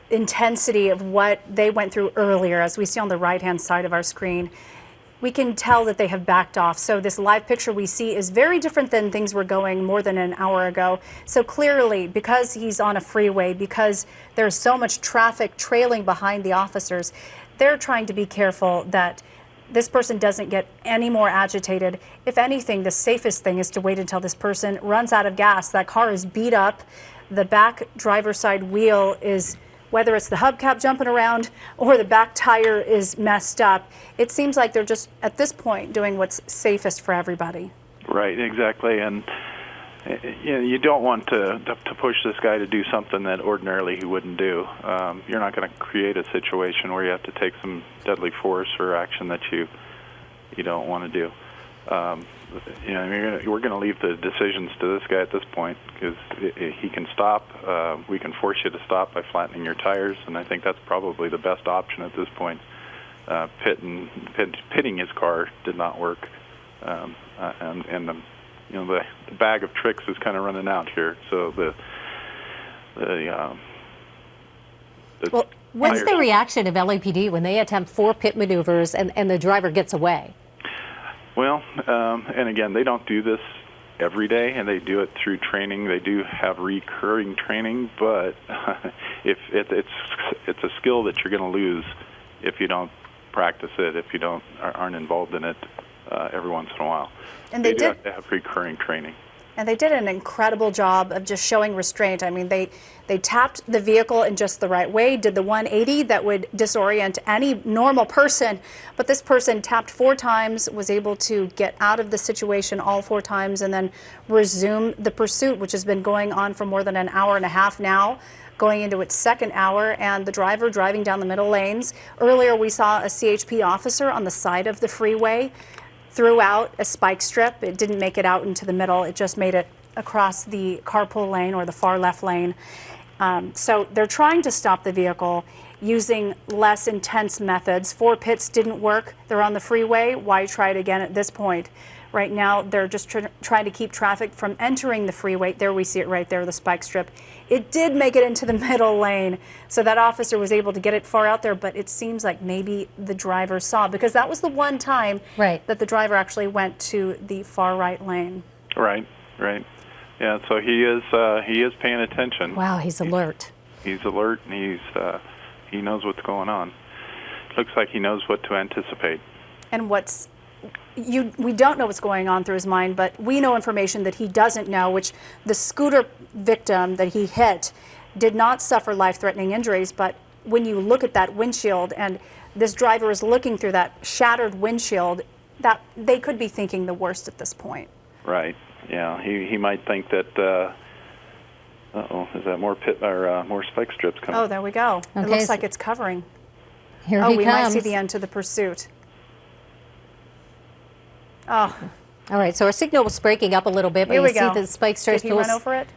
intensity of what they went through earlier, as we see on the right-hand side of our screen, we can tell that they have backed off. So this live picture we see is very different than things were going more than an hour ago. So clearly, because he's on a freeway, because there's so much traffic trailing behind the officers, they're trying to be careful that this person doesn't get any more agitated. If anything, the safest thing is to wait until this person runs out of gas. That car is beat up. The back driver's side wheel is, whether it's the hubcap jumping around or the back tire is messed up, it seems like they're just, at this point, doing what's safest for everybody. Right, exactly. And you don't want to push this guy to do something that ordinarily he wouldn't do. You're not going to create a situation where you have to take some deadly force or action that you don't want to do. We're going to leave the decisions to this guy at this point, because he can stop. We can force you to stop by flattening your tires, and I think that's probably the best option at this point. Pitting his car did not work, and the bag of tricks is kind of running out here. So what's the reaction of LAPD when they attempt 4 pit maneuvers and the driver gets away? Well, and again, they don't do this every day, and they do it through training. They do have recurring training, but if it's a skill that you're going to lose if you don't practice it, if you aren't involved in it every once in a while. And they do have to have recurring training. And they did an incredible job of just showing restraint. I mean, they tapped the vehicle in just the right way, did the 180 that would disorient any normal person. But this person tapped 4 times, was able to get out of the situation all 4 times, and then resume the pursuit, which has been going on for more than an hour and a half now, going into its 2nd hour, and the driver driving down the middle lanes. Earlier, we saw a CHP officer on the side of the freeway threw out a spike strip. It didn't make it out into the middle. It just made it across the carpool lane or the far left lane. So they're trying to stop the vehicle using less intense methods. 4 pits didn't work. They're on the freeway. Why try it again at this point? Right now, they're just trying to keep traffic from entering the freeway. There we see it right there, the spike strip. It did make it into the middle lane, so that officer was able to get it far out there, but it seems like maybe the driver saw, because that was the one time that the driver actually went to the far right lane. Right. Yeah, so he is paying attention. Wow, he's alert. He's alert, and he knows what's going on. Looks like he knows what to anticipate. And we don't know what's going on through his mind, but we know information that he doesn't know, which the scooter victim that he hit did not suffer life-threatening injuries. But when you look at that windshield and this driver is looking through that shattered windshield, that they could be thinking the worst at this point. Right. Yeah. He might think that. Is that more pit or more spike strips coming? Oh, there we go. Okay, it looks like it's covering. Here he comes. We might see the end to the pursuit. Oh. All right, so our signal was breaking up a little bit, but you see the spike strips. Did he run over it?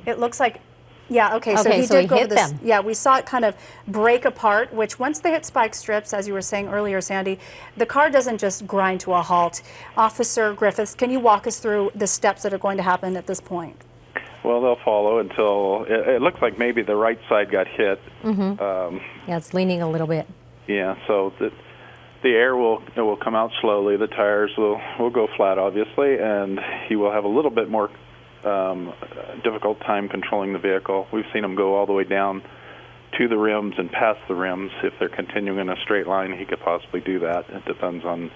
It looks like, yeah, okay, so he did go hit over this. them. Yeah, we saw it kind of break apart, which once they hit spike strips, as you were saying earlier, Sandy, the car doesn't just grind to a halt. Officer Griffiths, can you walk us through the steps that are going to happen at this point? Well, they'll follow until it looks like maybe the right side got hit. Mm-hmm. Yeah, it's leaning a little bit. Yeah, so the air will come out slowly. The tires will go flat, obviously, and he will have a little bit more difficult time controlling the vehicle. We've seen him go all the way down to the rims and past the rims. If they're continuing in a straight line, he could possibly do that. It depends on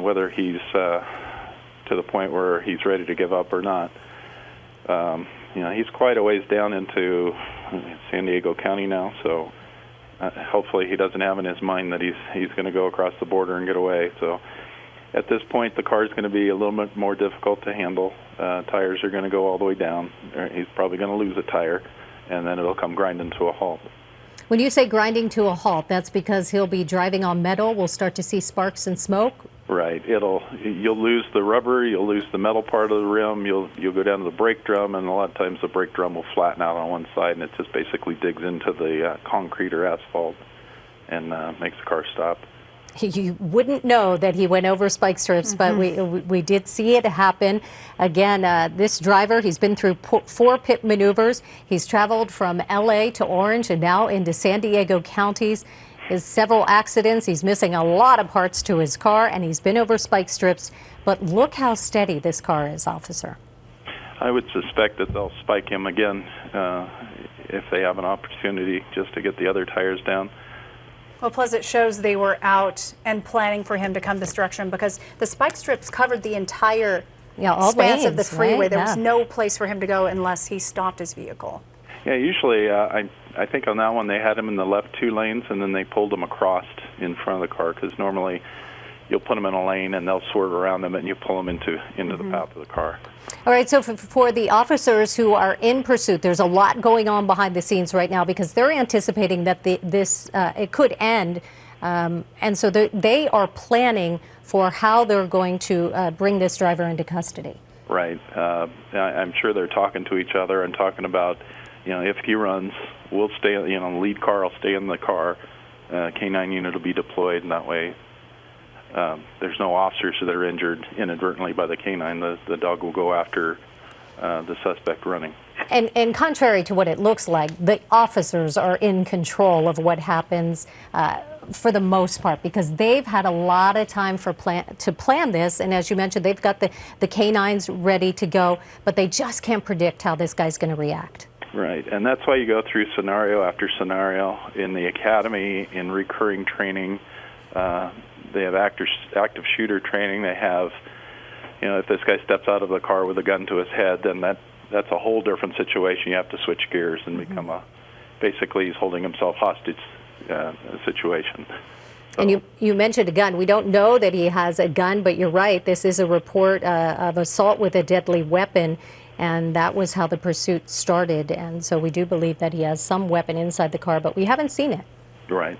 whether he's to the point where he's ready to give up or not. He's quite a ways down into San Diego County now, so hopefully he doesn't have in his mind that he's going to go across the border and get away. So at this point, the car is going to be a little bit more difficult to handle. Tires are going to go all the way down. He's probably going to lose a tire, and then it'll come grinding to a halt. When you say grinding to a halt, that's because he'll be driving on metal. We'll start to see sparks and smoke. Right. You'll lose the rubber, you'll lose the metal part of the rim, you'll go down to the brake drum, and a lot of times the brake drum will flatten out on one side, and it just basically digs into the concrete or asphalt and makes the car stop. You wouldn't know that he went over spike strips, but we did see it happen. Again, this driver, he's been through 4 pit maneuvers. He's traveled from L.A. to Orange and now into San Diego counties. His several accidents, he's missing a lot of parts to his car, and he's been over spike strips. But look how steady this car is, officer. I would suspect that they'll spike him again if they have an opportunity just to get the other tires down. Well, plus it shows they were out and planning for him to come this direction, because the spike strips covered the entire expanse of the freeway. Right? There was no place for him to go unless he stopped his vehicle. Yeah, usually I think on that one they had him in the left 2 lanes, and then they pulled him across in front of the car, because normally you'll put them in a lane and they'll swerve around them and you pull them into the path of the car. All right, so for the officers who are in pursuit, there's a lot going on behind the scenes right now, because they're anticipating that it could end, and so they are planning for how they're going to bring this driver into custody. Right. I'm sure they're talking to each other and talking about, if he runs, we'll stay, the lead car will stay in the car, K9 unit will be deployed, and that way there's no officers that are injured inadvertently by the K9. The dog will go after the suspect running. And contrary to what it looks like, the officers are in control of what happens for the most part, because they've had a lot of time to plan this. And as you mentioned, they've got the K9s ready to go, but they just can't predict how this guy's going to react. Right, and that's why you go through scenario after scenario in the academy, in recurring training. They have active shooter training. They have, if this guy steps out of the car with a gun to his head, then that's a whole different situation. You have to switch gears and become basically he's holding himself hostage situation. So. And you mentioned a gun. We don't know that he has a gun, but you're right. This is a report of assault with a deadly weapon, and that was how the pursuit started. And so we do believe that he has some weapon inside the car, but we haven't seen it. Right.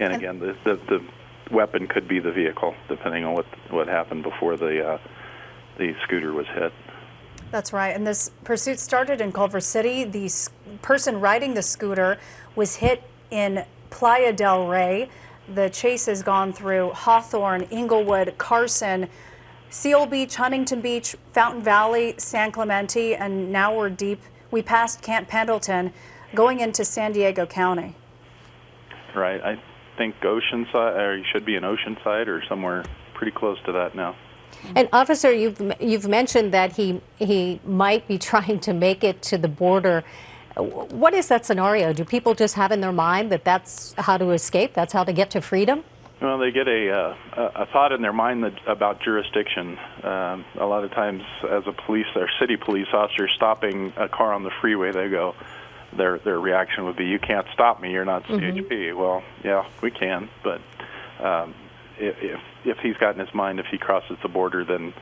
And again, the weapon could be the vehicle, depending on what happened before the scooter was hit. That's right. And this pursuit started in Culver City. The person riding the scooter was hit in Playa del Rey. The chase has gone through Hawthorne, Inglewood, Carson, Seal Beach, Huntington Beach, Fountain Valley, San Clemente, and now we passed Camp Pendleton, going into San Diego County. Right. I think Oceanside, or you should be in Oceanside or somewhere pretty close to that now. And officer, you've mentioned that he might be trying to make it to the border. What is that scenario? Do people just have in their mind that that's how to escape? That's how to get to freedom? Well, they get a thought in their mind about jurisdiction. A lot of times, as a police or city police officer stopping a car on the freeway, they go, their reaction would be, "You can't stop me. You're not CHP." Well, yeah, we can, but if he's got in his mind if he crosses the border, then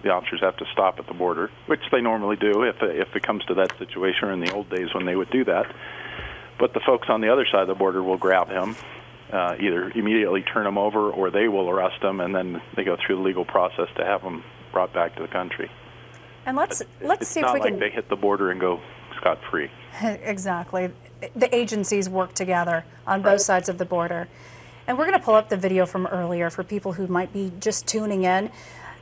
the officers have to stop at the border, which they normally do if it comes to that situation, or in the old days when they would do that. But the folks on the other side of the border will grab him, either immediately turn him over, or they will arrest him, and then they go through the legal process to have him brought back to the country. And let's see if we can. It's not like they hit the border and go scot-free. Exactly. The agencies work together on both sides of the border. And we're going to pull up the video from earlier for people who might be just tuning in.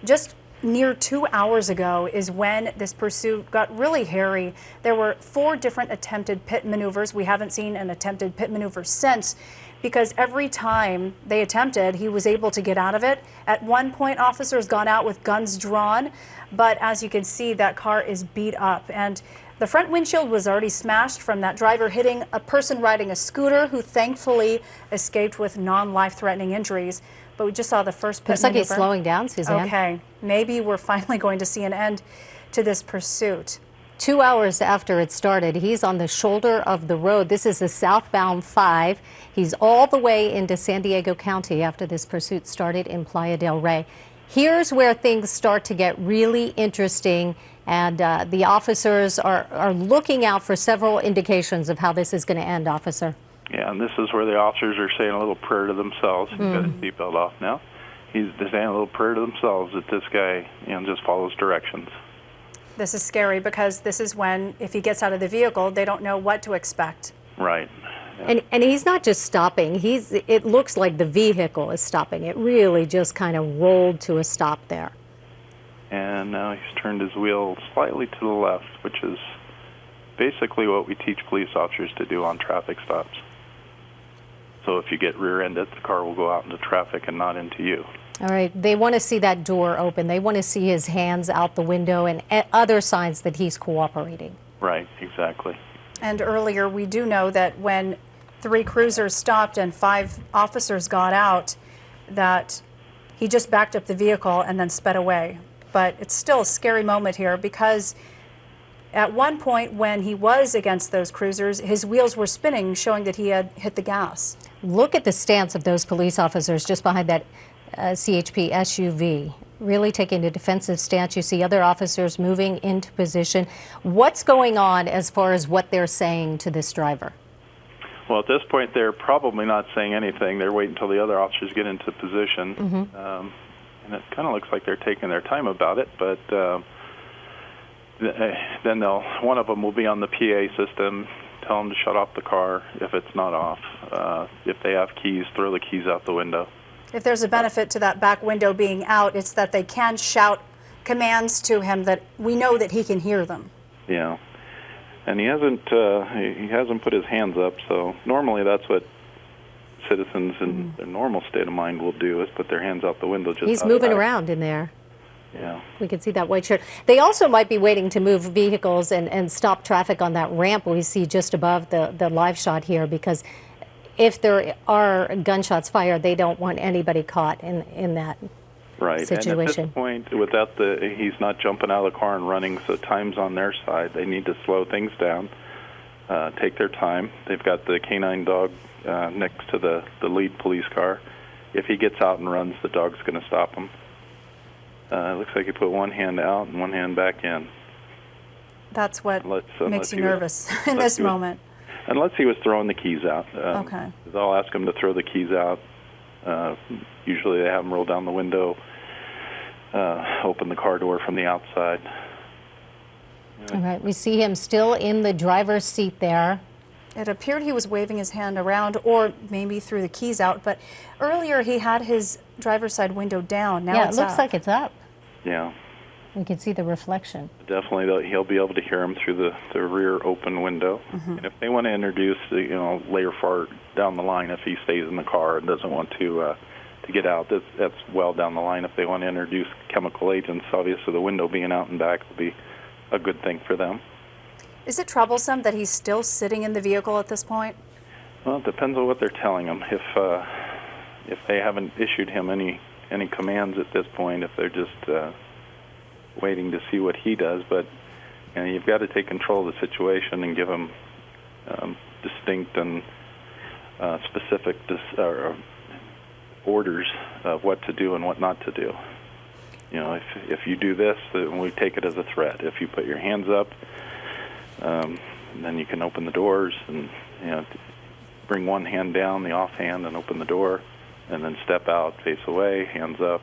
Just near 2 hours ago is when this pursuit got really hairy. There were 4 different attempted pit maneuvers. We haven't seen an attempted pit maneuver since, because every time they attempted, he was able to get out of it. At one point, officers got out with guns drawn, but as you can see, that car is beat up. And the front windshield was already smashed from that driver hitting a person riding a scooter who thankfully escaped with non-life-threatening injuries. But we just saw the first pit Looks like maneuver. he's slowing down, Suzanne. Okay, maybe we're finally going to see an end to this pursuit. 2 hours after it started, he's on the shoulder of the road. This is the southbound 5. He's all the way into San Diego County after this pursuit started in Playa del Rey. Here's where things start to get really interesting, and the officers are looking out for several indications of how this is going to end, officer. Yeah, and this is where the officers are saying a little prayer to themselves. He's got his seatbelt off now. They're saying a little prayer to themselves that this guy, just follows directions. This is scary because this is when, if he gets out of the vehicle, they don't know what to expect. Right. Yeah. And he's not just stopping. It looks like the vehicle is stopping. It really just kind of rolled to a stop there. And now he's turned his wheel slightly to the left, which is basically what we teach police officers to do on traffic stops. So if you get rear-ended, the car will go out into traffic and not into you. All right, they want to see that door open. They want to see his hands out the window and other signs that he's cooperating. Right, exactly. And earlier, we do know that when 3 cruisers stopped and 5 officers got out, that he just backed up the vehicle and then sped away. But it's still a scary moment here because at one point when he was against those cruisers, his wheels were spinning, showing that he had hit the gas. Look at the stance of those police officers just behind that CHP SUV, really taking a defensive stance. You see other officers moving into position. What's going on as far as what they're saying to this driver? Well, at this point, they're probably not saying anything. They're waiting until the other officers get into position. And it kind of looks like they're taking their time about it, but then one of them will be on the PA system, tell them to shut off the car if it's not off. If they have keys, throw the keys out the window. If there's a benefit to that back window being out, it's that they can shout commands to him that we know that he can hear them. Yeah, and he hasn't put his hands up. So normally that's what citizens in their normal state of mind will do, is put their hands out the window. He's moving around in there. Yeah. We can see that white shirt. They also might be waiting to move vehicles and stop traffic on that ramp we see just above the live shot here, because if there are gunshots fired, they don't want anybody caught in that situation. And at this point, without he's not jumping out of the car and running, so time's on their side. They need to slow things down, take their time. They've got the canine dog next to the lead police car. If he gets out and runs, the dog's going to stop him. It looks like he put one hand out and one hand back in. That's what makes you nervous in this moment. Unless he was throwing the keys out. Okay. I'll ask him to throw the keys out. Usually they have him roll down the window, open the car door from the outside. All right, we see him still in the driver's seat there. It appeared he was waving his hand around, or maybe threw the keys out, but earlier he had his driver's side window down. Now Yeah, it's it looks up. like it's up. Yeah. We can see the reflection. Definitely, he'll be able to hear him through the rear open window. And if they want to introduce, later far down the line, if he stays in the car and doesn't want to get out, that's well down the line. If they want to introduce chemical agents, obviously the window being out and back will be a good thing for them. Is it troublesome that he's still sitting in the vehicle at this point? Well, it depends on what they're telling him. If they haven't issued him any commands at this point, if they're just waiting to see what he does, but you've got to take control of the situation and give him distinct and specific orders of what to do and what not to do. If you do this, then we take it as a threat. If you put your hands up, then you can open the doors and bring one hand down, the off hand, and open the door, and then step out, face away, hands up.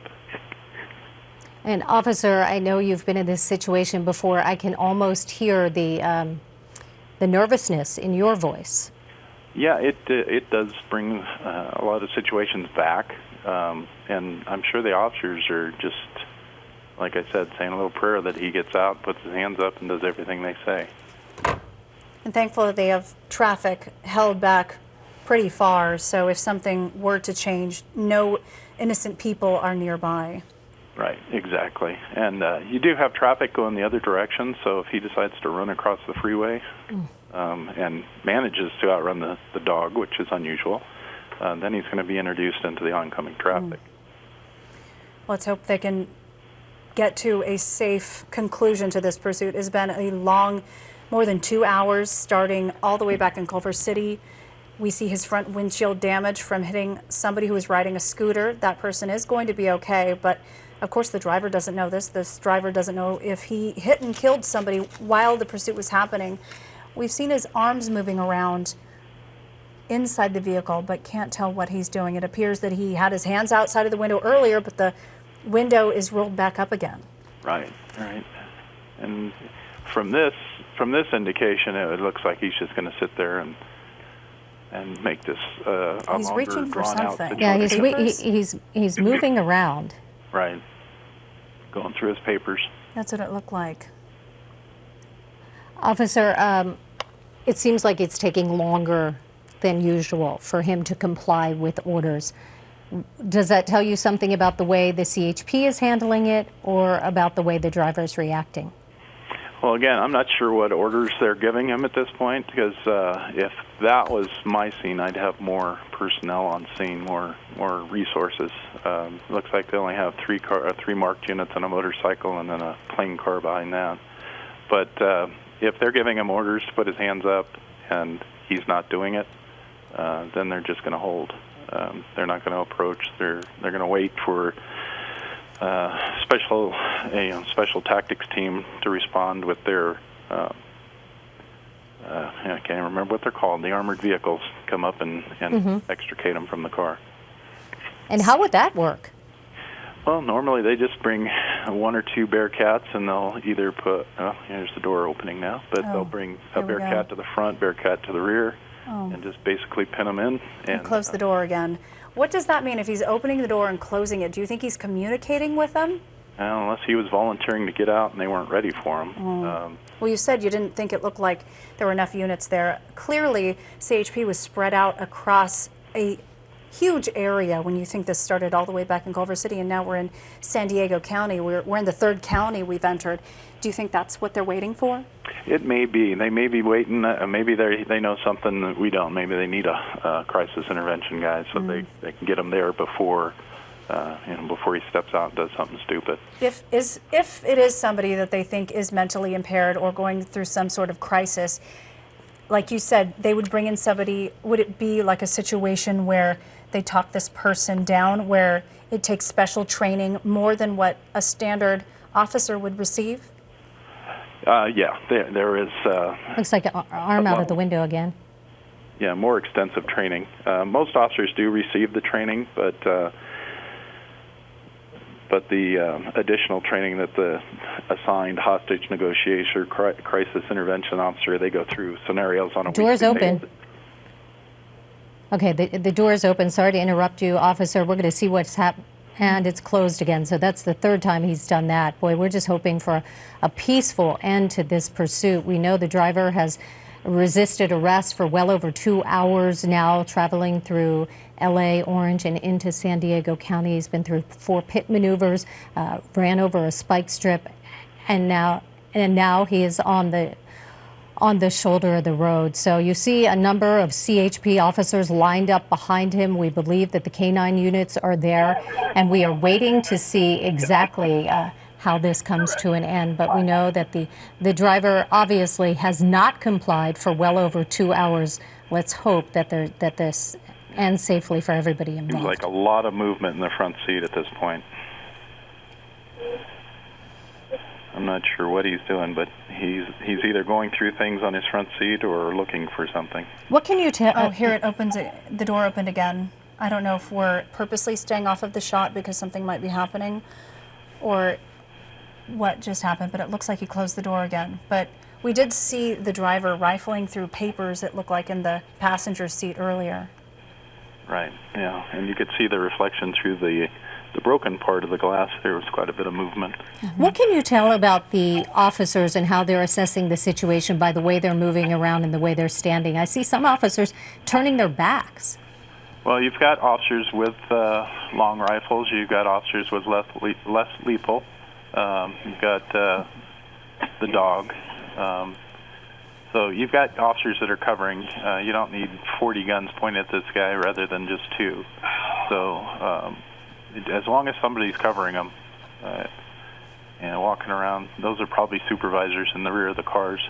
And officer, I know you've been in this situation before. I can almost hear the nervousness in your voice. Yeah, it does bring a lot of situations back, and I'm sure the officers are just like I said, saying a little prayer that he gets out, puts his hands up, and does everything they say. And thankfully they have traffic held back pretty far, so if something were to change, no innocent people are nearby. Right, exactly. And you do have traffic going the other direction, so if he decides to run across the freeway and manages to outrun the dog, which is unusual, then he's going to be introduced into the oncoming traffic. Let's hope they can get to a safe conclusion to this pursuit. It's been a long, more than 2 hours, starting all the way back in Culver City. We see his front windshield damage from hitting somebody who was riding a scooter. That person is going to be okay, but of course the driver doesn't know this. This driver doesn't know if he hit and killed somebody while the pursuit was happening. We've seen his arms moving around inside the vehicle, but can't tell what he's doing. It appears that he had his hands outside of the window earlier, but the window is rolled back up again. Right, right. And from this indication, it looks like he's just going to sit there and make this a He's longer, reaching for drawn-out something. situation. Yeah, he's moving around. Right. Going through his papers. That's what it looked like. Officer, it seems like it's taking longer than usual for him to comply with orders. Does that tell you something about the way the CHP is handling it or about the way the driver is reacting? Well, again, I'm not sure what orders they're giving him at this point, because if that was my scene, I'd have more personnel on scene, more resources. Looks like they only have three marked units on a motorcycle and then a plain car behind that. But if they're giving him orders to put his hands up and he's not doing it, then they're just going to hold. They're not going to approach. They're going to wait for special tactics team to respond with their I can't remember what they're called. The armored vehicles come up and extricate them from the car. And how would that work? Well, normally they just bring one or two Bearcats, and they'll either put here's the door opening now, but they'll bring a Bearcat to the front, Bearcat to the rear, and just basically pin them in and close the door again. What does that mean if he's opening the door and closing it? Do you think he's communicating with them? Unless he was volunteering to get out and they weren't ready for him. Well, you said you didn't think it looked like there were enough units there. Clearly, CHP was spread out across a huge area when you think this started all the way back in Culver City, and now we're in San Diego County. We're in the third county we've entered. Do you think that's what they're waiting for? It may be. They may be waiting. Maybe they know something that we don't. Maybe they need a crisis intervention guy so they can get him there before before he steps out and does something stupid. If it is somebody that they think is mentally impaired or going through some sort of crisis, like you said, they would bring in somebody. Would it be like a situation where they talk this person down, where it takes special training more than what a standard officer would receive? Yeah, there is. Looks like an arm out of the window again. Yeah, more extensive training. Most officers do receive the training, but the additional training that the assigned hostage negotiator, crisis intervention officer, they go through scenarios on a Doors weekly open. basis. Okay, the door is open. Sorry to interrupt you, officer. We're going to see what's happened. And it's closed again. So that's the third time he's done that. Boy, we're just hoping for a peaceful end to this pursuit. We know the driver has resisted arrest for well over 2 hours now, traveling through LA, Orange, and into San Diego County. He's been through 4 pit maneuvers, ran over a spike strip, and now he is on the shoulder of the road. So you see a number of CHP officers lined up behind him. We believe that the K-9 units are there, and we are waiting to see exactly how this comes to an end. But we know that the driver obviously has not complied for well over 2 hours. Let's hope that this ends safely for everybody involved. Seems like a lot of movement in the front seat at this point. I'm not sure what he's doing, but he's either going through things on his front seat or looking for something. What can you tell? Oh, here it opens. The door opened again. I don't know if we're purposely staying off of the shot because something might be happening, or what just happened. But it looks like he closed the door again. But we did see the driver rifling through papers. It looked like in the passenger seat earlier. Right. Yeah, and you could see the reflection through the the broken part of the glass, there was quite a bit of movement. What can you tell about the officers and how they're assessing the situation by the way they're moving around and the way they're standing? I see some officers turning their backs. Well, you've got officers with long rifles. You've got officers with less lethal. You've got the dog. So you've got officers that are covering. You don't need 40 guns pointed at this guy rather than just 2. So as long as somebody's covering them and walking around, those are probably supervisors in the rear of the cars.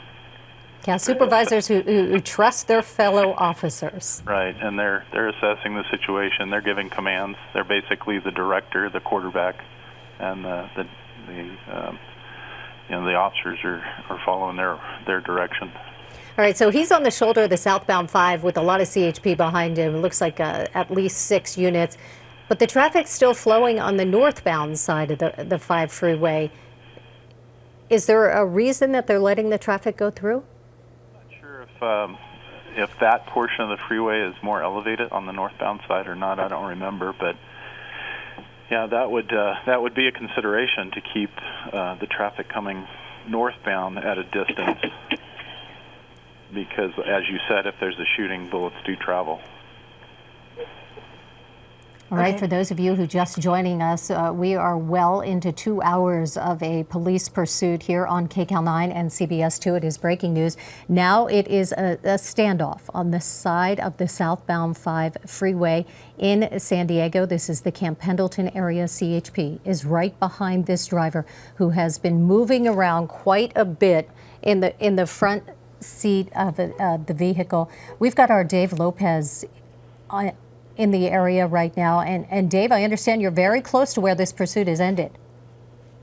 Yeah, supervisors who trust their fellow officers. Right, and they're assessing the situation. They're giving commands. They're basically the director, the quarterback, and the officers are following their direction. All right, so he's on the shoulder of the southbound 5 with a lot of CHP behind him. It looks like at least 6 units. But the traffic's still flowing on the northbound side of the 5 freeway. Is there a reason that they're letting the traffic go through? If that portion of the freeway is more elevated on the northbound side or not, I don't remember. But yeah, that would be a consideration to keep the traffic coming northbound at a distance, because as you said, if there's a shooting, bullets do travel. All right, for those of you who just joining us, we are well into 2 hours of a police pursuit here on KCAL 9 and CBS 2. It is breaking news. Now it is a standoff on the side of the southbound 5 freeway in San Diego. This is the Camp Pendleton area. CHP is right behind this driver who has been moving around quite a bit in the front seat of the vehicle. We've got our Dave Lopez in the area right now. And Dave, I understand you're very close to where this pursuit is ended.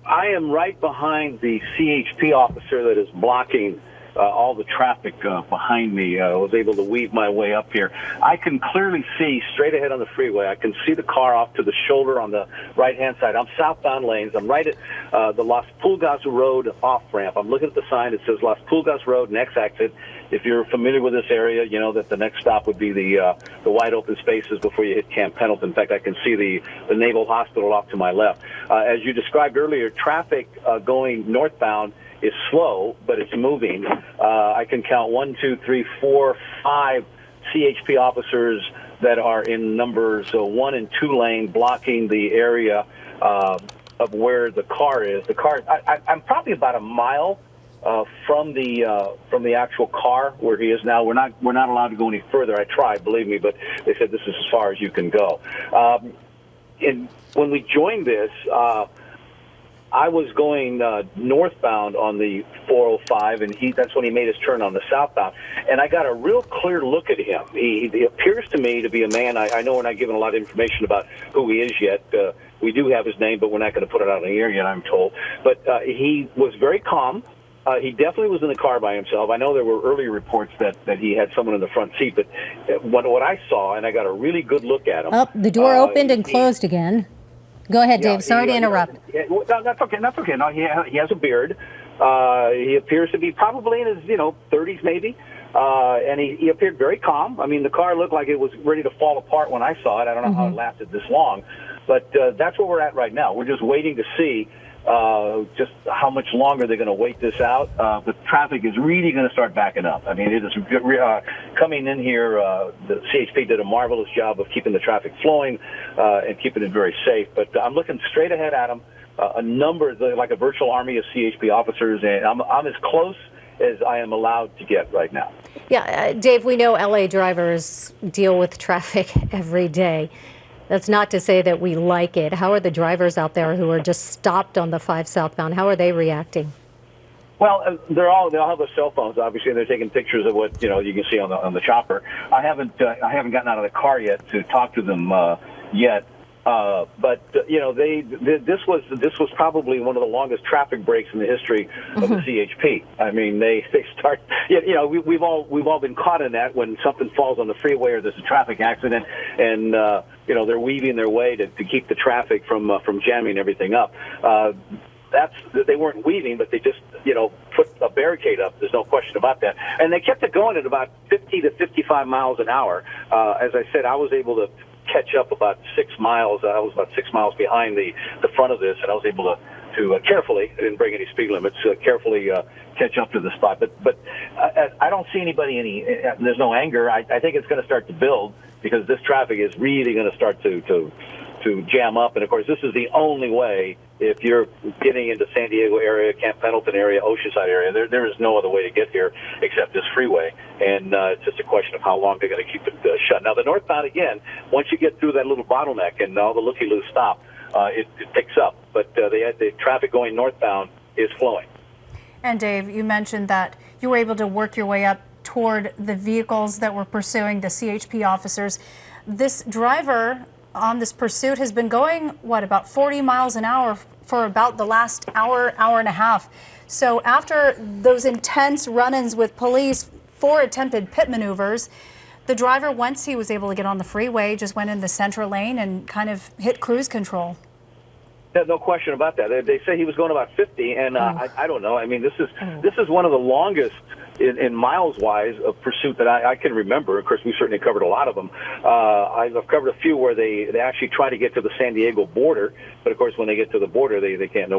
I am right behind the CHP officer that is blocking all the traffic behind me. I was able to weave my way up here. I can clearly see straight ahead on the freeway. I can see the car off to the shoulder on the right-hand side. I'm southbound lanes. I'm right at the Las Pulgas Road off-ramp. I'm looking at the sign. It says Las Pulgas Road, next exit. If you're familiar with this area, you know that the next stop would be the wide open spaces before you hit Camp Pendleton. In fact, I can see the Naval Hospital off to my left. As you described earlier, traffic going northbound is slow, but it's moving. I can count 1, 2, 3, 4, 5 CHP officers that are in numbers 1 and 2 lane blocking the area of where the car is. The car, I'm probably about a mile from the actual car where he is now. We're not allowed to go any further. I tried, believe me, but they said this is as far as you can go. And when we joined this, I was going northbound on the 405, and that's when he made his turn on the southbound. And I got a real clear look at him. He appears to me to be a man. I know we're not giving a lot of information about who he is yet. We do have his name, but we're not going to put it out in the air yet, I'm told. But he was very calm. He definitely was in the car by himself. I know there were earlier reports that he had someone in the front seat, but what I saw, and I got a really good look at him. Oh, the door opened and closed again. Go ahead, Dave. Sorry to interrupt. No, that's okay. That's okay. No, he has a beard. He appears to be probably in his 30s maybe, and he appeared very calm. I mean, the car looked like it was ready to fall apart when I saw it. I don't know how it lasted this long, but that's where we're at right now. We're just waiting to see just how much longer they're going to wait this out. But traffic is really going to start backing up. I mean, it is coming in here. The CHP did a marvelous job of keeping the traffic flowing and keeping it very safe. But I'm looking straight ahead at them. A number, like a virtual army of CHP officers, and I'm as close as I am allowed to get right now. Yeah, Dave, we know LA drivers deal with traffic every day. That's not to say that we like it. How are the drivers out there who are just stopped on the 5 southbound? How are they reacting? Well, they all have their cell phones, obviously, and they're taking pictures of what you can see on the chopper. I haven't gotten out of the car yet to talk to them yet. But this was probably one of the longest traffic breaks in the history of the CHP. I mean, they start. We've all been caught in that when something falls on the freeway or there's a traffic accident, and they're weaving their way to keep the traffic from jamming everything up. They weren't weaving, but they just put a barricade up. There's no question about that. And they kept it going at about 50 to 55 miles an hour. As I said, I was able to catch up about 6 miles. I was about 6 miles behind the front of this, and I was able to carefully, I didn't break any speed limits, carefully catch up to the spot. But I don't see anybody there's no anger. I think it's going to start to build because this traffic is really going to start to jam up. And of course, this is the only way if you're getting into San Diego area, Camp Pendleton area, Oceanside area. There is no other way to get here except this freeway. And it's just a question of how long they're going to keep it shut. Now, the northbound, again, once you get through that little bottleneck and all the looky-loos stop, it picks up. But the traffic going northbound is flowing. And Dave, you mentioned that you were able to work your way up toward the vehicles that were pursuing the CHP officers. This driver on this pursuit has been going, about 40 miles an hour for about the last hour and a half. So after those intense run-ins with police, 4 attempted pit maneuvers, the driver, once he was able to get on the freeway, just went in the center lane and kind of hit cruise control. No question about that. They say he was going about 50, and I don't know. I mean, this is one of the longest in miles-wise of pursuit that I can remember. Of course, we certainly covered a lot of them. I've covered a few where they actually try to get to the San Diego border, but of course, when they get to the border, they can't.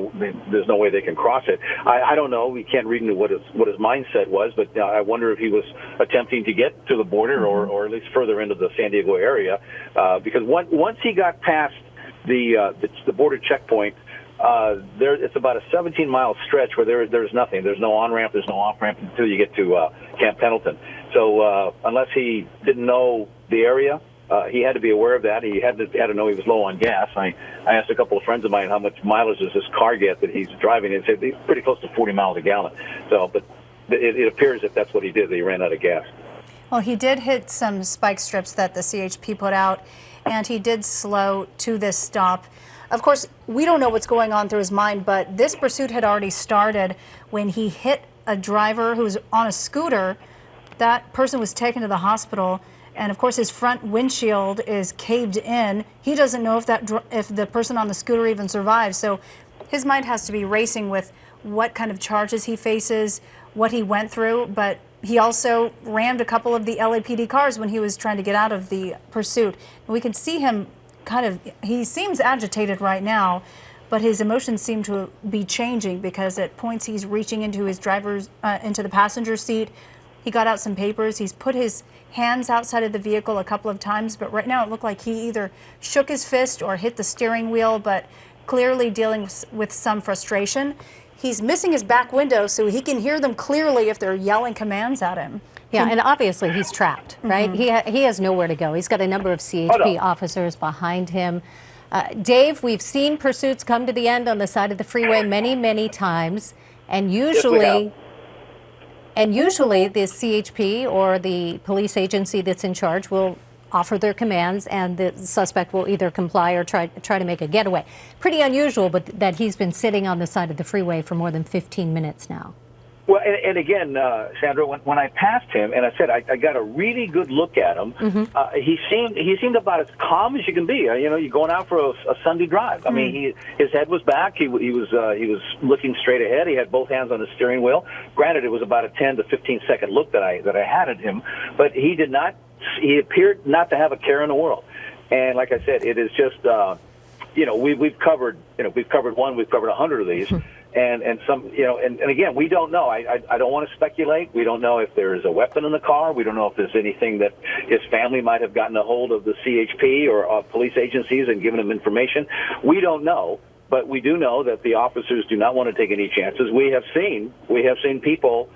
There's no way they can cross it. I don't know. We can't read into what his mindset was, but I wonder if he was attempting to get to the border or at least further into the San Diego area, because once he got past the border checkpoint, it's about a 17-mile stretch where there's nothing. There's no on-ramp, there's no off-ramp until you get to Camp Pendleton. So unless he didn't know the area, he had to be aware of that. He had to know he was low on gas. I asked a couple of friends of mine how much mileage does this car get that he's driving, and they said he's pretty close to 40 miles a gallon. So, but it appears that that's what he did. That he ran out of gas. Well, he did hit some spike strips that the CHP put out, and he did slow to this stop. Of course, we don't know what's going on through his mind, but this pursuit had already started when he hit a driver who was on a scooter. That person was taken to the hospital, and of course his front windshield is caved in. He doesn't know if the person on the scooter even survived, so his mind has to be racing with what kind of charges he faces, what he went through, but he also rammed a couple of the LAPD cars when he was trying to get out of the pursuit. We can see him he seems agitated right now, but his emotions seem to be changing because at points he's reaching into his into the passenger seat. He got out some papers. He's put his hands outside of the vehicle a couple of times, but right now it looked like he either shook his fist or hit the steering wheel, but clearly dealing with some frustration. He's missing his back window so he can hear them clearly if they're yelling commands at him. Yeah, and obviously he's trapped, right? He has nowhere to go. He's got a number of CHP officers behind him. Dave, we've seen pursuits come to the end on the side of the freeway many, many times, and usually the CHP or the police agency that's in charge will offer their commands, and the suspect will either comply or try to make a getaway. Pretty unusual, but that he's been sitting on the side of the freeway for more than 15 minutes now. Well, and again, Sandra, when I passed him, and I said I got a really good look at him, he seemed about as calm as you can be. You're going out for a Sunday drive. I mean, his head was back. He was looking straight ahead. He had both hands on the steering wheel. Granted, it was about a 10 to 15 second look that I had at him, but he did not. He appeared not to have a care in the world. And like I said, it is just we've covered one, we've covered 100 of these. And some, and again, we don't know. I don't want to speculate. We don't know if there is a weapon in the car. We don't know if there's anything that his family might have gotten a hold of the CHP or police agencies and given him information. We don't know, but we do know that the officers do not want to take any chances. We have seen people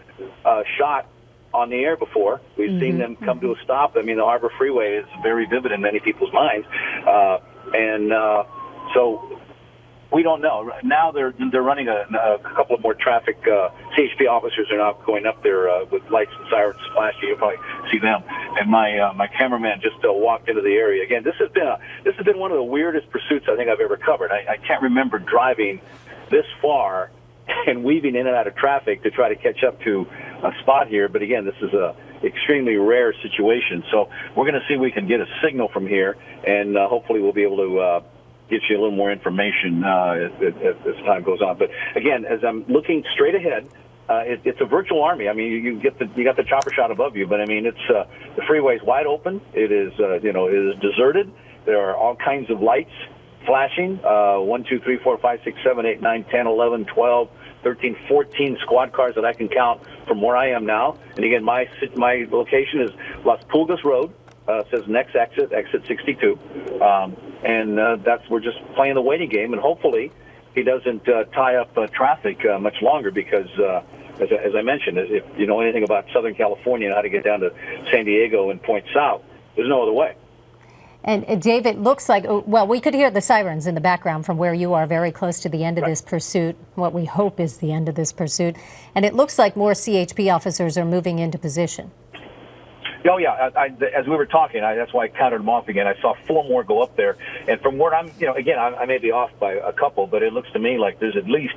shot on the air before. We've seen them come to a stop. I mean, the Harbor Freeway is very vivid in many people's minds, so. We don't know. Now they're running a couple of more traffic. CHP officers are now going up there with lights and sirens flashing. You'll probably see them. And my cameraman just walked into the area. Again, this has been one of the weirdest pursuits I think I've ever covered. I can't remember driving this far and weaving in and out of traffic to try to catch up to a spot here. But again, this is a extremely rare situation. So we're going to see if we can get a signal from here, and hopefully we'll be able to get you a little more information as time goes on. But again, as I'm looking straight ahead, it's a virtual army. I mean, you got the chopper shot above you, but I mean, it's the freeway's wide open. It is it is deserted. There are all kinds of lights flashing, 1, 2, 3, 4, 5, 6, 7, 8, 9, 10, 11, 12, 13, 14 squad cars that I can count from where I am now. And again, my location is Las Pulgas Road. Says next exit 62. We're just playing the waiting game, and hopefully he doesn't tie up traffic much longer because, as I mentioned, if you know anything about Southern California and how to get down to San Diego and point south, there's no other way. And Dave, it looks like, well, we could hear the sirens in the background from where you are, very close to the end of this pursuit, what we hope is the end of this pursuit. And it looks like more CHP officers are moving into position. Oh, yeah. As we were talking, that's why I counted them off again. I saw 4 more go up there. And from where I'm, again, I may be off by a couple, but it looks to me like there's at least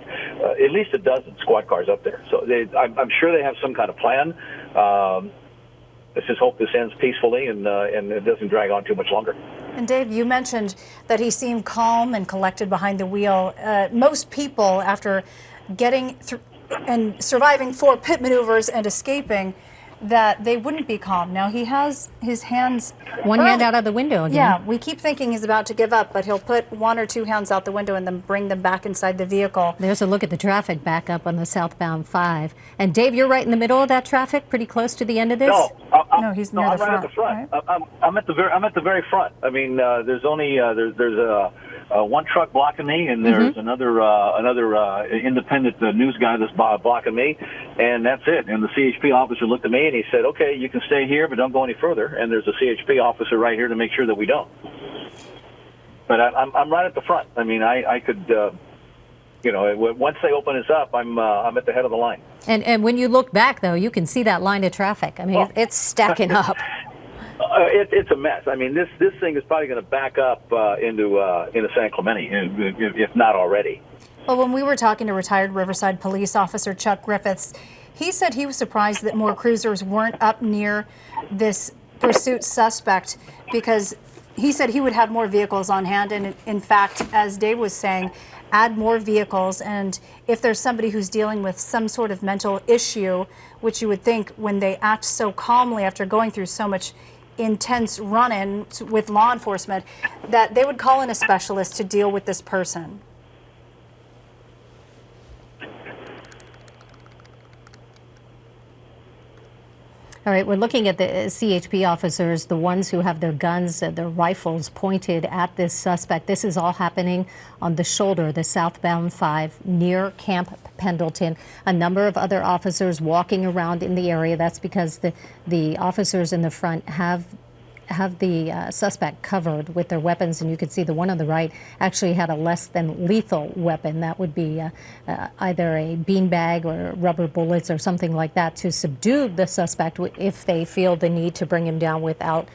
a dozen squad cars up there. So I'm sure they have some kind of plan. Let's just hope this ends peacefully and it doesn't drag on too much longer. And Dave, you mentioned that he seemed calm and collected behind the wheel. Most people, after getting through and surviving 4 pit maneuvers and escaping, that they wouldn't be calm. Now he has his hands... One hand out of the window again. Yeah, we keep thinking he's about to give up, but he'll put 1 or 2 hands out the window and then bring them back inside the vehicle. There's a look at the traffic back up on the southbound 5. And Dave, you're right in the middle of that traffic, pretty close to the end of this? No, he's near the front. Right at the front. Right? I'm at the very front. I mean, there's only there's one truck blocking me, and there's another independent news guy that's blocking me, and that's it. And the CHP officer looked at me and he said, "Okay, you can stay here, but don't go any further." And there's a CHP officer right here to make sure that we don't. But I'm right at the front. I mean, I could, once they open this up, I'm at the head of the line. And when you look back, though, you can see that line of traffic. I mean, it's stacking up. It's a mess. I mean, this thing is probably going to back up into San Clemente, if not already. Well, when we were talking to retired Riverside police officer Chuck Griffiths, he said he was surprised that more cruisers weren't up near this pursuit suspect because he said he would have more vehicles on hand. And in fact, as Dave was saying, add more vehicles. And if there's somebody who's dealing with some sort of mental issue, which you would think when they act so calmly after going through so much intense run-in with law enforcement, that they would call in a specialist to deal with this person. All right, we're looking at the CHP officers, the ones who have their guns, their rifles pointed at this suspect. This is all happening on the shoulder, the southbound 5 near Camp Pendleton. A number of other officers walking around in the area. That's because the officers in the front have the suspect covered with their weapons, and you can see the one on the right actually had a less than lethal weapon. That would be either a beanbag or rubber bullets or something like that to subdue the suspect if they feel the need to bring him down without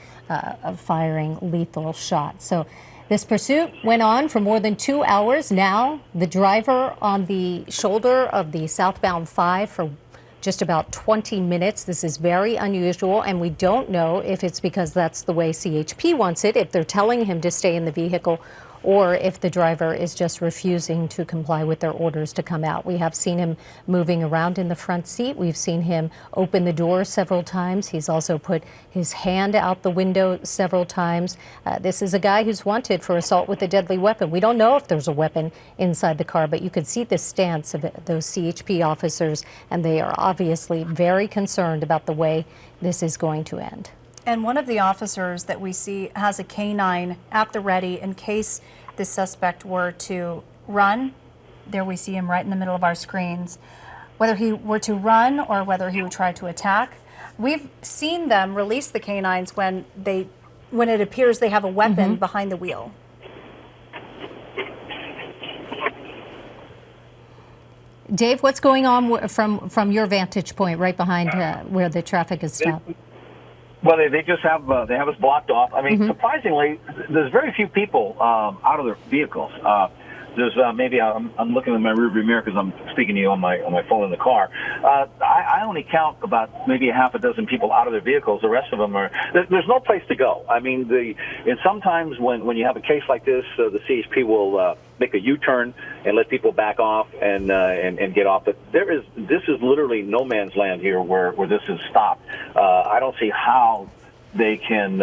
firing lethal shots. So this pursuit went on for more than 2 hours. Now the driver on the shoulder of the southbound 5 for just about 20 minutes. This is very unusual, and we don't know if it's because that's the way CHP wants it, if they're telling him to stay in the vehicle, or if the driver is just refusing to comply with their orders to come out. We have seen him moving around in the front seat. We've seen him open the door several times. He's also put his hand out the window several times. This is a guy who's wanted for assault with a deadly weapon. We don't know if there's a weapon inside the car, but you could see the stance of those CHP officers, and they are obviously very concerned about the way this is going to end. And one of the officers that we see has a canine at the ready in case the suspect were to run. There we see him right in the middle of our screens. Whether he were to run or whether he would try to attack. We've seen them release the canines when it appears they have a weapon behind the wheel. Dave, what's going on from your vantage point right behind where the traffic is stopped? Well, they just have they have us blocked off. I mean, surprisingly, there's very few people out of their vehicles. There's maybe I'm looking in my rearview mirror because I'm speaking to you on my phone in the car. I only count about maybe a half a dozen people out of their vehicles. The rest of them are there's no place to go. I mean, and sometimes when you have a case like this, the CHP will make a U-turn and let people back off and get off. But this is literally no man's land here where this is stopped. I don't see how they can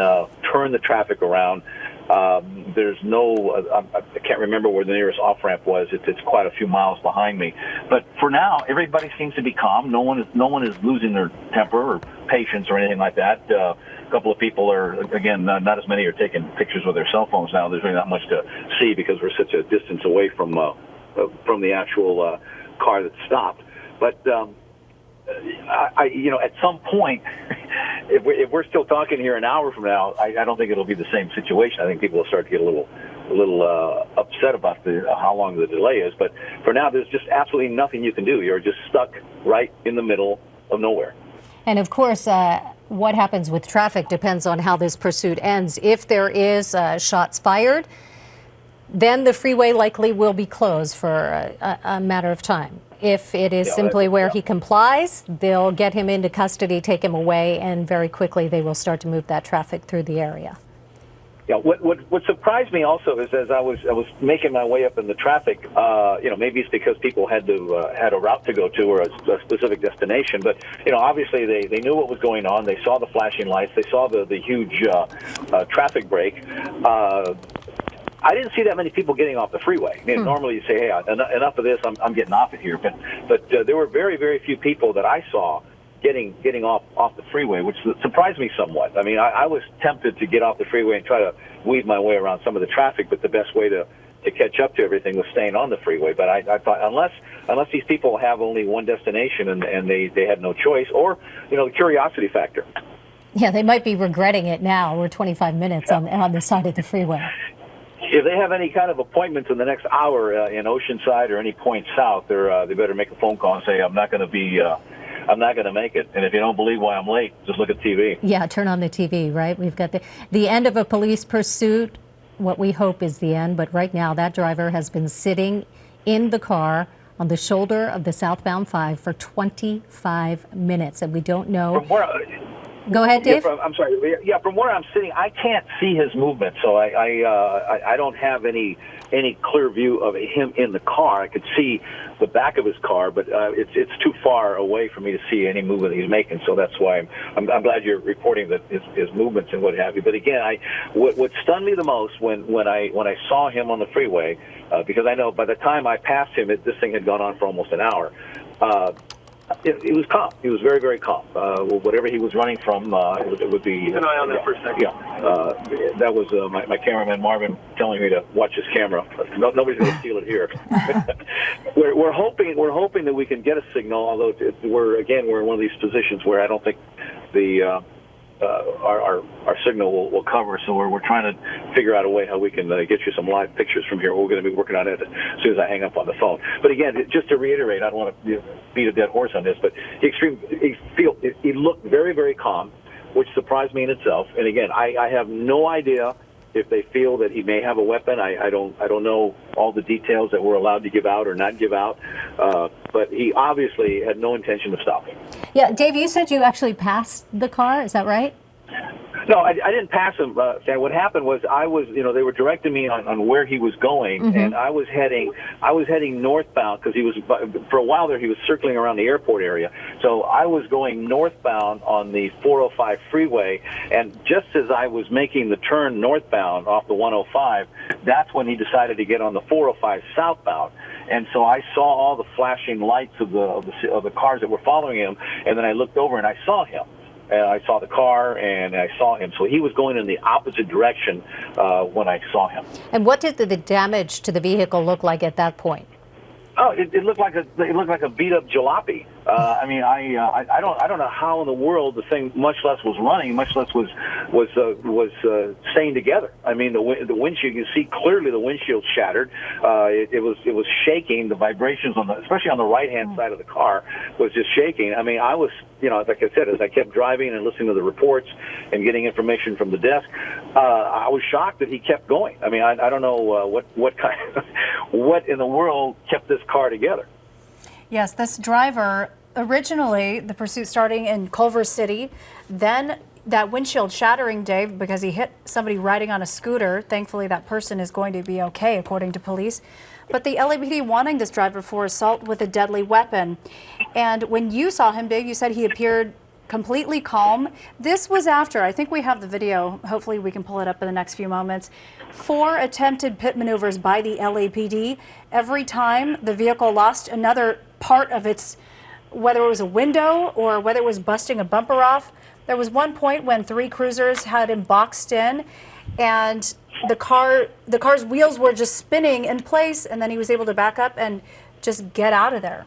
turn the traffic around. There's no, I can't remember where the nearest off-ramp was. It's quite a few miles behind me. But for now, everybody seems to be calm. No one is losing their temper or patience or anything like that. A couple of people are, again, not as many are taking pictures with their cell phones now. There's really not much to see because we're such a distance away from the actual car that stopped. But at some point, if we're still talking here an hour from now, I don't think it'll be the same situation. I think people will start to get a little upset about how long the delay is. But for now, there's just absolutely nothing you can do. You're just stuck right in the middle of nowhere. And of course, what happens with traffic depends on how this pursuit ends. If there is shots fired, then the freeway likely will be closed for a matter of time. If it is simply where he complies, they'll get him into custody, take him away, and very quickly they will start to move that traffic through the area. Yeah, what surprised me also is as I was making my way up in the traffic, maybe it's because people had a route to go to or a specific destination, but obviously they knew what was going on. They saw the flashing lights. They saw the huge traffic break. I didn't see that many people getting off the freeway. Normally you say, hey, enough of this, I'm getting off it here. But there were very, very few people that I saw getting off the freeway, which surprised me somewhat. I mean, I was tempted to get off the freeway and try to weave my way around some of the traffic, but the best way to catch up to everything was staying on the freeway. But I thought unless these people have only one destination and they had no choice, or the curiosity factor. Yeah, they might be regretting it now. We're 25 minutes on the side of the freeway. If they have any kind of appointments in the next hour in Oceanside or any point south, they better make a phone call and say, I'm not going to make it. And if you don't believe why I'm late, just look at TV. Yeah, turn on the TV, right? We've got the end of a police pursuit, what we hope is the end. But right now, that driver has been sitting in the car on the shoulder of the southbound 5 for 25 minutes. And we don't know. Go ahead, Dave. I'm sorry. Yeah, from where I'm sitting, I can't see his movement, so I don't have any clear view of him in the car. I could see the back of his car, but it's too far away for me to see any movement he's making. So that's why I'm glad you're reporting that his movements and what have you. But again, what stunned me the most when I saw him on the freeway, because I know by the time I passed him, this thing had gone on for almost an hour. It was calm. He was very, very calm. Whatever he was running from, it would be. Keep an eye on that for a second. Yeah, that was my cameraman Marvin telling me to watch his camera. Nobody's going to steal it here. We're hoping that we can get a signal. Although we're in one of these positions where I don't think our signal will cover. So we're trying to figure out a way how we can get you some live pictures from here. We're going to be working on it as soon as I hang up on the phone. But again, just to reiterate, I don't want to beat a dead horse on this, but he looked very, very calm, which surprised me in itself. And again, I have no idea if they feel that he may have a weapon. I don't know all the details that we're allowed to give out or not give out. But he obviously had no intention of stopping. Yeah, Dave, you said you actually passed the car. Is that right? No, I didn't pass him, Sam. What happened was they were directing me on where he was going, and I was heading northbound because he was, for a while there, he was circling around the airport area. So I was going northbound on the 405 freeway, and just as I was making the turn northbound off the 105, that's when he decided to get on the 405 southbound. And so I saw all the flashing lights of the cars that were following him, and then I looked over and I saw him. And I saw the car, and I saw him. So he was going in the opposite direction when I saw him. And what did the damage to the vehicle look like at that point? Oh, it looked like a beat up jalopy. I mean, I don't know how in the world the thing, much less was running, much less was staying together. I mean, the windshield, you can see clearly the windshield shattered. It was shaking. The vibrations especially on the right hand side of the car was just shaking. I mean, I was, like I said, as I kept driving and listening to the reports and getting information from the desk, I was shocked that he kept going. I mean, I don't know what in the world kept this car together. Yes, this driver, originally the pursuit starting in Culver City, then that windshield shattering, Dave, because he hit somebody riding on a scooter. Thankfully, that person is going to be okay, according to police. But the LAPD wanting this driver for assault with a deadly weapon. And when you saw him, Dave, you said he appeared completely calm. This was after, I think we have the video, hopefully we can pull it up in the next few moments, 4 attempted pit maneuvers by the LAPD. Every time the vehicle lost another part of its, whether it was a window or whether it was busting a bumper off. There was one point when 3 cruisers had him boxed in, and the car's wheels were just spinning in place, and then he was able to back up and just get out of there.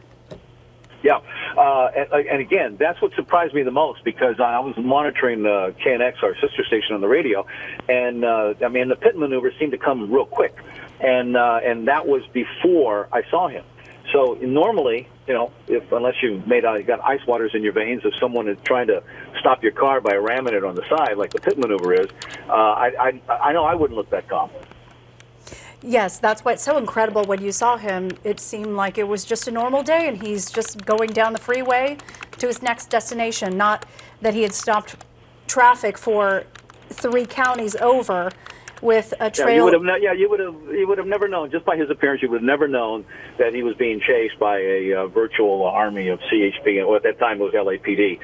Yeah, and again, that's what surprised me the most, because I was monitoring KNX, our sister station on the radio, and I mean, the pit maneuver seemed to come real quick, and that was before I saw him. So normally, you know, unless you got ice waters in your veins, if someone is trying to stop your car by ramming it on the side, like the pit maneuver is, I know I wouldn't look that calm. Yes, that's why it's so incredible. When you saw him, it seemed like it was just a normal day, and he's just going down the freeway to his next destination. Not that he had stopped traffic for 3 counties over with a trail. You would have never known, just by his appearance. You would have never known that he was being chased by a virtual army of CHP, and at that time it was LAPD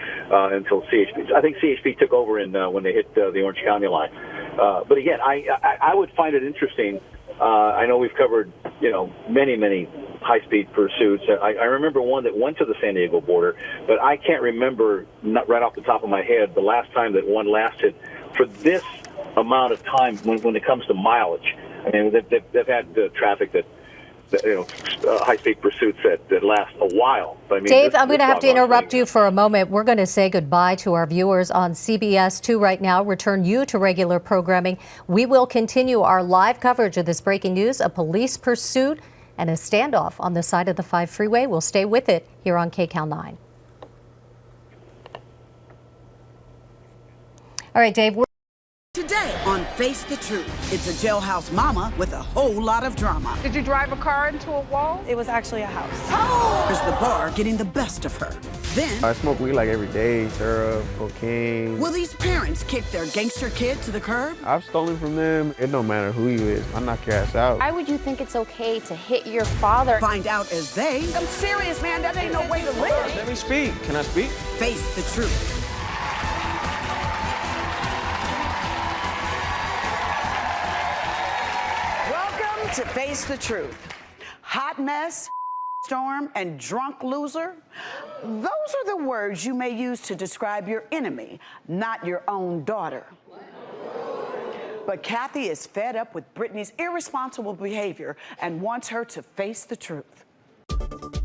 until CHP. I think CHP took over when they hit the Orange County line. But again, I would find it interesting. I know we've covered, you know, many high-speed pursuits. I remember one that went to the San Diego border, but I can't remember, not right off the top of my head, the last time that one lasted for this amount of time when it comes to mileage. I mean, they've had traffic that you know, high-speed pursuits that last a while. But I mean, Dave, I'm going to have to interrupt you for a moment. We're going to say goodbye to our viewers on CBS 2 right now, return you to regular programming. We will continue our live coverage of this breaking news, a police pursuit and a standoff on the side of the 5 freeway. We'll stay with it here on KCAL 9. All right, Dave. Today on Face the Truth, it's a jailhouse mama with a whole lot of drama. Did you drive a car into a wall? It was actually a house. Oh! There's the bar getting the best of her. Then, I smoke weed like every day, syrup, cocaine. will these parents kick their gangster kid to the curb? I've stolen from them. It don't matter who you is. I'll knock your ass out. Why would you think it's okay to hit your father? Find out as they I'm serious, man. That ain't no way to live. Let me speak. Can I speak? face the truth. Welcome to Face the Truth. Hot mess, storm, and drunk loser. Those are the words you may use to describe your enemy, not your own daughter. But Kathy is fed up with Brittany's irresponsible behavior and wants her to face the truth.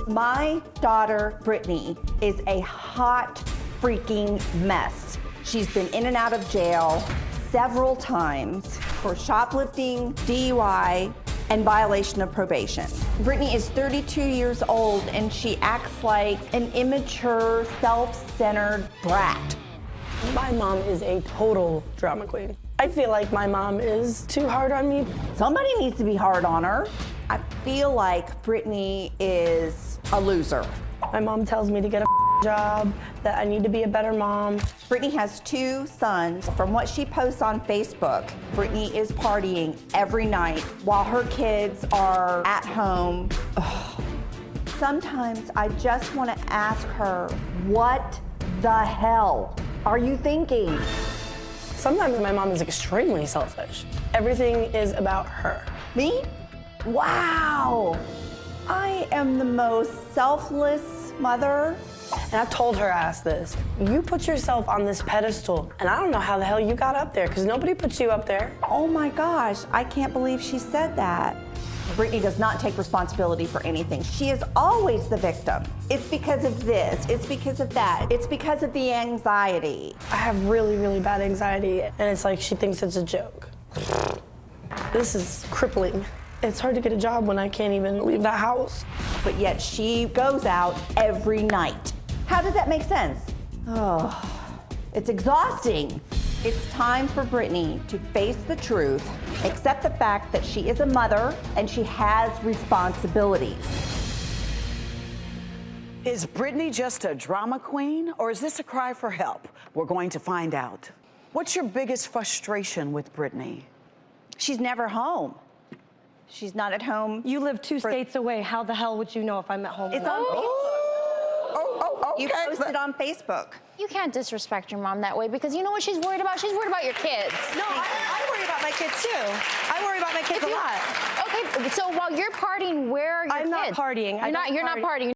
My daughter, Brittany, is a hot freaking mess. She's been in and out of jail several times for shoplifting, DUI, and violation of probation. Brittany is 32 years old and she acts like an immature, self-centered brat. My mom is a total drama queen. I feel like my mom is too hard on me. Somebody needs to be hard on her. I feel like Brittany is a loser. My mom tells me to get a job, that I need to be a better mom. Brittany has 2 sons. From what she posts on Facebook, Brittany is partying every night while her kids are at home. Ugh. Sometimes I just want to ask her, what the hell are you thinking? Sometimes my mom is extremely selfish. Everything is about her. Me? Wow. I am the most selfless mother. And I've told her ass this. You put yourself on this pedestal, and I don't know how the hell you got up there, because nobody puts you up there. Oh my gosh, I can't believe she said that. Brittany does not take responsibility for anything. She is always the victim. It's because of this, it's because of that, it's because of the anxiety. I have really, really bad anxiety, and it's like she thinks it's a joke. This is crippling. It's hard to get a job when I can't even leave the house. But yet she goes out every night. How does that make sense? Oh, it's exhausting. It's time for Brittany to face the truth, accept the fact that she is a mother and she has responsibilities. Is Brittany just a drama queen, or is this a cry for help? We're going to find out. What's your biggest frustration with Brittany? She's never home. She's not at home. You live 2 states away. How the hell would you know if I'm at home? It's on Facebook. Oh, okay. You posted on Facebook. You can't disrespect your mom that way because you know what she's worried about? She's worried about your kids. No, I worry about my kids too. I worry about my kids a lot. Okay, so while you're partying, where are your I'm kids? not partying. You're not partying.